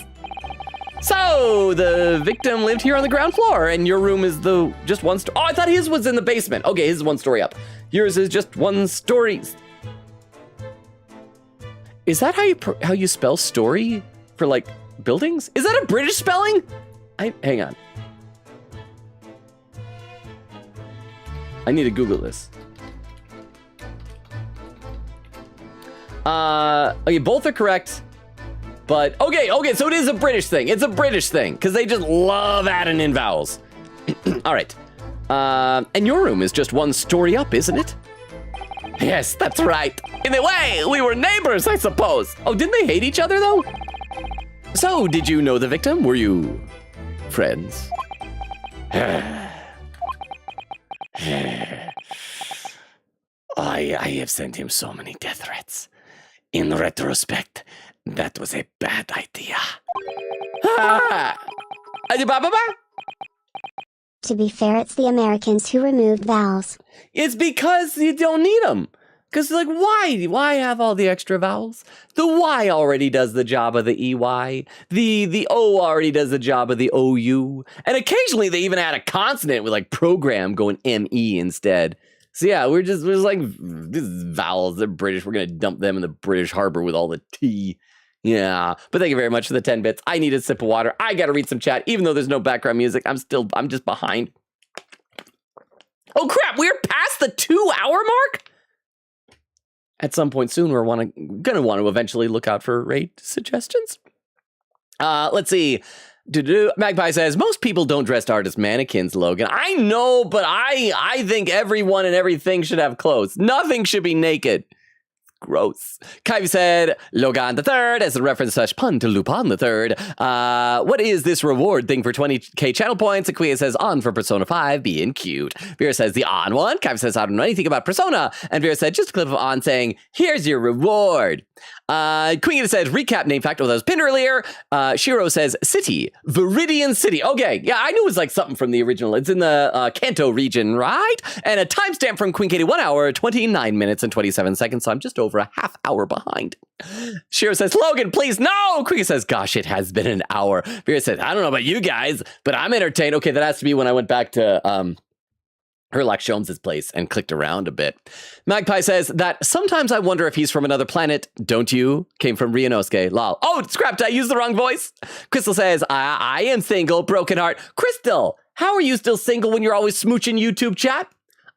So, the victim lived here on the ground floor, and your room is the just one story. Oh, I thought his was in the basement. Okay, his is 1 story up. Yours is just 1 story. Is that how you spell story for, like, buildings? Is that a British spelling? Hang on. I need to Google this. Okay, both are correct. But, okay, so it is a British thing. It's a British thing, because they just love adding in vowels. All right. And your room is just 1 story up, isn't it? Yes, that's right. In a way, we were neighbors, I suppose. Oh, didn't they hate each other, though? So, did you know the victim? Were you friends? I have sent him so many death threats. In retrospect, that was a bad idea. To be fair, it's the Americans who removed vowels. It's because you don't need them. Because, like, why? Why have all the extra vowels? The Y already does the job of the EY. The O already does the job of the OU. And occasionally they even add a consonant with, like, program going ME instead. So, yeah, we're just like, these vowels, they're British. We're going to dump them in the British harbor with all the T. Yeah, but thank you very much for the 10 bits. I need a sip of water. I got to read some chat. Even though there's no background music, I'm just behind. Oh, crap, we're past the 2-hour mark? At some point soon, we're gonna want to eventually look out for raid suggestions. Let's see. Magpie says, most people don't dress art as mannequins, Logan. I know, but I think everyone and everything should have clothes. Nothing should be naked. Gross. Kyvie said, Logan the Third, as a reference / pun to Lupin the Third. What is this reward thing for 20k channel points? Aquia says, on for Persona 5, being cute. Vera says, the on one. Kyvie says, I don't know anything about Persona. And Vera said, just a clip of on saying, here's your reward. Queen says, recap name fact. Oh, that was pinned earlier. Shiro says, city. Viridian City. Okay, yeah, I knew it was like something from the original. It's in the Kanto region, right? And a timestamp from Queen Katie, 1 hour, 29 minutes and 27 seconds. So I'm just over a half hour behind. Shiro says, Logan, please, no. Queen says, gosh, it has been an hour. Vera says, I don't know about you guys, but I'm entertained. Okay, that has to be when I went back to Herlock Sholmes' place and clicked around a bit. Magpie says that sometimes I wonder if he's from another planet. Don't you? Came from Ryunosuke. Lol. Oh, scrapped. I used the wrong voice. Crystal says, I am single, broken heart. Crystal, how are you still single when you're always smooching YouTube chat?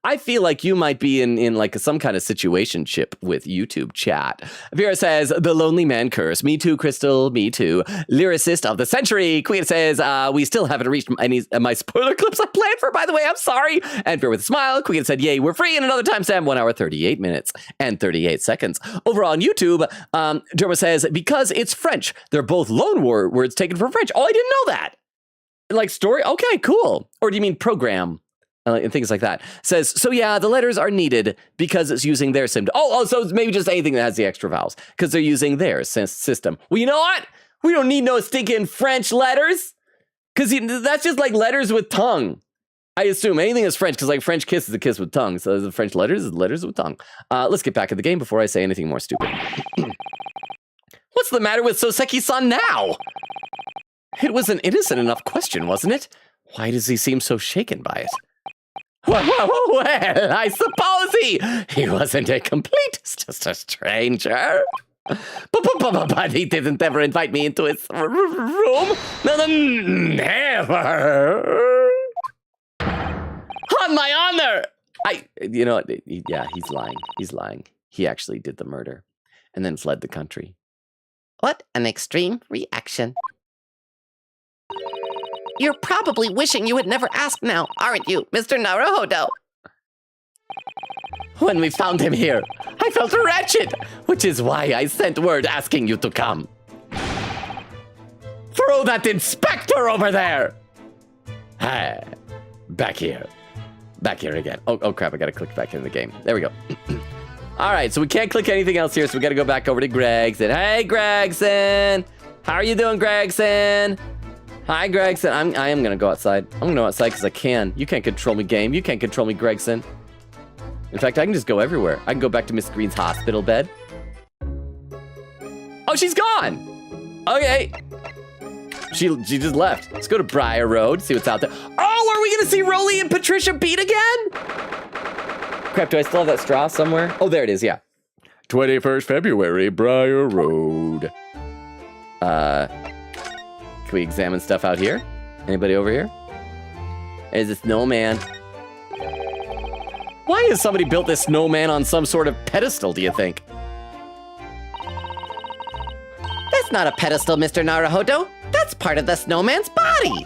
I feel like you might be in like some kind of situationship with YouTube chat. Vera says, the lonely man curse. Me too, Crystal. Me too. Lyricist of the century. Queen says, we still haven't reached any my spoiler clips I planned for, by the way. I'm sorry. And Vera with a smile. Queen said, yay, we're free. And another timestamp, 1 hour, 38 minutes and 38 seconds. Over on YouTube, Derma says, because it's French. They're both loan words taken from French. Oh, I didn't know that. Like story? Okay, cool. Or do you mean program? And things like that. Says, so yeah, the letters are needed because it's using their sim. Oh, so it's maybe just anything that has the extra vowels because they're using their system. Well, you know what? We don't need no stinking French letters because that's just like letters with tongue. I assume anything is French because like French kiss is a kiss with tongue. So the French letters is letters with tongue. Let's get back in the game before I say anything more stupid. What's the matter with Soseki-san now? It was an innocent enough question, wasn't it? Why does he seem so shaken by it? Well, I suppose he wasn't a complete, just a stranger. But he didn't ever invite me into his room. No, never. On my honor. You know what? Yeah, he's lying. He's lying. He actually did the murder and then fled the country. What an extreme reaction. You're probably wishing you had never asked now, aren't you, Mr. Naruhodo? When we found him here, I felt wretched, which is why I sent word asking you to come. Throw that inspector over there! Hi. Back here. Back here again. Oh crap, I gotta click back into the game. There we go. All right, so we can't click anything else here, so we gotta go back over to Gregson. Hey, Gregson! How are you doing, Gregson? Hi, Gregson. I am gonna go outside. I'm gonna go outside because I can. You can't control me, game. You can't control me, Gregson. In fact, I can just go everywhere. I can go back to Miss Green's hospital bed. Oh, she's gone! Okay. She just left. Let's go to Briar Road, see what's out there. Oh, are we gonna see Rolly and Patricia beat again? Crap, do I still have that straw somewhere? Oh, there it is, yeah. 21st February, Briar Road. Can we examine stuff out here? Anybody over here? Is a snowman. Why has somebody built this snowman on some sort of pedestal, do you think? That's not a pedestal, Mr. Naruhodo. That's part of the snowman's body.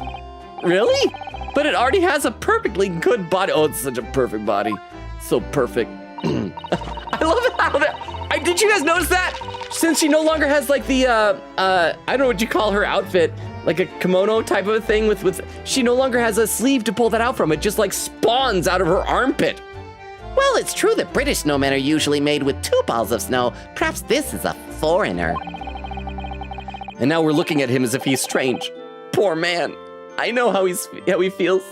Really? But it already has a perfectly good body. Oh, it's such a perfect body. So perfect. I love it how that... did you guys notice that? Since she no longer has like the, I don't know what you call her outfit. like a kimono type of a thing with she no longer has a sleeve to pull that out from. It just like spawns out of her armpit. Well, it's true that British snowmen are usually made with 2 balls of snow. Perhaps this is a foreigner. And now we're looking at him as if he's strange. Poor man. I know how he feels.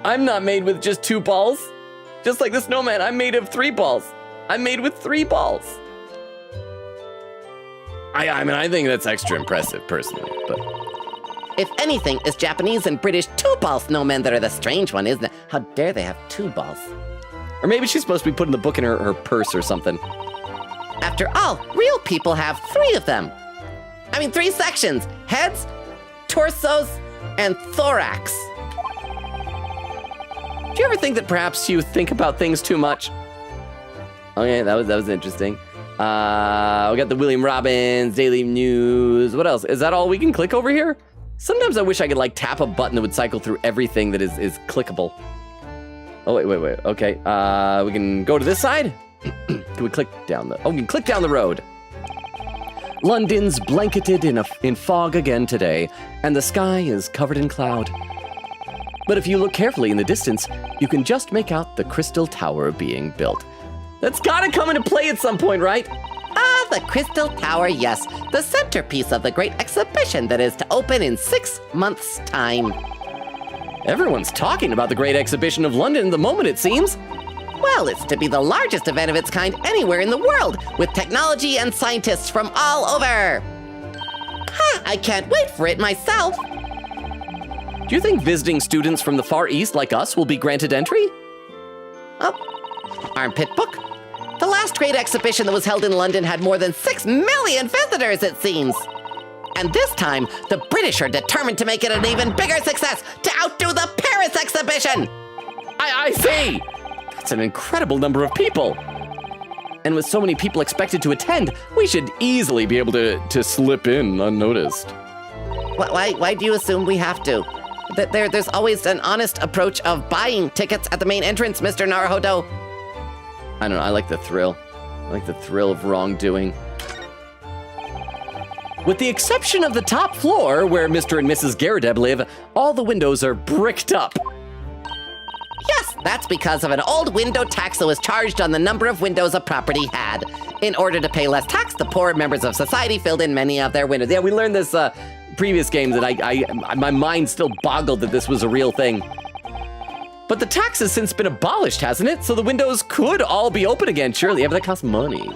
I'm not made with just 2 balls. Just like the snowman, I'm made of 3 balls. I'm made with 3 balls. I mean, I think that's extra impressive, personally, but... If anything, it's Japanese and British 2-ball snowmen that are the strange one, isn't it? How dare they have 2 balls? Or maybe she's supposed to be putting the book in her purse or something. After all, real people have 3 of them. I mean, 3 sections: heads, torsos, and thorax. Do you ever think that perhaps you think about things too much? Okay, that was interesting. We got the William Robbins, Daily News. What else? Is that all we can click over here? Sometimes I wish I could like tap a button that would cycle through everything that is clickable. Oh, wait. Okay, we can go to this side? Can we click down we can click down the road. London's blanketed in fog again today, and the sky is covered in cloud. But if you look carefully in the distance, you can just make out the Crystal Tower being built. That's gotta come into play at some point, right? Ah, the Crystal Tower, yes. The centerpiece of the great exhibition that is to open in 6 months' time. Everyone's talking about the Great Exhibition of London at the moment, it seems. Well, it's to be the largest event of its kind anywhere in the world, with technology and scientists from all over. I can't wait for it myself. Do you think visiting students from the Far East like us will be granted entry? Oh, armpit book. The last great exhibition that was held in London had more than 6 million visitors, it seems. And this time, the British are determined to make it an even bigger success, to outdo the Paris exhibition. I see. That's an incredible number of people. And with so many people expected to attend, we should easily be able to slip in unnoticed. Why do you assume we have to? There's always an honest approach of buying tickets at the main entrance, Mr. Naruhodo. I don't know, I like the thrill. I like the thrill of wrongdoing. With the exception of the top floor, where Mr. and Mrs. Garadeb live, all the windows are bricked up. Yes, that's because of an old window tax that was charged on the number of windows a property had. In order to pay less tax, the poorer members of society filled in many of their windows. Yeah, we learned this previous games that my mind still boggled that this was a real thing. But the tax has since been abolished, hasn't it? So the windows could all be open again, surely. Yeah, but that costs money.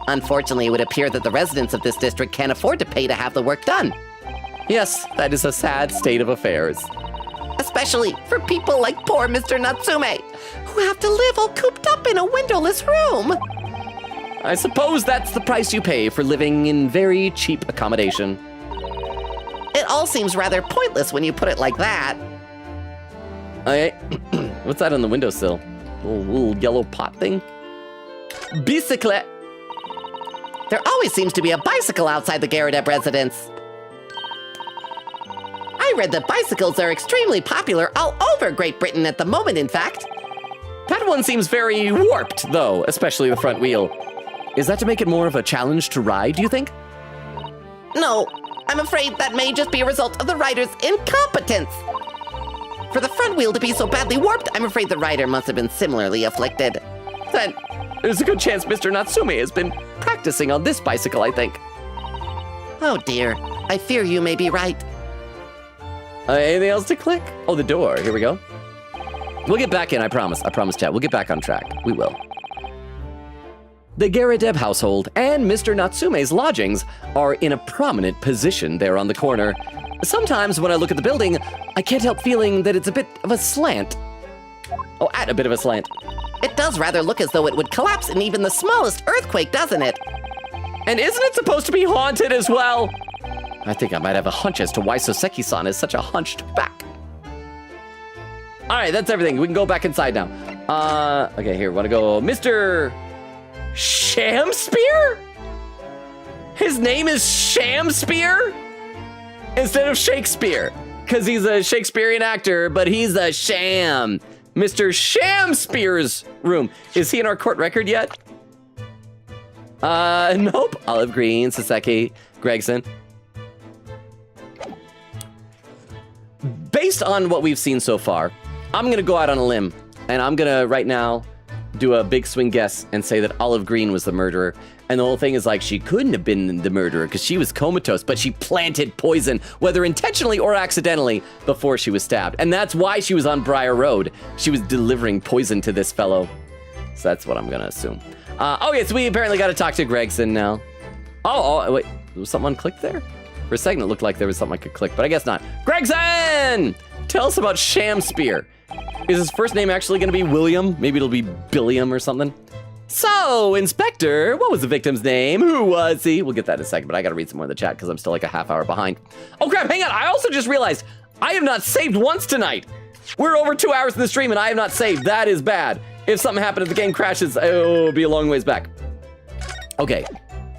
Unfortunately, it would appear that the residents of this district can't afford to pay to have the work done. Yes, that is a sad state of affairs. Especially for people like poor Mr. Natsume, who have to live all cooped up in a windowless room. I suppose that's the price you pay for living in very cheap accommodation. It all seems rather pointless when you put it like that. Okay, what's that on the windowsill? Little yellow pot thing? Bicyclette. There always seems to be a bicycle outside the Garadeb residence. I read that bicycles are extremely popular all over Great Britain at the moment, in fact. That one seems very warped, though, especially the front wheel. Is that to make it more of a challenge to ride, do you think? No, I'm afraid that may just be a result of the rider's incompetence. For the front wheel to be so badly warped, I'm afraid the rider must have been similarly afflicted. Then there's a good chance Mr. Natsume has been practicing on this bicycle, I think. Oh dear, I fear you may be right. Anything else to click? Oh, the door. Here we go. We'll get back in, I promise. I promise, chat. We'll get back on track. We will. The Garadeb household and Mr. Natsume's lodgings are in a prominent position there on the corner. Sometimes when I look at the building, I can't help feeling that it's a bit of a slant. Oh, at a bit of a slant. It does rather look as though it would collapse in even the smallest earthquake, doesn't it? And isn't it supposed to be haunted as well? I think I might have a hunch as to why Soseki-san is such a hunched back. All right, that's everything. We can go back inside now. Okay, here, want to go Mr. Shamspear? His name is Shamspear? Instead of Shakespeare, because he's a Shakespearean actor, but he's a sham. Mr. Shamspear's room. Is he in our court record yet? Nope. Olive Green, Soseki, Gregson. based on what we've seen so far, I'm going to go out on a limb, and I'm going to, right now, do a big swing guess and say that Olive Green was the murderer. And the whole thing is like, she couldn't have been the murderer because she was comatose, but she planted poison, whether intentionally or accidentally, before she was stabbed. And that's why she was on Briar Road. She was delivering poison to this fellow. So that's what I'm going to assume. Oh, yes, we apparently got to talk to Gregson now. Oh, wait, was something unclicked there? For a second, it looked like there was something I could click, but I guess not. Gregson! Tell us about Sham Spear. Is his first name actually going to be William? Maybe it'll be Billiam or something. So, Inspector, what was the victim's name? Who was he? We'll get that in a second, but I got to read some more in the chat because I'm still like a half hour behind. Oh, crap, hang on. I also just realized I have not saved once tonight. We're over 2 hours in the stream and I have not saved. That is bad. If something happened, if the game crashes, it'll be a long ways back. Okay.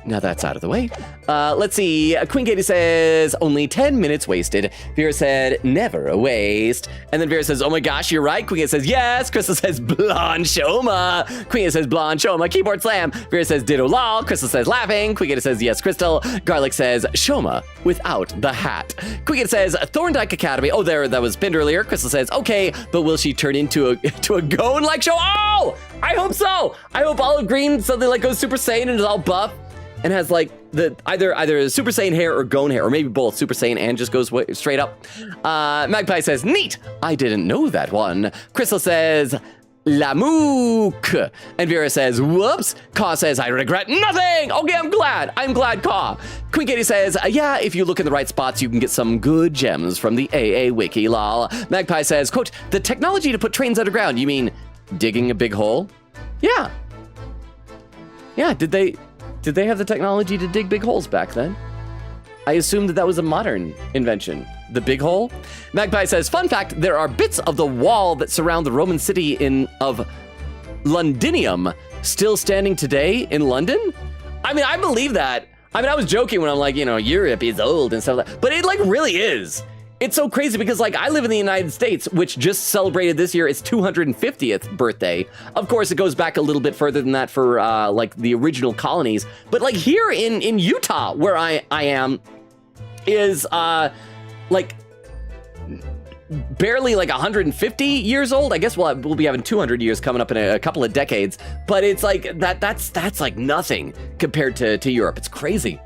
Now that's out of the way. Let's see. Queen Katie says, only 10 minutes wasted. Vera said, never a waste. And then Vera says, oh my gosh, you're right. Queen Katie says, yes. Crystal says, blonde Shoma. Queen Katie says, blonde Shoma. Keyboard slam. Vera says, ditto lol. Crystal says, laughing. Queen Katie says, yes, Crystal. Garlic says, Shoma without the hat. Queen Katie says, Thorndyke Academy. Oh, there, that was pinned earlier. Crystal says, okay, but will she turn into a goon like Shoma? Oh, I hope so. I hope Olive Green suddenly like goes Super Saiyan and is all buff. And has like the either Super Saiyan hair or Gon hair, or maybe both, Super Saiyan and just goes straight up. Magpie says, neat, I didn't know that one. Crystal says, Lamook. And Vera says, whoops. Caw says, I regret nothing. Okay, I'm glad, Caw. Queen Katie says, yeah, if you look in the right spots, you can get some good gems from the AA Wiki, lol. Magpie says, quote, the technology to put trains underground, you mean digging a big hole? Yeah. Yeah, did they have the technology to dig big holes back then? I assumed that was a modern invention. The big hole? Magpie says, fun fact, there are bits of the wall that surround the Roman city of Londinium still standing today in London? I mean, I believe that. I mean, I was joking when I'm like, Europe is old and stuff like that, but it like really is. It's so crazy because like I live in the United States, which just celebrated this year its 250th birthday. Of course, it goes back a little bit further than that for like the original colonies. But like here in Utah, where I am, is like barely like 150 years old. I guess we'll be having 200 years coming up in a couple of decades. But it's like that's like nothing compared to Europe. It's crazy.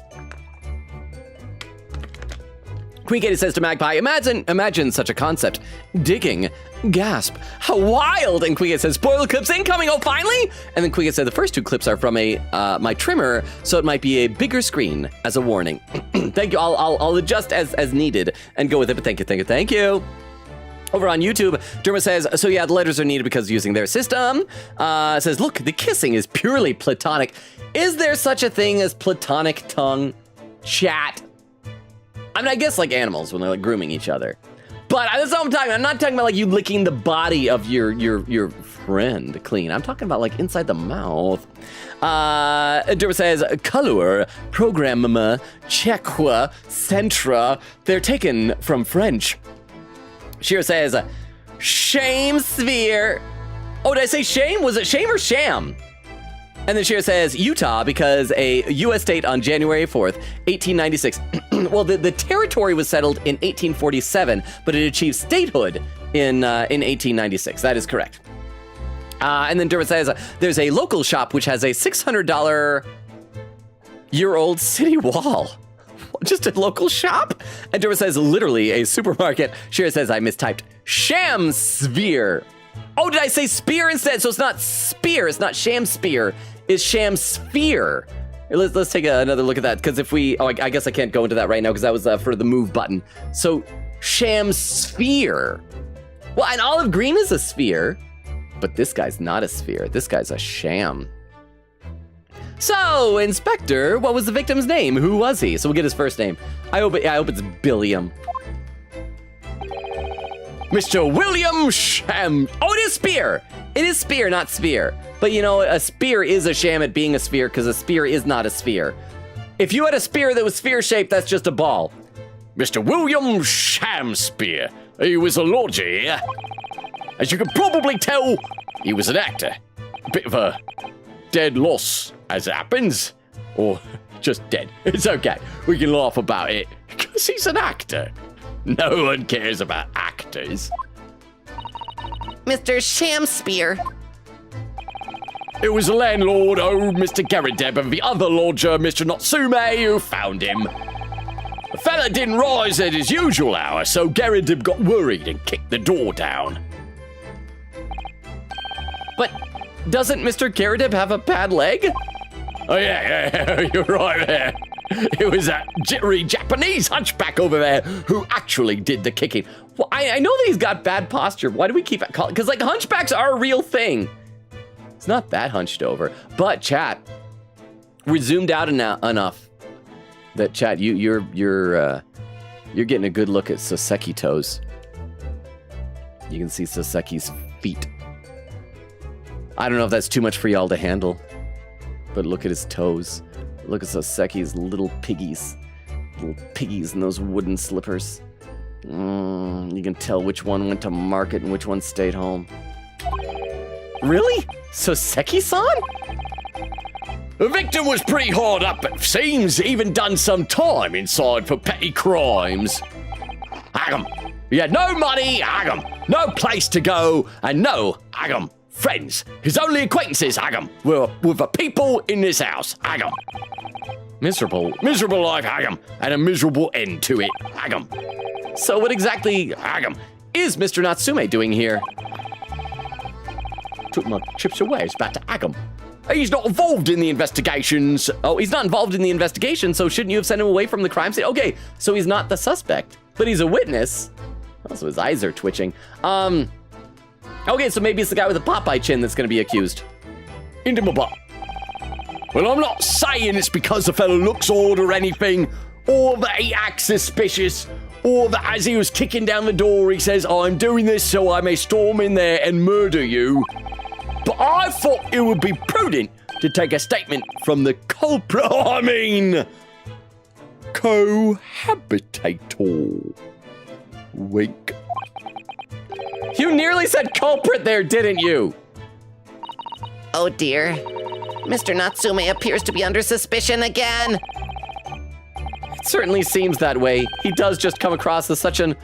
Queen Katie says to Magpie, imagine such a concept. Digging. Gasp. How wild! And Queen Katie says, spoiler clips incoming, oh, finally? And then Queen Katie said, the first two clips are from my trimmer, so it might be a bigger screen as a warning. Thank you, I'll adjust as needed and go with it, but thank you. Over on YouTube, Derma says, so yeah, the letters are needed because using their system. Says, look, the kissing is purely platonic. Is there such a thing as platonic tongue? Chat. I mean, I guess like animals when they're like grooming each other. But that's not what I'm talking about. I'm not talking about like you licking the body of your friend clean. I'm talking about like inside the mouth. Derma says, color, programme, chequa, centra. They're taken from French. Shira says, shame sphere. Oh, did I say shame? Was it shame or sham? And then Shira says, Utah, because a U.S. state on January 4th, 1896. Well, the territory was settled in 1847, but it achieved statehood in 1896. That is correct. And then Dermot says, there's a local shop which has a $600-year-old city wall. Just a local shop? And Dermot says, literally a supermarket. Shira says, I mistyped. Sham sphere. Oh, did I say spear instead? So it's not spear. It's not sham spear. It's sham sphere. Let's take another look at that, because if we... Oh, I guess I can't go into that right now, because that was for the move button. So, sham sphere. Well, and olive green is a sphere, but this guy's not a sphere. This guy's a sham. So, Inspector, what was the victim's name? Who was he? So we'll get his first name. I hope it's Billiam. Mr. William Sham. Oh, it is spear. It is spear, not sphere. But you know, a spear is a sham at being a sphere because a spear is not a sphere. If you had a spear that was sphere-shaped, that's just a ball. Mr. William Shamspear. He was a lodger. As you can probably tell, he was an actor. A bit of a dead loss, as it happens. Or just dead. It's okay. We can laugh about it because he's an actor. No one cares about actors. is. Mr. Shamspear. It was the landlord, Mr. Garadeb, and the other lodger, Mr. Natsume, who found him. The fella didn't rise at his usual hour, so Garadeb got worried and kicked the door down. But doesn't Mr. Garadeb have a bad leg? Oh yeah, you're right there. It was that jittery Japanese hunchback over there who actually did the kicking. Well, I know that he's got bad posture. Why do we keep it calling? Because like hunchbacks are a real thing. It's not that hunched over. But chat, we zoomed out enough that chat, you're getting a good look at Soseki toes. You can see Soseki's feet. I don't know if that's too much for y'all to handle, but look at his toes. Look at Soseki's little piggies in those wooden slippers. You can tell which one went to market and which one stayed home. Really? Soseki-san? The victim was pretty hard up, it seems, even done some time inside for petty crimes. Agam, he had no money, Agam, no place to go, and no, Agam, friends. His only acquaintances, Agam, were with the people in this house, Agam. Miserable life, Agam, and a miserable end to it, Agam. So what exactly, Agam, is Mr. Natsume doing here? took my chips away, it's back to Agam. He's not involved in the investigations. Oh, he's not involved in the investigation, so shouldn't you have sent him away from the crime scene? Okay, so he's not the suspect, but he's a witness. Also, his eyes are twitching. Okay, so maybe it's the guy with the Popeye chin that's gonna be accused. Into my butt. Well, I'm not saying it's because the fellow looks odd or anything, or that he acts suspicious, or that as he was kicking down the door, he says, I'm doing this so I may storm in there and murder you. But I thought it would be prudent to take a statement from the culprit. I mean, cohabitator. Wink. You nearly said culprit there, didn't you? Oh dear. Mr. Natsume appears to be under suspicion again. It certainly seems that way. He does just come across as such an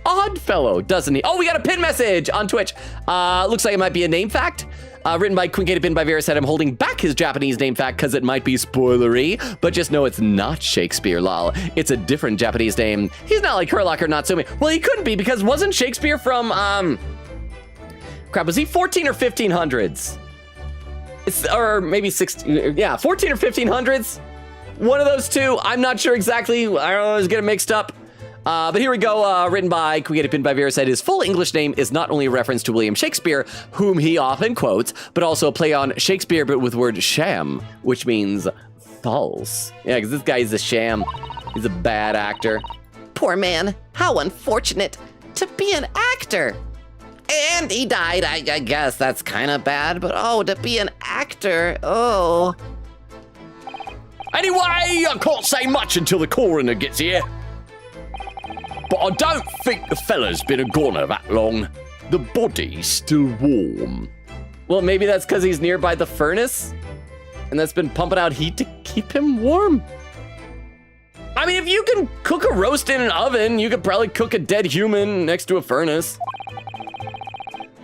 odd fellow, doesn't he? Oh, we got a pin message on Twitch. Looks like it might be a name fact. Written by Quincated Pin by Vera said, I'm holding back his Japanese name fact because it might be spoilery, but just know it's not Shakespeare, lol. It's a different Japanese name. He's not like Herlock or Natsume. Well, he couldn't be because wasn't Shakespeare from, crap, was he 14 or 1500s? Or maybe 16, yeah, 14 or 1500s? One of those two. I'm not sure exactly. I don't know, I was getting mixed up. But here we go, written by Created Pin by Vera said his full English name is not only a reference to William Shakespeare, whom he often quotes, but also a play on Shakespeare, but with word sham, which means false. Yeah, because this guy is a sham. He's a bad actor. Poor man. How unfortunate to be an actor. And he died. I guess that's kind of bad, but oh, to be an actor, oh. Anyway, I can't say much until the coroner gets here. But I don't think the fella's been a goner that long. The body's still warm. Well, maybe that's because he's nearby the furnace, and that's been pumping out heat to keep him warm. I mean, if you can cook a roast in an oven, you could probably cook a dead human next to a furnace.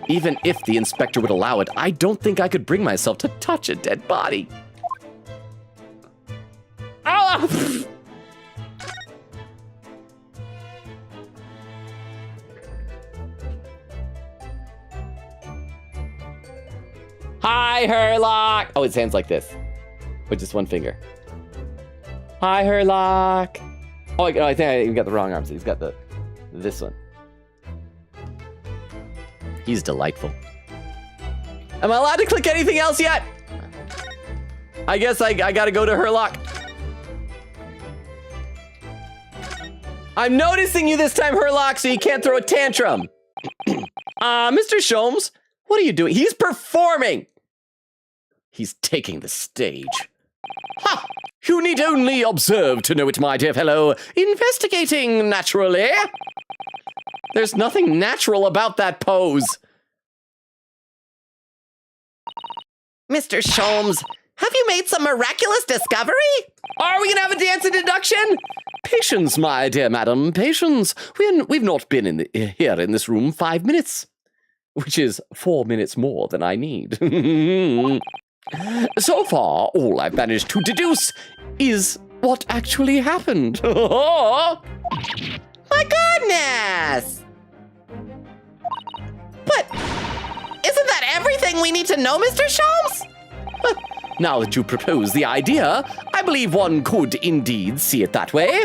Even if the inspector would allow it, I don't think I could bring myself to touch a dead body. Ah! Hi, Herlock. Oh, his hand's like this, with just one finger. Hi, Herlock. Oh, I think I even got the wrong arms. He's got this one. He's delightful. Am I allowed to click anything else yet? I guess I gotta go to Herlock. I'm noticing you this time, Herlock, so you can't throw a tantrum. Mr. Sholmes, what are you doing? He's performing. He's taking the stage. Ha! You need only observe to know it, my dear fellow. Investigating, naturally. There's nothing natural about that pose. Mr. Sholmes, have you made some miraculous discovery? Are we gonna have a dance and deduction? Patience, my dear madam, patience. We've not been here in this room 5 minutes, which is 4 minutes more than I need. So far, all I've managed to deduce is what actually happened. My goodness! But isn't that everything we need to know, Mr. Sholmes? Now that you propose the idea, I believe one could indeed see it that way.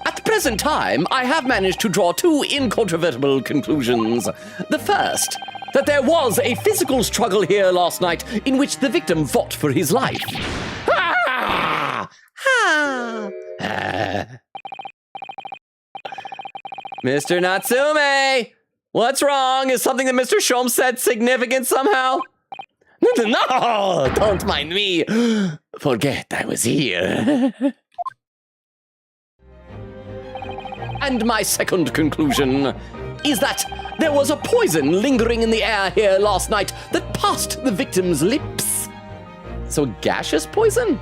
At the present time, I have managed to draw 2 incontrovertible conclusions. The first, that there was a physical struggle here last night in which the victim fought for his life. Ah! Mr. Natsume, what's wrong? Is something that Mr. Sholmes said significant somehow? No, don't mind me. Forget I was here. And my second conclusion is that there was a poison lingering in the air here last night that passed the victim's lips. So gaseous poison?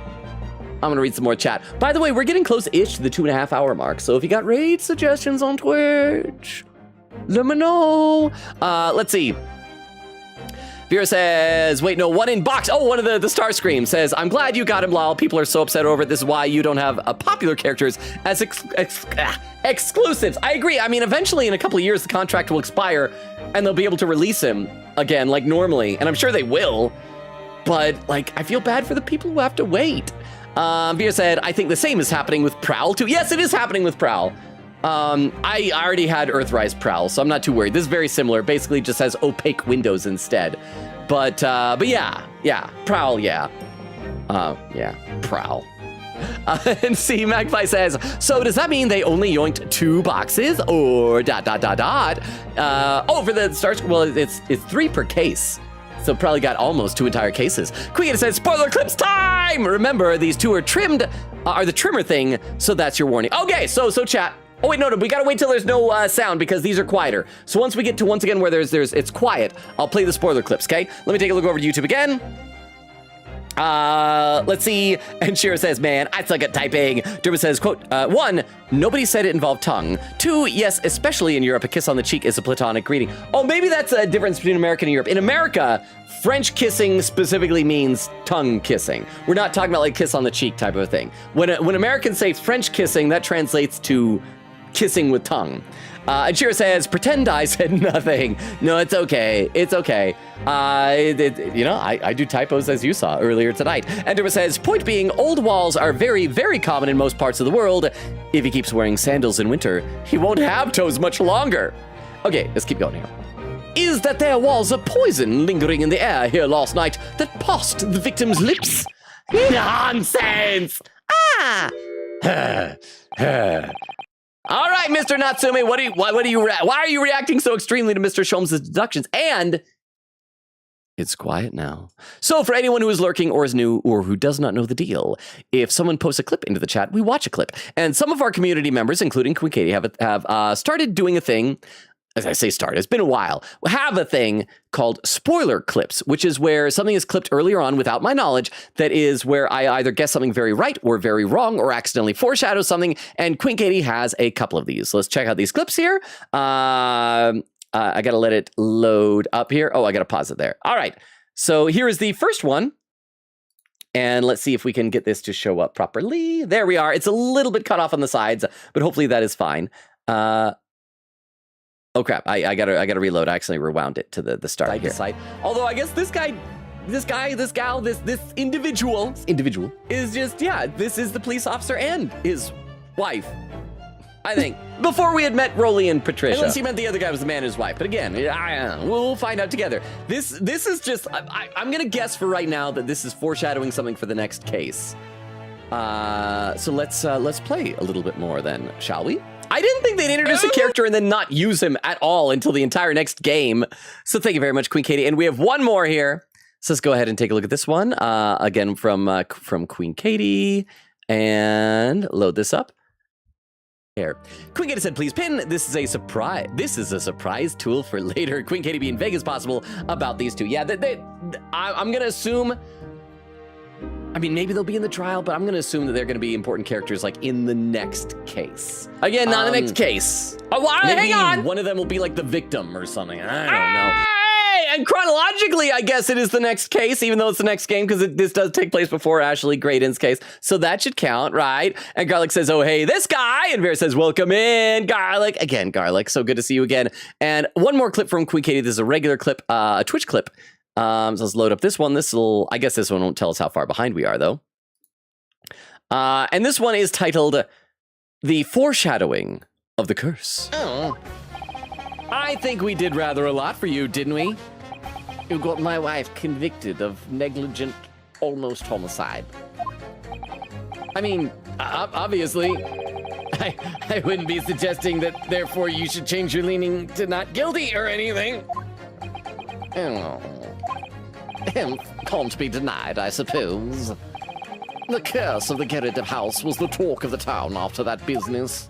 I'm gonna read some more chat. By the way, we're getting close-ish to the 2.5 hour mark, so if you got raid suggestions on Twitch, let me know. Let's see. Vera says, wait, no, one in box. Oh, one of the Star Scream says, I'm glad you got him, lol. People are so upset over it. This is why you don't have popular characters as exclusives. I agree. I mean, eventually in a couple of years, the contract will expire and they'll be able to release him again, like normally. And I'm sure they will. But, like, I feel bad for the people who have to wait. Vera said, I think the same is happening with Prowl, too. Yes, it is happening with Prowl. I already had Earthrise Prowl, so I'm not too worried. This is very similar. Basically just has opaque windows instead. But yeah, Prowl, yeah. Prowl. And see, Magpie says, so does that mean they only yoinked 2 boxes? Or ... Oh, for the stars, well, it's 3 per case. So probably got almost 2 entire cases. Queen says, spoiler clips time! Remember, these 2 are trimmed, are the trimmer thing, so that's your warning. Okay, so chat. Oh wait, no, we gotta wait till there's no sound because these are quieter. So once we get to, once again, where it's quiet, I'll play the spoiler clips, okay? Let me take a look over to YouTube again. Let's see. And Shira says, man, I suck at typing. Derma says, quote, 1, nobody said it involved tongue. 2, yes, especially in Europe, a kiss on the cheek is a platonic greeting. Oh, maybe that's a difference between America and Europe. In America, French kissing specifically means tongue kissing. We're not talking about like kiss on the cheek type of a thing. When Americans say French kissing, that translates to kissing with tongue. And Shira says, pretend I said nothing. No, it's okay. It's okay. I do typos as you saw earlier tonight. And Derma says, point being, old walls are very, very common in most parts of the world. If he keeps wearing sandals in winter, he won't have toes much longer. Okay, let's keep going here. Is that there was a poison lingering in the air here last night that passed the victim's lips? Nonsense! All right, Mr. Natsume, why are you reacting so extremely to Mr. Sholmes' deductions? And it's quiet now. So for anyone who is lurking or is new or who does not know the deal, if someone posts a clip into the chat, we watch a clip. And some of our community members, including Queen Katie, have started doing a thing. As I say started, it's been a while, have a thing called spoiler clips, which is where something is clipped earlier on without my knowledge. That is where I either guess something very right or very wrong or accidentally foreshadow something. And Queen Katie has a couple of these. So let's check out these clips here. I got to let it load up here. Oh, I got to pause it there. All right. So here is the first one. And let's see if we can get this to show up properly. There we are. It's a little bit cut off on the sides, but hopefully that is fine. Oh crap, I gotta reload. I accidentally rewound it to the start here. Although I guess this individual is just, yeah, this is the police officer and his wife, I think. Before we had met Rolly and Patricia. Unless he meant the other guy was the man and his wife. But again, we'll find out together. This is just, I'm gonna guess for right now that this is foreshadowing something for the next case. So let's play a little bit more then, shall we? I didn't think they'd introduce a character and then not use him at all until the entire next game. So thank you very much, Queen Katie. And we have one more here. So let's go ahead and take a look at this one. Again, from Queen Katie. And load this up. Here. Queen Katie said, please pin. This is a surprise. This is a surprise tool for later. Queen Katie being vague as possible about these two. Yeah, I'm going to assume... I mean, maybe they'll be in the trial, but I'm going to assume that they're going to be important characters like in the next case. Again, not the next case. Oh, well, Maybe hang on. one of them will be like the victim or something. I don't know. Hey, and chronologically, I guess it is the next case, even though it's the next game, because this does take place before Ashley Graydon's case. So that should count, right? And Garlic says, oh, hey, this guy. And Vera says, welcome in, Garlic. Again, Garlic, so good to see you again. And one more clip from Queen Katie. This is a regular clip, a Twitch clip. So let's load up this one. I guess this one won't tell us how far behind we are, though. And this one is titled The Foreshadowing of the Curse. Oh, I think we did rather a lot for you, didn't we? you got my wife convicted of negligent, almost homicide. I mean, obviously, I wouldn't be suggesting that, therefore, you should change your leaning to not guilty or anything. Oh. Can't be denied, I suppose. The curse of the Gerrard house was the talk of the town after that business.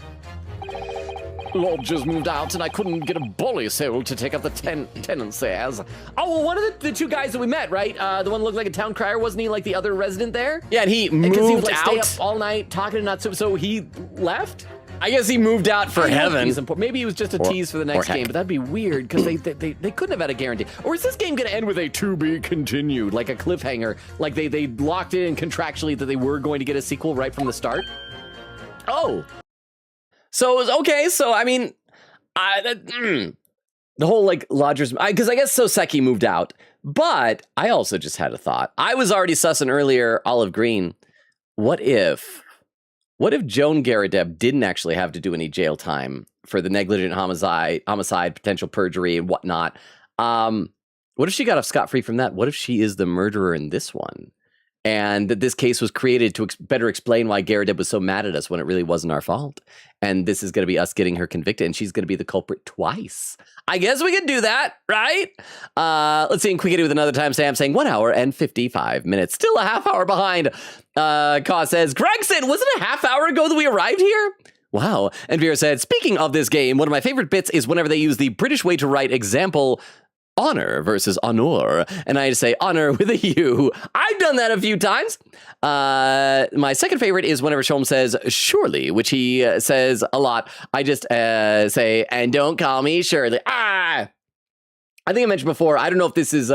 Lodgers moved out, and I couldn't get a bolly soul to take up the tenancy as. oh, well, one of the two guys that we met, right? The one who looked like a town crier, wasn't he like the other resident there? Yeah, and he moved he would, like, out. stay Stay up all night talking to Natsume, so he left? I guess he moved out for heaven. Maybe it was just a tease for the next game, but that'd be weird because they couldn't have had a guarantee. Or is this game going to end with a to be continued, like a cliffhanger? Like they locked it in contractually that they were going to get a sequel right from the start? Oh. So it was okay. So, I mean, the whole like lodgers, because I guess Soseki moved out, but I also just had a thought. I was already sussing earlier Olive Green. What if Joan Garadeb didn't actually have to do any jail time for the negligent homicide, potential perjury, and whatnot? What if she got off scot-free from that? What if she is the murderer in this one? And that this case was created to better explain why Garadeb was so mad at us when it really wasn't our fault. And this is going to be us getting her convicted, and she's going to be the culprit twice. I guess we could do that, right? Let's see, and Quickity with another timestamp saying 1 hour and 55 minutes. Still a half hour behind. Kaw says, Gregson, was it a half hour ago that we arrived here? Wow. And Vera said, speaking of this game, one of my favorite bits is whenever they use the British way to write example honor versus honor, and I say honor with a U. I've done that a few times. My second favorite is whenever Sholm says surely, which he says a lot. I just say, and don't call me Shirley. I think I mentioned before, I don't know if this is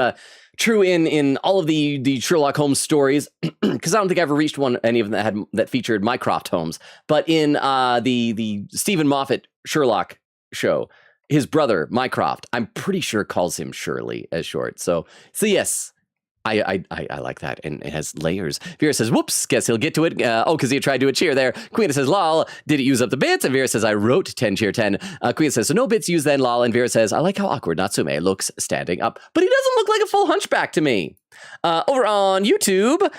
true in all of the Sherlock Holmes stories, because I don't think I ever reached any of them that featured Mycroft Holmes, but in the Stephen Moffat Sherlock show, his brother, Mycroft, I'm pretty sure calls him Shirley as short. So yes, I like that. And it has layers. Vera says, whoops, guess he'll get to it. Because he tried to do a cheer there. Queen says, lol, did it use up the bits? And Vera says, I wrote 10 cheer 10. Queen says, so no bits used then, lol. And Vera says, I like how awkward Natsume looks standing up. But he doesn't look like a full hunchback to me. Over on YouTube,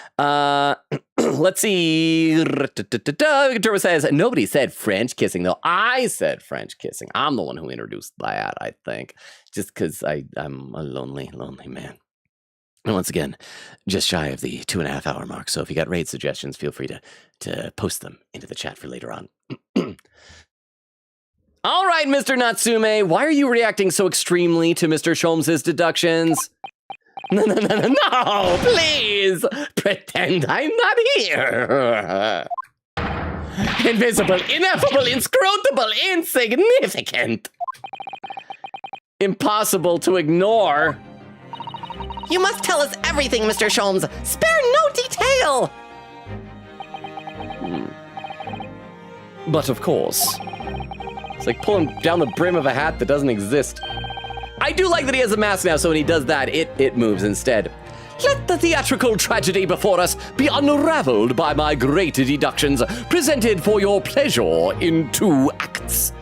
let's see. Turbo says, nobody said French kissing, though. I said French kissing. I'm the one who introduced that, I think. Just because I'm a lonely, lonely man. And once again, just shy of the 2.5 hour mark. So if you got raid suggestions, feel free to post them into the chat for later on. All right, Mr. Natsume, why are you reacting so extremely to Mr. Sholmes' deductions? No, please pretend I'm not here. Invisible, ineffable, inscrutable, insignificant. Impossible to ignore. You must tell us everything, Mr. Sholmes. Spare no detail. But of course. It's like pulling down the brim of a hat that doesn't exist. I do like that he has a mask now, so when he does that, it moves instead. Let the theatrical tragedy before us be unraveled by my great deductions, presented for your pleasure in 2 acts.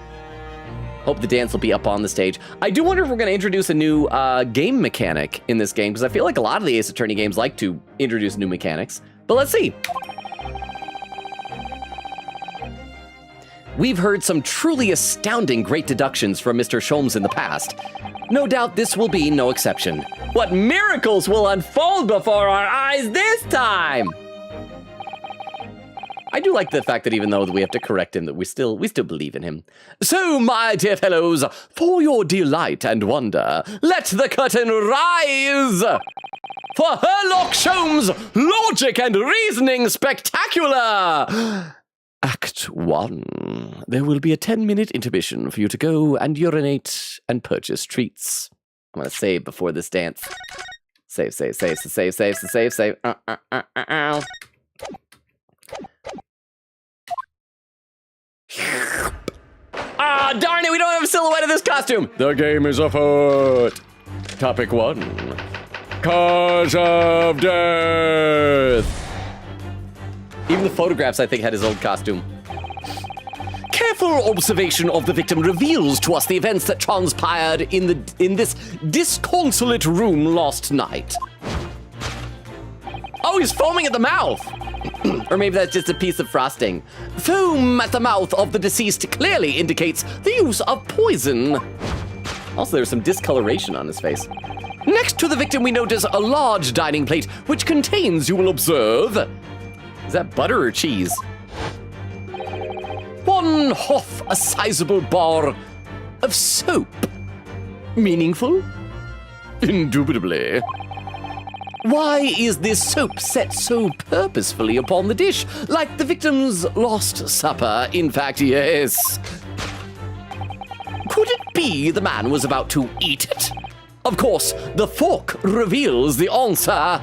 Hope the dance will be up on the stage. I do wonder if we're going to introduce a new game mechanic in this game, because I feel like a lot of the Ace Attorney games like to introduce new mechanics. But let's see. We've heard some truly astounding great deductions from Mr. Sholmes in the past. No doubt this will be no exception. What miracles will unfold before our eyes this time? I do like the fact that even though we have to correct him, that we still believe in him. So, my dear fellows, for your delight and wonder, let the curtain rise for Herlock Sholmes' Logic and Reasoning Spectacular! Act 1. There will be a 10-minute intermission for you to go and urinate and purchase treats. I'm going to save before this dance. Save. Ah, darn it, we don't have a silhouette of this costume. The game is afoot. Topic 1. Cause of death. Even the photographs, I think, had his old costume. Careful observation of the victim reveals to us the events that transpired in this disconsolate room last night. Oh, he's foaming at the mouth! Or maybe that's just a piece of frosting. Foam at the mouth of the deceased clearly indicates the use of poison. Also, there's some discoloration on his face. Next to the victim, we notice a large dining plate, which contains, you will observe... Is that butter or cheese? A sizable bar of soap. Meaningful? Indubitably. Why is this soap set so purposefully upon the dish? Like the victim's lost supper, in fact, yes. Could it be the man was about to eat it? Of course, the fork reveals the answer.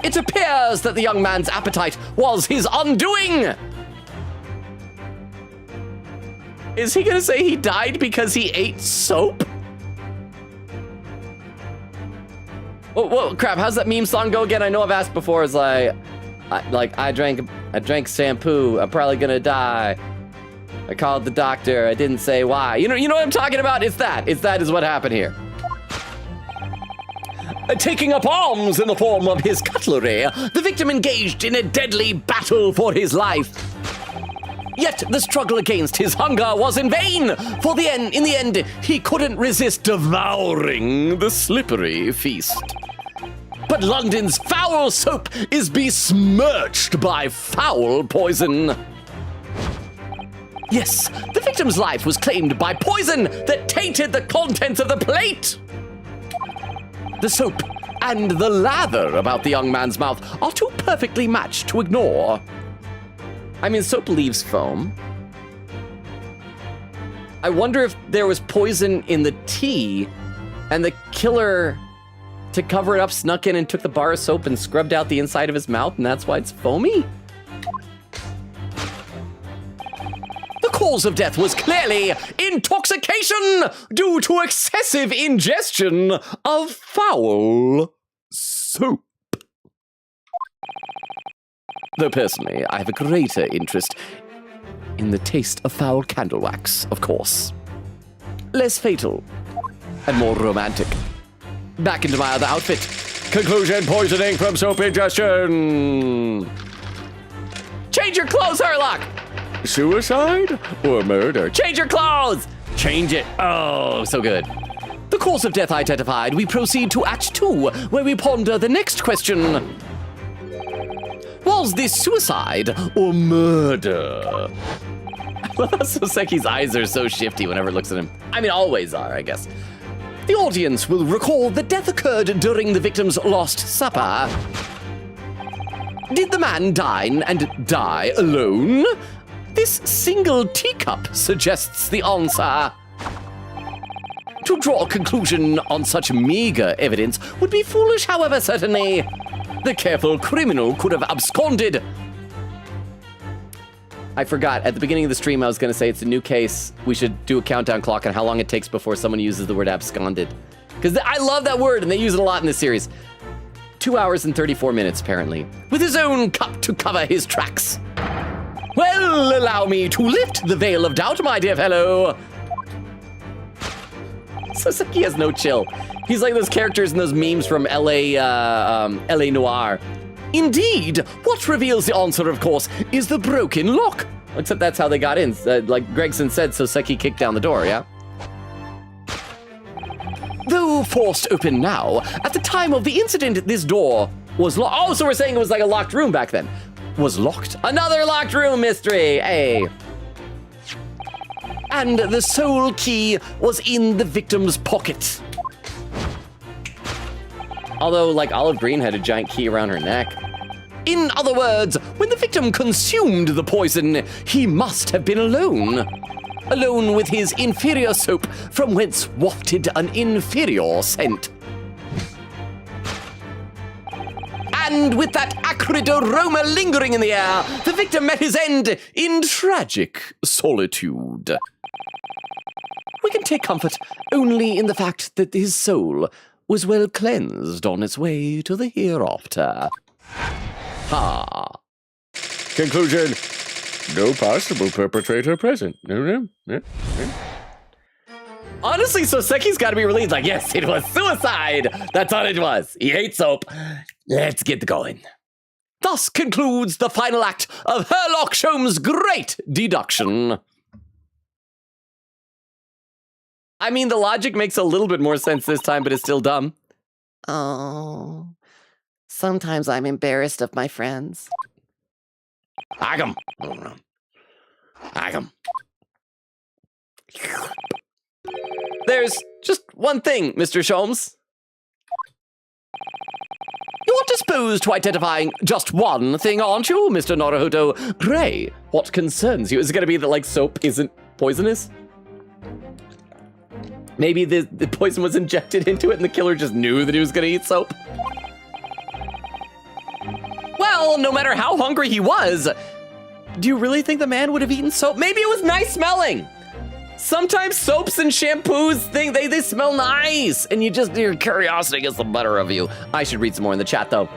It appears that the young man's appetite was his undoing. Is he gonna say he died because he ate soap? Whoa, crap, how's that meme song go again? I know I've asked before, it's like, I drank shampoo, I'm probably gonna die. I called the doctor, I didn't say why. You know what I'm talking about? It's that is what happened here. Taking up arms in the form of his cutlery, the victim engaged in a deadly battle for his life. Yet the struggle against his hunger was in vain, for in the end, he couldn't resist devouring the slippery feast. But London's foul soap is besmirched by foul poison. Yes, the victim's life was claimed by poison that tainted the contents of the plate. The soap and the lather about the young man's mouth are too perfectly matched to ignore. I mean, soap leaves foam. I wonder if there was poison in the tea and the killer, to cover it up, snuck in and took the bar of soap and scrubbed out the inside of his mouth, and that's why it's foamy? The cause of death was clearly intoxication due to excessive ingestion of foul soap. Though personally, I have a greater interest in the taste of foul candle wax, of course. Less fatal and more romantic. Back into my other outfit. Conclusion: poisoning from soap ingestion. Change your clothes, Herlock! Suicide or murder? Change your clothes! Change it. Oh, so good. The cause of death identified, we proceed to Act 2, where we ponder the next question. Was this suicide or murder? I love how Soseki's eyes are so shifty whenever it looks at him. I mean, always are, I guess. The audience will recall that death occurred during the victim's last supper. Did the man dine and die alone? This single teacup suggests the answer. To draw a conclusion on such meager evidence would be foolish, however, certainly. The careful criminal could have absconded. I forgot, at the beginning of the stream I was going to say it's a new case. We should do a countdown clock on how long it takes before someone uses the word absconded. Because I love that word and they use it a lot in this series. 2 hours and 34 minutes, apparently. With his own cup to cover his tracks. Well, allow me to lift the veil of doubt, my dear fellow. Soseki has no chill. He's like those characters in those memes from LA Noire. Indeed, what reveals the answer, of course, is the broken lock. Except that's how they got in. Like Gregson said, Soseki kicked down the door, yeah? Though forced open now, at the time of the incident, this door was locked. Oh, so we're saying it was like a locked room back then. was locked. Another locked room mystery, hey. And the soul key was in the victim's pocket. Although, like, Olive Green had a giant key around her neck. In other words, when the victim consumed the poison, he must have been alone. Alone with his inferior soap, from whence wafted an inferior scent. And with that acrid aroma lingering in the air, the victim met his end in tragic solitude. We can take comfort only in the fact that his soul was well cleansed on its way to the hereafter. Ha. Conclusion. No possible perpetrator present. No. Honestly, Soseki's got to be relieved. Like, yes, it was suicide. That's all it was. He hates soap. Let's get going. Thus concludes the final act of Herlock Sholmes' great deduction. I mean, the logic makes a little bit more sense this time, but it's still dumb. Oh, sometimes I'm embarrassed of my friends. Agam. There's just one thing, Mr. Sholmes. You're disposed to identifying just one thing, aren't you, Mr. Naruhodo? Pray, what concerns you? Is it going to be that, like, soap isn't poisonous? Maybe the poison was injected into it and the killer just knew that he was going to eat soap? Well, no matter how hungry he was, do you really think the man would have eaten soap? Maybe it was nice smelling. Sometimes soaps and shampoos, they smell nice. And your curiosity gets the better of you. I should read some more in the chat, though.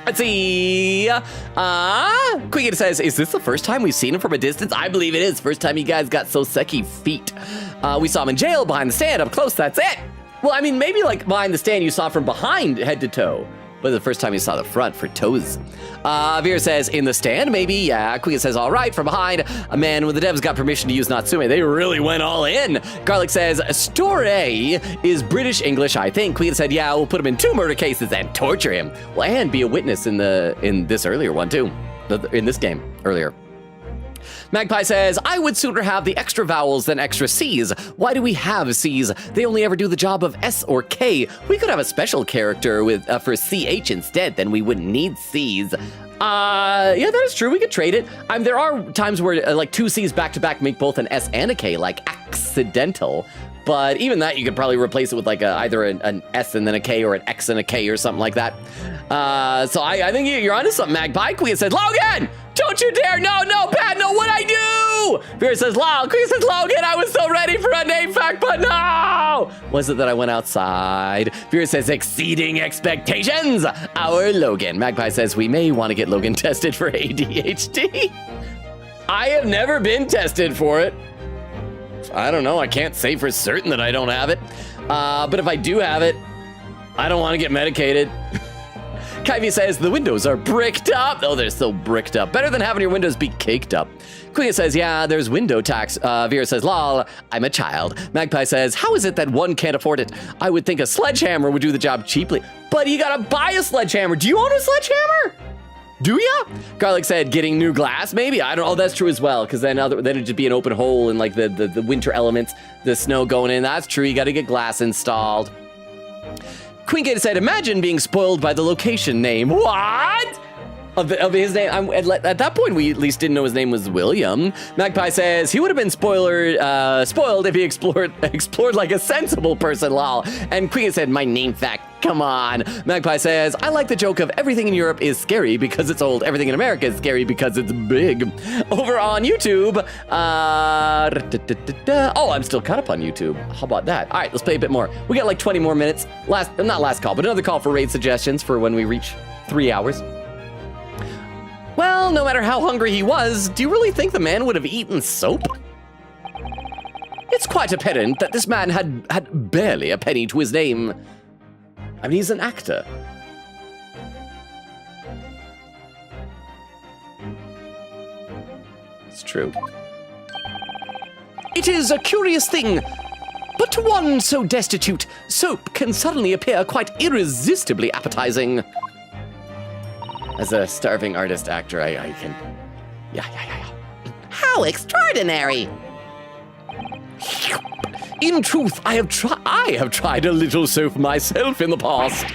Let's see. Quiggity says, is this the first time we've seen him from a distance? I believe it is. First time you guys got Soseki feet. We saw him in jail, behind the stand, up close, that's it. Well, I mean, maybe like behind the stand you saw from behind head to toe. But the first time you saw the front for toes. Veer says, in the stand, maybe? Yeah. Quiggity says, all right, from behind. A man when the devs got permission to use Natsume. They really went all in. Garlic says, story is British English, I think. Quiggity said, yeah, we'll put him in 2 murder cases and torture him. Well, and be a witness in this earlier one, too. In this game, earlier. Magpie says, I would sooner have the extra vowels than extra C's. Why do we have C's? They only ever do the job of S or K. We could have a special character with for CH instead, then we wouldn't need C's. Yeah, that is true. We could trade it. There are times where like 2 C's back to back make both an S and a K, like accidental. But even that, you could probably replace it with like either an S and then a K or an X and a K or something like that. So I think you're onto something, Magpie. Queen said, Logan, don't you dare. No, Pat, no, what'd I do? Vera says, Queen says, Logan, I was so ready for a name fact, but no. Was it that I went outside? Vera says, exceeding expectations. Our Logan. Magpie says, we may want to get Logan tested for ADHD. I have never been tested for it. I don't know. I can't say for certain that I don't have it. But if I do have it, I don't want to get medicated. Kyvie says, the windows are bricked up. Oh, they're so bricked up. Better than having your windows be caked up. Queen says, yeah, there's window tax. Vera says, lol, I'm a child. Magpie says, how is it that one can't afford it? I would think a sledgehammer would do the job cheaply. But you gotta buy a sledgehammer. Do you own a sledgehammer? Do ya? Garlic said, getting new glass, maybe? I don't know. Oh, that's true as well, because then it'd just be an open hole in like the winter elements, the snow going in. That's true. You got to get glass installed. Queen Gator said, imagine being spoiled by the location name. What? Of his name? At that point, we at least didn't know his name was William. Magpie says, he would have been spoiled if he explored like a sensible person, lol. And Queen said, my name fact, come on. Magpie says, I like the joke of everything in Europe is scary because it's old. Everything in America is scary because it's big. Over on YouTube, oh, I'm still caught up on YouTube. How about that? All right, let's play a bit more. We got like 20 more minutes. Not last call, but another call for raid suggestions for when we reach 3 hours. Well, no matter how hungry he was, do you really think the man would have eaten soap? It's quite apparent that this man had barely a penny to his name. I mean, he's an actor. It's true. It is a curious thing, but to one so destitute, soap can suddenly appear quite irresistibly appetizing. As a starving artist actor, I can... Yeah. How extraordinary! In truth, I have tried a little soap myself in the past.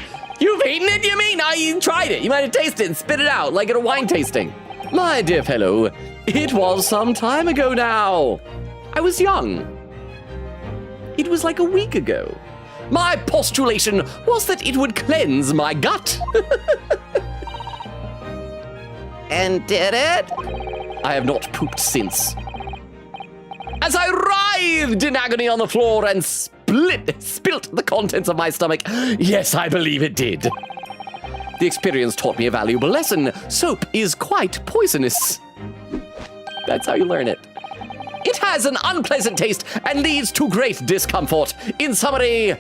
You've eaten it, you mean? I tried it. You might have tasted it and spit it out, like at a wine tasting. My dear fellow, it was some time ago now. I was young. It was like a week ago. My postulation was that it would cleanse my gut. And did it? I have not pooped since. As I writhed in agony on the floor and spilt the contents of my stomach, yes, I believe it did. The experience taught me a valuable lesson. Soap is quite poisonous. That's how you learn it. It has an unpleasant taste and leads to great discomfort. In summary,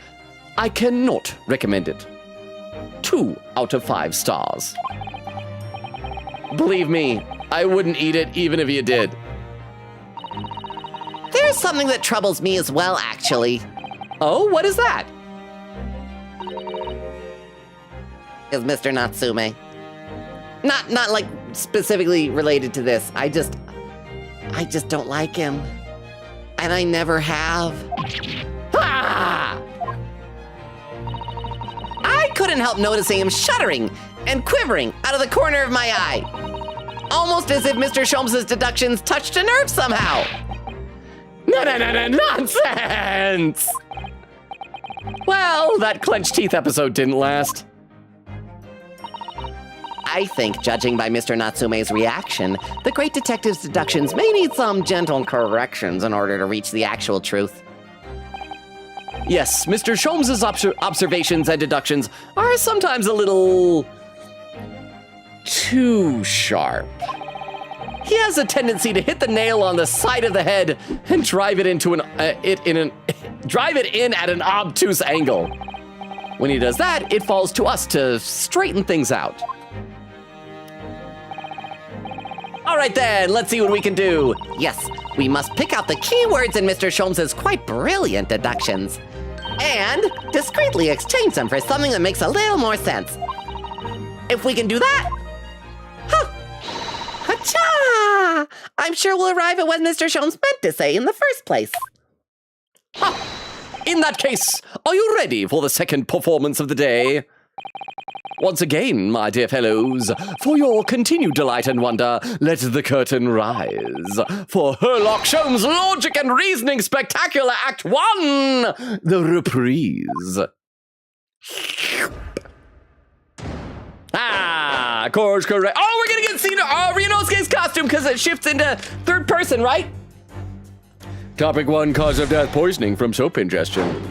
I cannot recommend it. 2 out of 5 stars. Believe me, I wouldn't eat it even if you did. There's something that troubles me as well, actually. Oh, what is that? Is Mr. Natsume. Not like specifically related to this. I just don't like him. And I never have. Ah! I couldn't help noticing him shuddering and quivering out of the corner of my eye. Almost as if Mr. Sholmes' deductions touched a nerve somehow. No, nonsense! Well, that clenched teeth episode didn't last. I think, judging by Mr. Natsume's reaction, the great detective's deductions may need some gentle corrections in order to reach the actual truth. Yes, Mr. Sholmes' observations and deductions are sometimes a little... too sharp. He has a tendency to hit the nail on the side of the head and drive it into drive it in at an obtuse angle. When he does that, it falls to us to straighten things out. All right then, let's see what we can do. Yes, we must pick out the key words in Mr. Sholmes' quite brilliant deductions and discreetly exchange them for something that makes a little more sense. If we can do that, Hacha! I'm sure we'll arrive at what Mr. Sholmes meant to say in the first place. In that case, are you ready for the second performance of the day? Once again, my dear fellows, for your continued delight and wonder, let the curtain rise. For Herlock Sholmes' Logic and Reasoning Spectacular Act 1, the reprise. Of course, correct. Oh, we're gonna get Ryunosuke's costume because it shifts into third person, right? Topic 1, cause of death, poisoning from soap ingestion.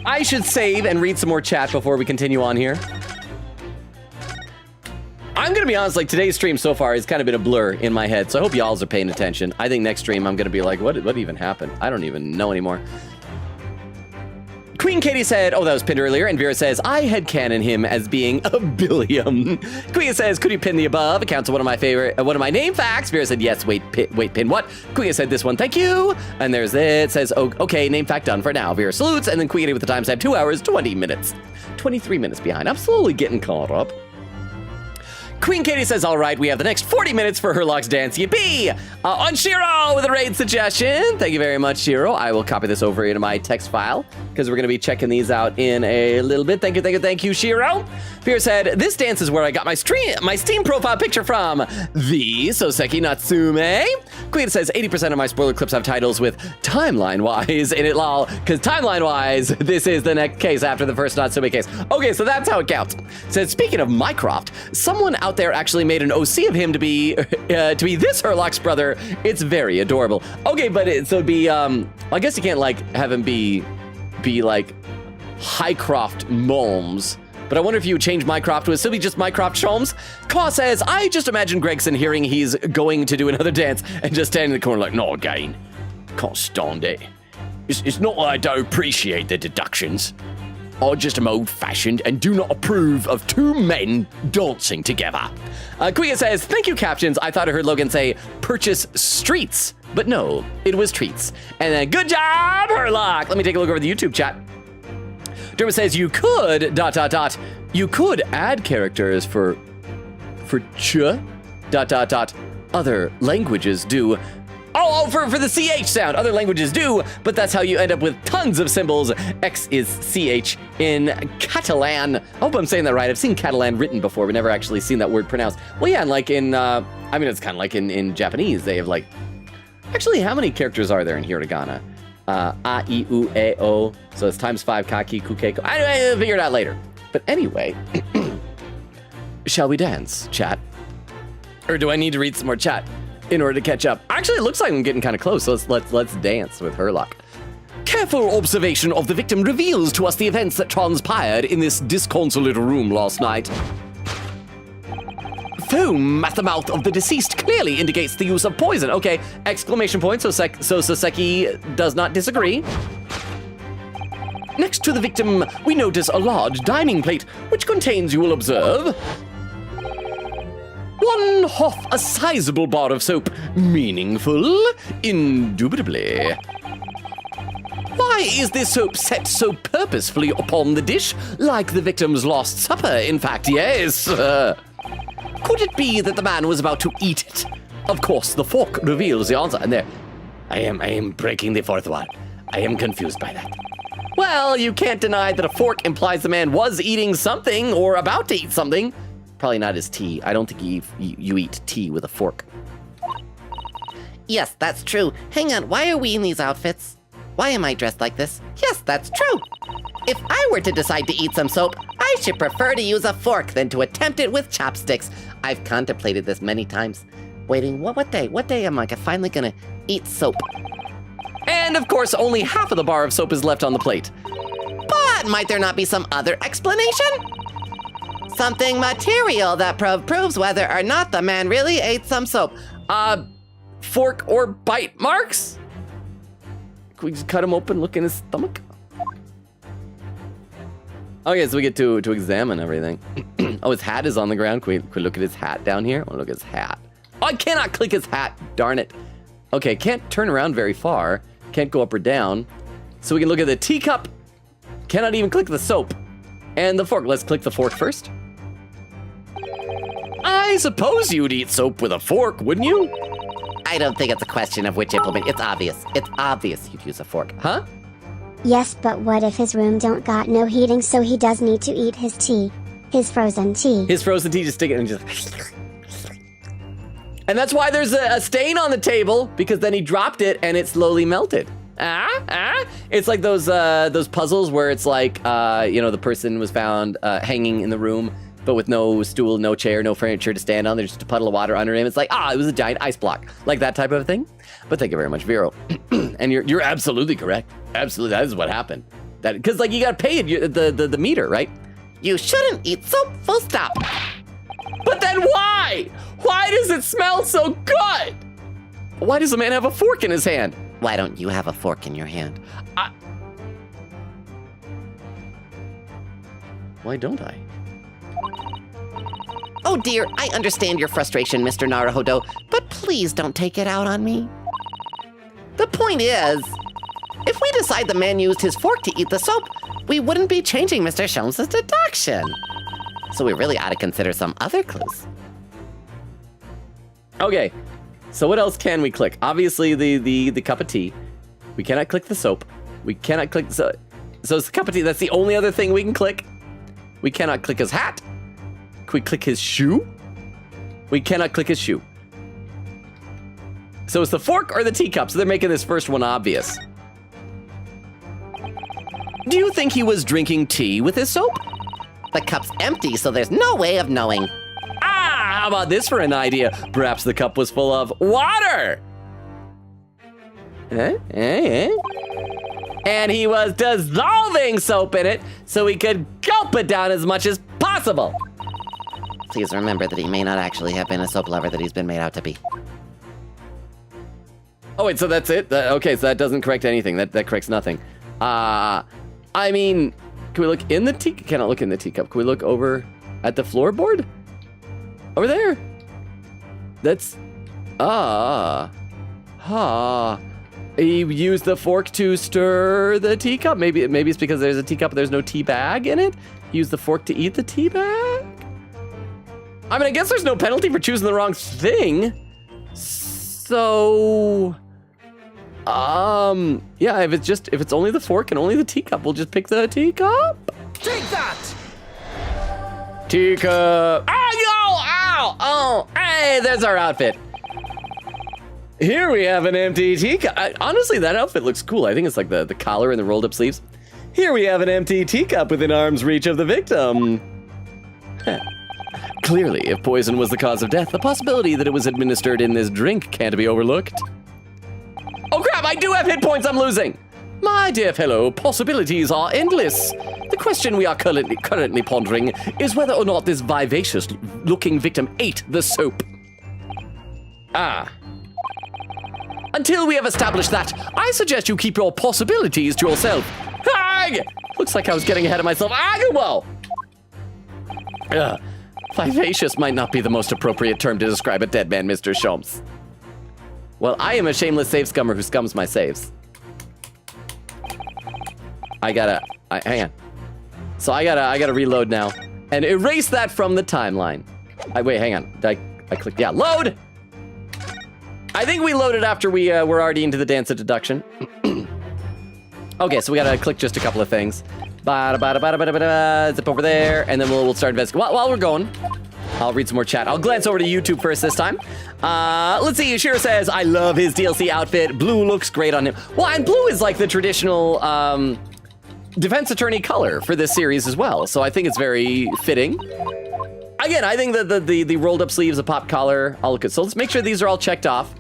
I should save and read some more chat before we continue on here. I'm gonna be honest, like today's stream so far has kind of been a blur in my head, so I hope y'all are paying attention. I think next stream I'm gonna be like, what even happened? I don't even know anymore. Queen Katie said, oh, that was pinned earlier, and Vera says, I headcanon him as being a billion. Queen says, could you pin the above? It counts as one of my name facts. Vera said, yes, wait, pin what? Queen said, this one, thank you. And there's it, says, oh, okay, name fact done for now. Vera salutes, and then Queen with the timestamp 2 hours, 20 minutes. 23 minutes behind. I'm slowly getting caught up. Queen Katie says, all right, we have the next 40 minutes for Herlock's dance. Yippee! On Shiro with a raid suggestion. Thank you very much, Shiro. I will copy this over into my text file because we're going to be checking these out in a little bit. Thank you, Shiro. Pierre said, this dance is where I got my Steam profile picture from. The Soseki Natsume. Queen says, 80% of my spoiler clips have titles with timeline-wise in it, lol. Because timeline-wise, this is the next case after the first Natsume case. Okay, so that's how it counts. Says, speaking of Mycroft, someone out there actually made an OC of him to be this Herlock's brother. It's very adorable. Okay, but it'd be I guess you can't like have him be like Highcroft Molmes. But I wonder if you would change Mycroft, would it still be just Mycroft Sholmes? Claw says, I just imagine Gregson hearing he's going to do another dance and just standing in the corner like, no, again, can't stand it. It's not that I don't appreciate the deductions. I just am old-fashioned and do not approve of two men dancing together. Kuya says, thank you, captions. I thought I heard Logan say, purchase streets. But no, it was treats. And then, good job, Herlock. Let me take a look over the YouTube chat. Dermot says you could, ... You could add characters for ch, ... Other languages do. Oh, for the CH sound. Other languages do, but that's how you end up with tons of symbols. X is CH in Catalan. I hope I'm saying that right. I've seen Catalan written before, but never actually seen that word pronounced. Well, yeah, and like in, I mean, it's kind of like in Japanese. They have like, actually, how many characters are there in hiragana? A, I, U, E, O. So it's times 5, kaki, kuke. I'll figure it out later. But anyway, shall we dance, chat? Or do I need to read some more chat in order to catch up? Actually, it looks like I'm getting kind of close, so let's dance with Herlock. Careful observation of the victim reveals to us the events that transpired in this disconsolate room last night. Foam at the mouth of the deceased clearly indicates the use of poison. Okay, exclamation point, so Soseki does not disagree. Next to the victim, we notice a large dining plate, which contains, you will observe, one half a sizable bar of soap. Meaningful? Indubitably. Why is this soap set so purposefully upon the dish, like the victim's Last Supper, in fact, yes? Could it be that the man was about to eat it? Of course, the fork reveals the answer, and there. I am breaking the fourth one. I am confused by that. Well, you can't deny that a fork implies the man was eating something or about to eat something. Probably not his tea. I don't think you eat tea with a fork. Yes, that's true. Hang on, why are we in these outfits? Why am I dressed like this? Yes, that's true. If I were to decide to eat some soap, I should prefer to use a fork than to attempt it with chopsticks. I've contemplated this many times. Waiting, what day am I finally gonna eat soap? And of course, only half of the bar of soap is left on the plate. But might there not be some other explanation? Something material that proves whether or not the man really ate some soap. Fork or bite marks? Can we just cut him open, look in his stomach? Okay, so we get to examine everything. Oh, his hat is on the ground. Can we look at his hat down here? I want to look at his hat. Oh, I cannot click his hat, darn it. Okay, can't turn around very far. Can't go up or down. So we can look at the teacup. Cannot even click the soap. And the fork. Let's click the fork first. I suppose you'd eat soap with a fork, wouldn't you? I don't think it's a question of which implement. It's obvious. It's obvious you'd use a fork. Huh? Yes, but what if his room don't got no heating, so he does need to eat his tea? His frozen tea. His frozen tea, just stick it and just... And that's why there's a stain on the table, because then he dropped it and it slowly melted. It's like those puzzles where it's like, the person was found hanging in the room, but with no stool, no chair, no furniture to stand on. There's just a puddle of water under him. It's like, it was a giant ice block. Like that type of thing. But thank you very much, Vero. And you're absolutely correct. Absolutely, that is what happened. That because like you got paid the meter, right? You shouldn't eat soap, full stop. But then why? Why does it smell so good? Why does a man have a fork in his hand? Why don't you have a fork in your hand? Why don't I? Oh dear, I understand your frustration, Mr. Naruhodo, but please don't take it out on me. The point is, if we decide the man used his fork to eat the soap, we wouldn't be changing Mr. Sholmes' deduction. So we really ought to consider some other clues. Okay, so what else can we click? Obviously the cup of tea. We cannot click the soap. We cannot click so it's the cup of tea. That's the only other thing we can click. We cannot click his hat. Can we click his shoe? We cannot click his shoe. So it's the fork or the teacup. So they're making this first one obvious. Do you think he was drinking tea with his soap? The cup's empty, so there's no way of knowing. How about this for an idea? Perhaps the cup was full of water. And he was dissolving soap in it so he could gulp it down as much as possible. Please remember that he may not actually have been a soap lover that he's been made out to be. Oh, wait, so that's it? Okay, so that doesn't correct anything. That corrects nothing. I mean, can we look in the teacup? Cannot look in the teacup. Can we look over at the floorboard? Over there. That's... You use the fork to stir the teacup. Maybe it's because there's a teacup and there's no tea bag in it. Use the fork to eat the tea bag. I mean, I guess there's no penalty for choosing the wrong thing. So, yeah, if it's only the fork and only the teacup, we'll just pick the teacup. Take that! Teacup. Ow! Oh, hey, there's our outfit. Here we have an empty teacup. Honestly, that outfit looks cool. I think it's like the collar and the rolled up sleeves. Here we have an empty teacup within arm's reach of the victim. Clearly, if poison was the cause of death, the possibility that it was administered in this drink can't be overlooked. Oh crap, I do have hit points I'm losing. My dear fellow, possibilities are endless. The question we are currently pondering is whether or not this vivacious-looking victim ate the soap. Until we have established that, I suggest you keep your possibilities to yourself. Looks like I was getting ahead of myself. Whoa! Vivacious might not be the most appropriate term to describe a dead man, Mr. Sholmes. Well, I am a shameless save scummer who scums my saves. Hang on. So I gotta reload now and erase that from the timeline. Wait, hang on. I clicked, yeah, load! I think we loaded after we were already into the dance of deduction. Okay, so we gotta click just a couple of things. Zip over there, and then we'll start investigating. While we're going, I'll read some more chat. I'll glance over to YouTube first this time. Let's see, Shira says, I love his DLC outfit. Blue looks great on him. Well, and blue is like the traditional defense attorney color for this series as well, so I think it's very fitting. Again, I think that the rolled up sleeves, the pop collar, all look good. So let's make sure these are all checked off.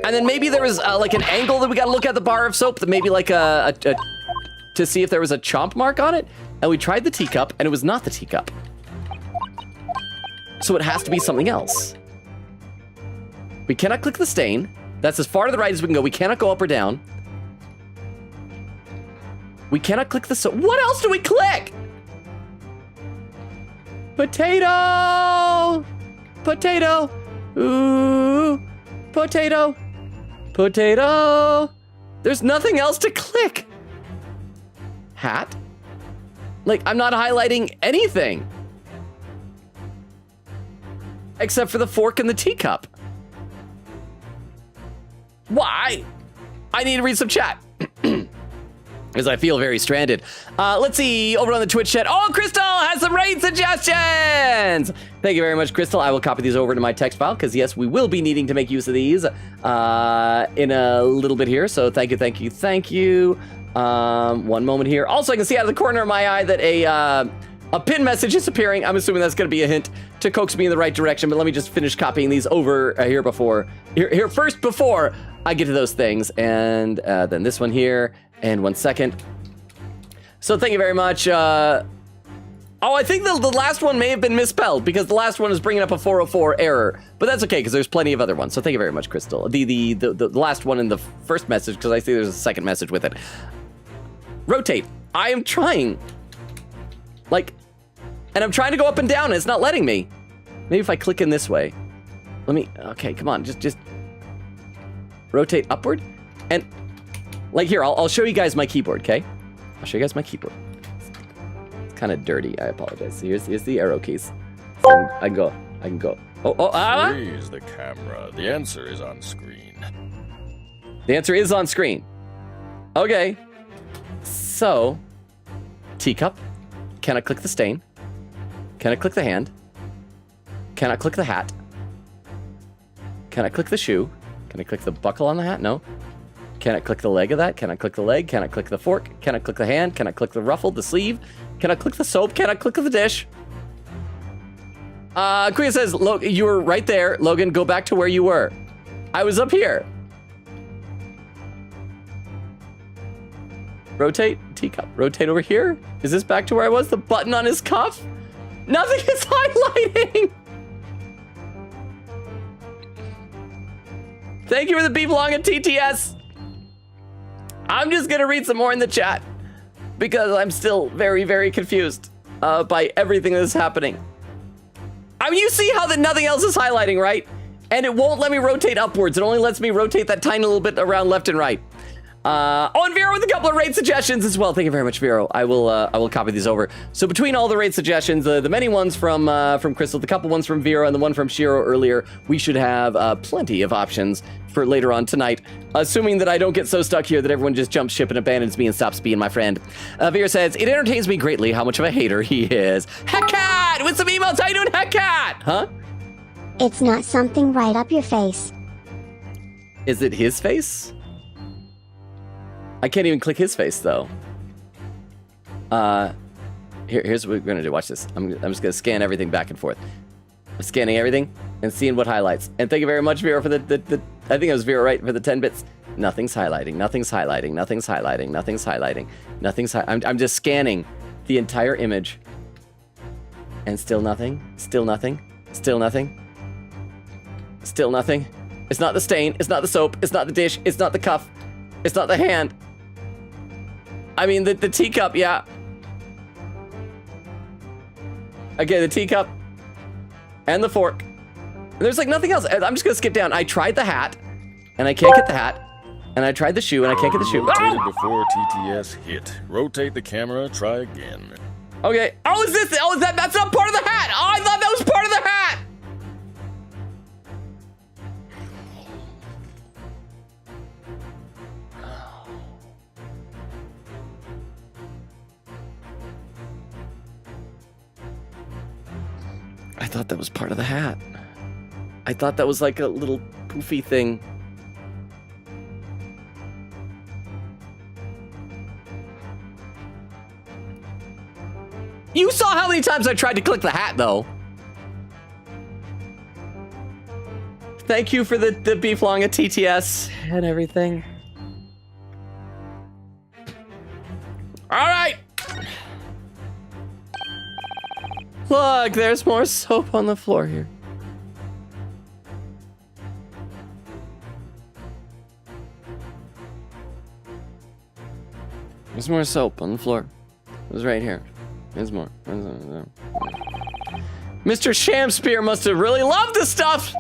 And then maybe there was like an angle that we gotta look at the bar of soap, that maybe like to see if there was a chomp mark on it. And we tried the teacup, and it was not the teacup. So it has to be something else. We cannot click the stain. That's as far to the right as we can go. We cannot go up or down. We cannot click the soap. What else do we click? Potato! Potato! Ooh! Potato! Potato! There's nothing else to click! Hat? Like, I'm not highlighting anything. Except for the fork and the teacup. Why? I need to read some chat. Because I feel very stranded. Let's see, over on the Twitch chat. Oh, Crystal has some raid suggestions! Thank you very much, Crystal. I will copy these over to my text file, because yes, we will be needing to make use of these in a little bit here. So thank you. One moment here. Also, I can see out of the corner of my eye that a pin message is appearing. I'm assuming that's going to be a hint to coax me in the right direction, but let me just finish copying these over here before I get to those things. And then this one here. And 1 second. So thank you very much. Oh, I think the last one may have been misspelled, because the last one is bringing up a 404 error. But that's okay, because there's plenty of other ones. So thank you very much, Crystal. The last one in the first message, because I see there's a second message with it. Rotate. I am trying. And I'm trying to go up and down, and it's not letting me. Maybe if I click in this way. Okay, come on. Just rotate upward. And like here, I'll show you guys my keyboard, okay? I'll show you guys my keyboard. It's kind of dirty, I apologize. So here's the arrow keys. So I can go. Freeze the camera. The answer is on screen. The answer is on screen. Okay. So, teacup. Can I click the stain? Can I click the hand? Can I click the hat? Can I click the shoe? Can I click the buckle on the hat? No. Can I click the leg of that? Can I click the leg? Can I click the fork? Can I click the hand? Can I click the ruffle, the sleeve? Can I click the soap? Can I click the dish? Queen says, you were right there. Logan, go back to where you were. I was up here. Rotate, teacup. Rotate over here. Is this back to where I was? The button on his cuff? Nothing is highlighting. Thank you for the beef long at TTS. I'm just gonna read some more in the chat because I'm still very, very confused by everything that's happening. I mean, you see how that nothing else is highlighting, right? And it won't let me rotate upwards. It only lets me rotate that tiny little bit around left and right. And Vero with a couple of raid suggestions as well. Thank you very much, Vero. I will copy these over. So between all the raid suggestions, the many ones from Crystal, the couple ones from Vero, and the one from Shiro earlier, we should have plenty of options for later on tonight, assuming that I don't get so stuck here that everyone just jumps ship and abandons me and stops being my friend. Vero says, it entertains me greatly how much of a hater he is. Heckcat! With some emails, how you doing, Heckcat? Huh? It's not something right up your face. Is it his face? I can't even click his face, though. Here's what we're gonna do. Watch this. I'm just gonna scan everything back and forth. I'm scanning everything and seeing what highlights. And thank you very much, Vero, for the I think it was Vero, right? For the 10 bits. Nothing's highlighting. Nothing's highlighting. Nothing's highlighting. Nothing's highlighting. I'm just scanning the entire image. And still nothing. Still nothing. Still nothing. Still nothing. It's not the stain. It's not the soap. It's not the dish. It's not the cuff. It's not the hand. I mean, the teacup, yeah. Okay, the teacup. And the fork. And there's like nothing else. I'm just gonna skip down. I tried the hat. And I can't get the hat. And I tried the shoe, and I can't get the shoe. Rotated before TTS hit. Rotate the camera, try again. Okay. Oh, is this? Oh, that's not part of the hat. Oh, I thought that was part of the hat. I thought that was part of the hat. I thought that was like a little poofy thing. You saw how many times I tried to click the hat, though. Thank you for the beef long at TTS and everything. All right. Look, there's more soap on the floor here. There's more soap on the floor. It was right here. There's more. Mr. Shamspear must have really loved this stuff.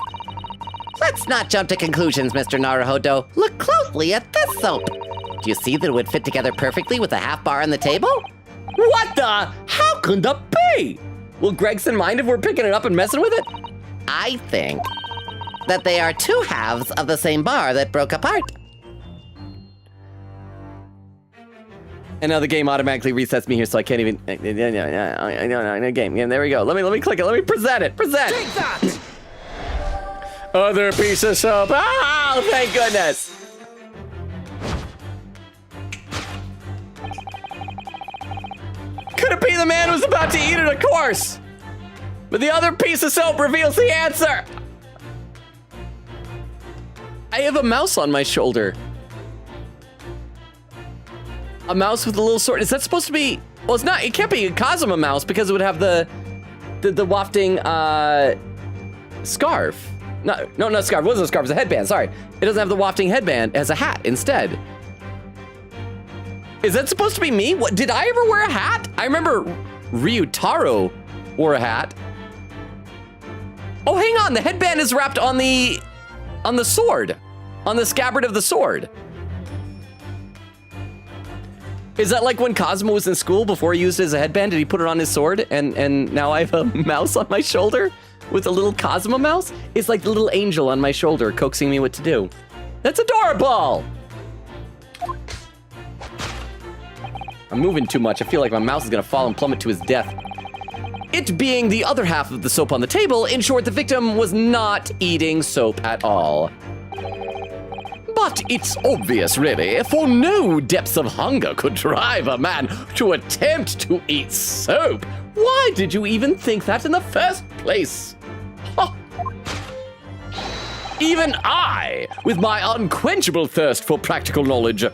Let's not jump to conclusions, Mr. Naruhodo. Look closely at this soap. Do you see that it would fit together perfectly with the half bar on the table? What the? How could that be? Will Gregson mind if we're picking it up and messing with it? I think that they are two halves of the same bar that broke apart. And now the game automatically resets me here, so I can't even. Game. There we go. Let me click it. Let me present it. Present. Take that! Other piece of soap. Oh, thank goodness. Could it be the man who's about to eat it, of course? But the other piece of soap reveals the answer. I have a mouse on my shoulder. A mouse with a little sword. Is that supposed to be? Well, it's not. It can't be a Kazuma mouse because it would have the wafting scarf. No, not scarf. It wasn't a scarf. It's a headband. Sorry, it doesn't have the wafting headband. It has a hat instead. Is that supposed to be me? What? Did I ever wear a hat? I remember Ryutaro wore a hat. Oh, hang on. The headband is wrapped on the sword, on the scabbard of the sword. Is that like when Cosmo was in school before he used it as a headband? Did he put it on his sword? And now I have a mouse on my shoulder with a little Cosmo mouse? It's like the little angel on my shoulder coaxing me what to do. That's adorable! I'm moving too much. I feel like my mouse is gonna fall and plummet to his death. It being the other half of the soap on the table, in short, the victim was not eating soap at all. But it's obvious, really, for no depths of hunger could drive a man to attempt to eat soap. Why did you even think that in the first place? Huh. Even I, with my unquenchable thirst for practical knowledge,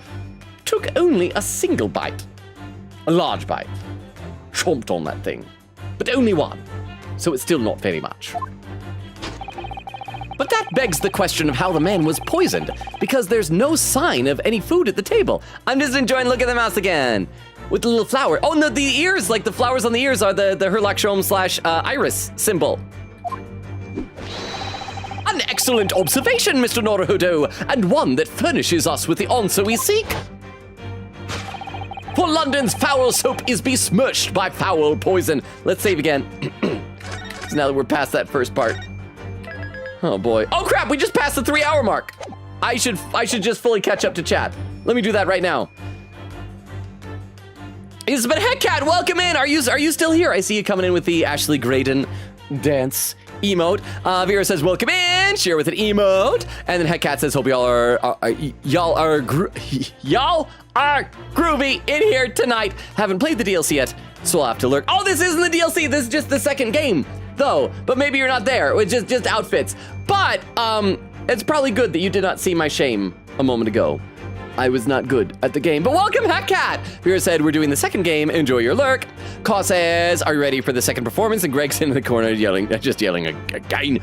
took only a single bite. A large bite. Chomped on that thing. But only one. So it's still not very much. But that begs the question of how the man was poisoned, because there's no sign of any food at the table. I'm just enjoying looking at the mouse again. With the little flower. Oh, no, the ears, like the flowers on the ears are the Herlock Sholmes / iris symbol. An excellent observation, Mr. Naruhodo, and one that furnishes us with the answer we seek. For London's foul soap is besmirched by foul poison. Let's save again. So now that we're past that first part. Oh boy. Oh crap, we just passed the 3-hour mark. I should just fully catch up to chat. Let me do that right now. But Heckcat, welcome in. Are you still here? I see you coming in with the Ashley Graydon dance emote. Vera says welcome in. Share with an emote. And then Heckcat says hope y'all are groovy in here tonight. Haven't played the DLC yet, so I'll have to lurk. Oh, this isn't the DLC. This is just the second game, though. But maybe you're not there. It's just outfits. But it's probably good that you did not see my shame a moment ago. I was not good at the game, but welcome, Heckcat! Vera said, we're doing the second game, enjoy your lurk. Kaw says, are you ready for the second performance? And Greg's in the corner just yelling again.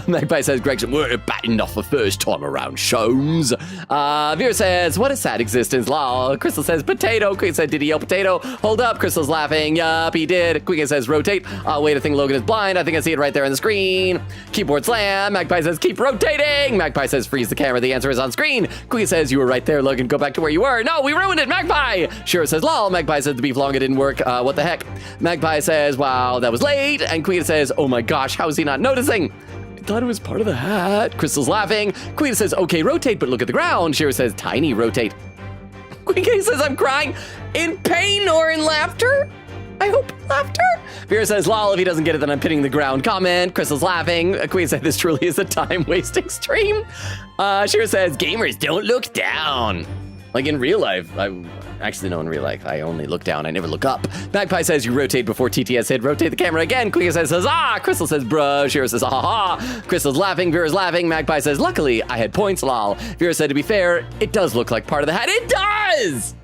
Magpie says, Greg's weren't bad enough the first time around, Shones. Vera says, what a sad existence, lol. Crystal says, potato. Quick said, did he yell potato? Hold up, Crystal's laughing. Yup, he did. Quick says, rotate. Wait, I think Logan is blind. I think I see it right there on the screen. Keyboard slam. Magpie says, keep rotating. Magpie says, freeze the camera. The answer is on screen. Quick says, you were right there, Logan, go back to where you were. No, we ruined it, Magpie! Shira says, lol. Magpie says, the beef longa didn't work. What the heck? Magpie says, wow, that was late. And Queen says, oh my gosh, how is he not noticing? I thought it was part of the hat. Crystal's laughing. Queen says, okay, rotate, but look at the ground. Shira says, tiny rotate. Queen says, I'm crying in pain or in laughter? I hope laughter. Vera says, lol, if he doesn't get it, then I'm pinning the ground. Comment. Crystal's laughing. Queen said, this truly is a time-wasting stream. Shira says, gamers don't look down. Like in real life, actually no, in real life, I only look down, I never look up. Magpie says, you rotate before TTS hit, rotate the camera again. Queen says, ah. Crystal says, bruh. Shira says, ha ha ha. Crystal's laughing, Vera's laughing. Magpie says, luckily, I had points, lol. Vera said, to be fair, it does look like part of the hat. It does!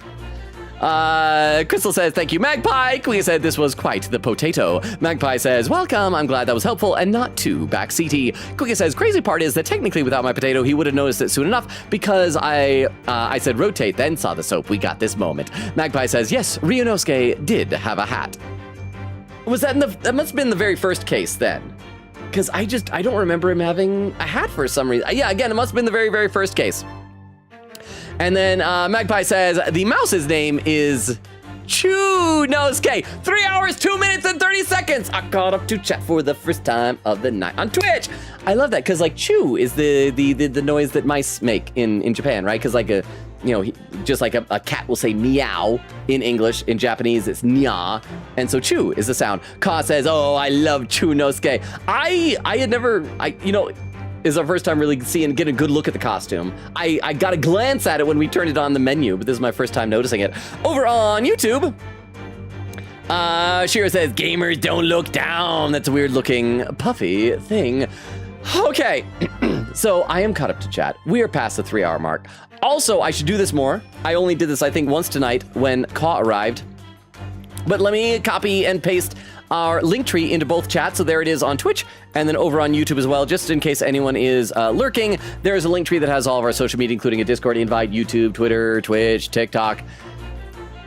Crystal says, thank you, Magpie. Queen said, this was quite the potato. Magpie says, welcome. I'm glad that was helpful and not too backseaty. Queen says, crazy part is that technically without my potato, he would have noticed it soon enough because I said rotate, then saw the soap. We got this moment. Magpie says, yes, Ryunosuke did have a hat. Was that that must have been the very first case then? Because I don't remember him having a hat for some reason. Yeah, again, it must have been the very, very first case. And then Magpie says, the mouse's name is Chunosuke. 3 hours, 2 minutes, and 30 seconds. I caught up to chat for the first time of the night on Twitch. I love that, because like chew is the noise that mice make in Japan, right? Because like just like a cat will say meow in English. In Japanese, it's nya. And so chew is the sound. Ka says, oh, I love Chunosuke. I had never, is our first time really getting a good look at the costume. I got a glance at it when we turned it on the menu, but this is my first time noticing it. Over on YouTube, Shira says, gamers don't look down. That's a weird looking puffy thing. Okay, so I am caught up to chat. We are past the 3-hour mark. Also, I should do this more. I only did this, I think, once tonight when Ka arrived. But let me copy and paste our link tree into both chats. So there it is on Twitch and then over on YouTube as well, just in case anyone is lurking. There's a link tree that has all of our social media, including a Discord invite, YouTube, Twitter, Twitch, TikTok.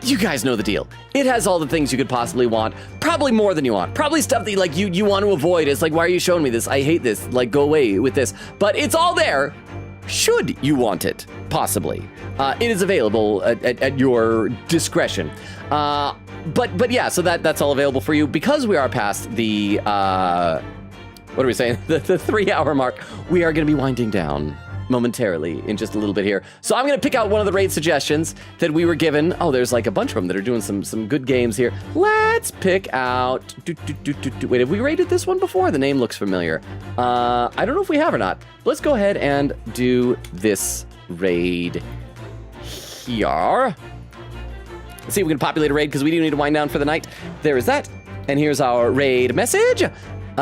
You guys know the deal. It has all the things you could possibly want. Probably more than you want. Probably stuff that like you want to avoid. It's like, why are you showing me this? I hate this. Like, go away with this. But it's all there. Should you want it, possibly. It is available at your discretion. But yeah, so that's all available for you. Because we are past the, what are we saying? The 3-hour mark, we are going to be winding down momentarily in just a little bit here. So I'm going to pick out one of the raid suggestions that we were given. Oh, there's like a bunch of them that are doing some good games here. Let's pick out, wait, have we raided this one before? The name looks familiar. I don't know if we have or not. Let's go ahead and do this raid here. Let's see if we can populate a raid because we do need to wind down for the night. There is that. And here's our raid message. Quick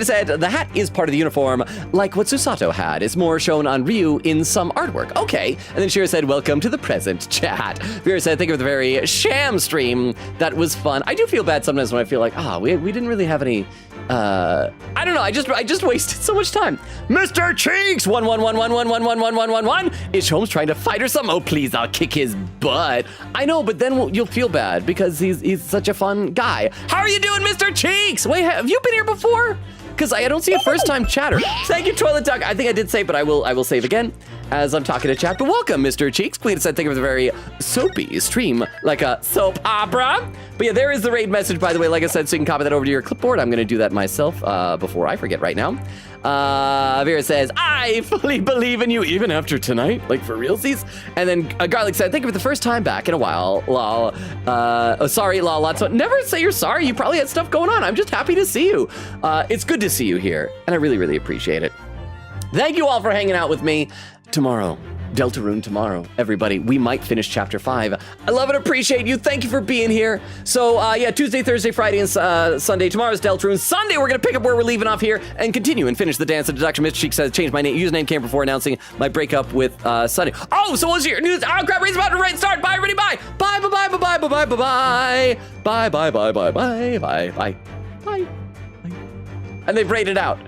said, the hat is part of the uniform, like what Susato had. It's more shown on Ryu in some artwork. Okay. And then Shira said, welcome to the present chat. Vera said, think of the very sham stream. That was fun. I do feel bad sometimes when I feel like, we didn't really have any, I don't know. I just wasted so much time. Mr. Cheeks 11111111111 is Holmes trying to fight or something. Oh, please, I'll kick his butt. I know, but then you'll feel bad because he's such a fun guy. How are you doing, Mr. Cheeks? Wait, have you been here before? because I don't see a first-time chatter. Thank you, Toilet Duck. I think I did say, but I will save again as I'm talking to chat. But welcome, Mr. Cheeks. Queen said, thank you for the very soapy stream, like a soap opera. But yeah, there is the raid message, by the way. Like I said, so you can copy that over to your clipboard. I'm going to do that myself before I forget right now. Vera says, I fully believe in you even after tonight, like for realsies. And then Garlic said, thank you for the first time back in a while, lol. Sorry, lol, lots of, never say you're sorry. You probably had stuff going on. I'm just happy to see you. It's good to see you here, and I really, really appreciate it. Thank you all for hanging out with me. Tomorrow, Deltarune tomorrow. Everybody, we might finish chapter 5. I love and appreciate you. Thank you for being here. So, yeah, Tuesday, Thursday, Friday, and Sunday. Tomorrow's Deltarune. Sunday, we're going to pick up where we're leaving off here and continue and finish the dance of deduction. Mr. Cheek says, change my username came before announcing my breakup with Sunday. Oh, so what's your news? Oh, crap, raise the button, right, start. Bye, everybody, bye. Bye, bye, bye, bye, bye, bye, bye, bye. Bye, bye, bye, bye, bye, bye, bye, bye. And they've rated out.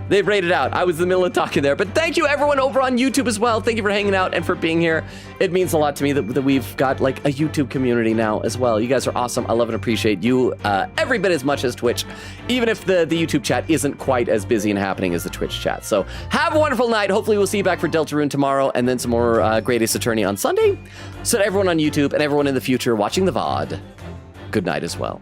They've rated out. I was in the middle of talking there. But thank you, everyone over on YouTube as well. Thank you for hanging out and for being here. It means a lot to me that we've got like a YouTube community now as well. You guys are awesome. I love and appreciate you every bit as much as Twitch, even if the YouTube chat isn't quite as busy and happening as the Twitch chat. So have a wonderful night. Hopefully we'll see you back for Deltarune tomorrow and then some more Great Ace Attorney on Sunday. So to everyone on YouTube and everyone in the future watching the VOD, good night as well.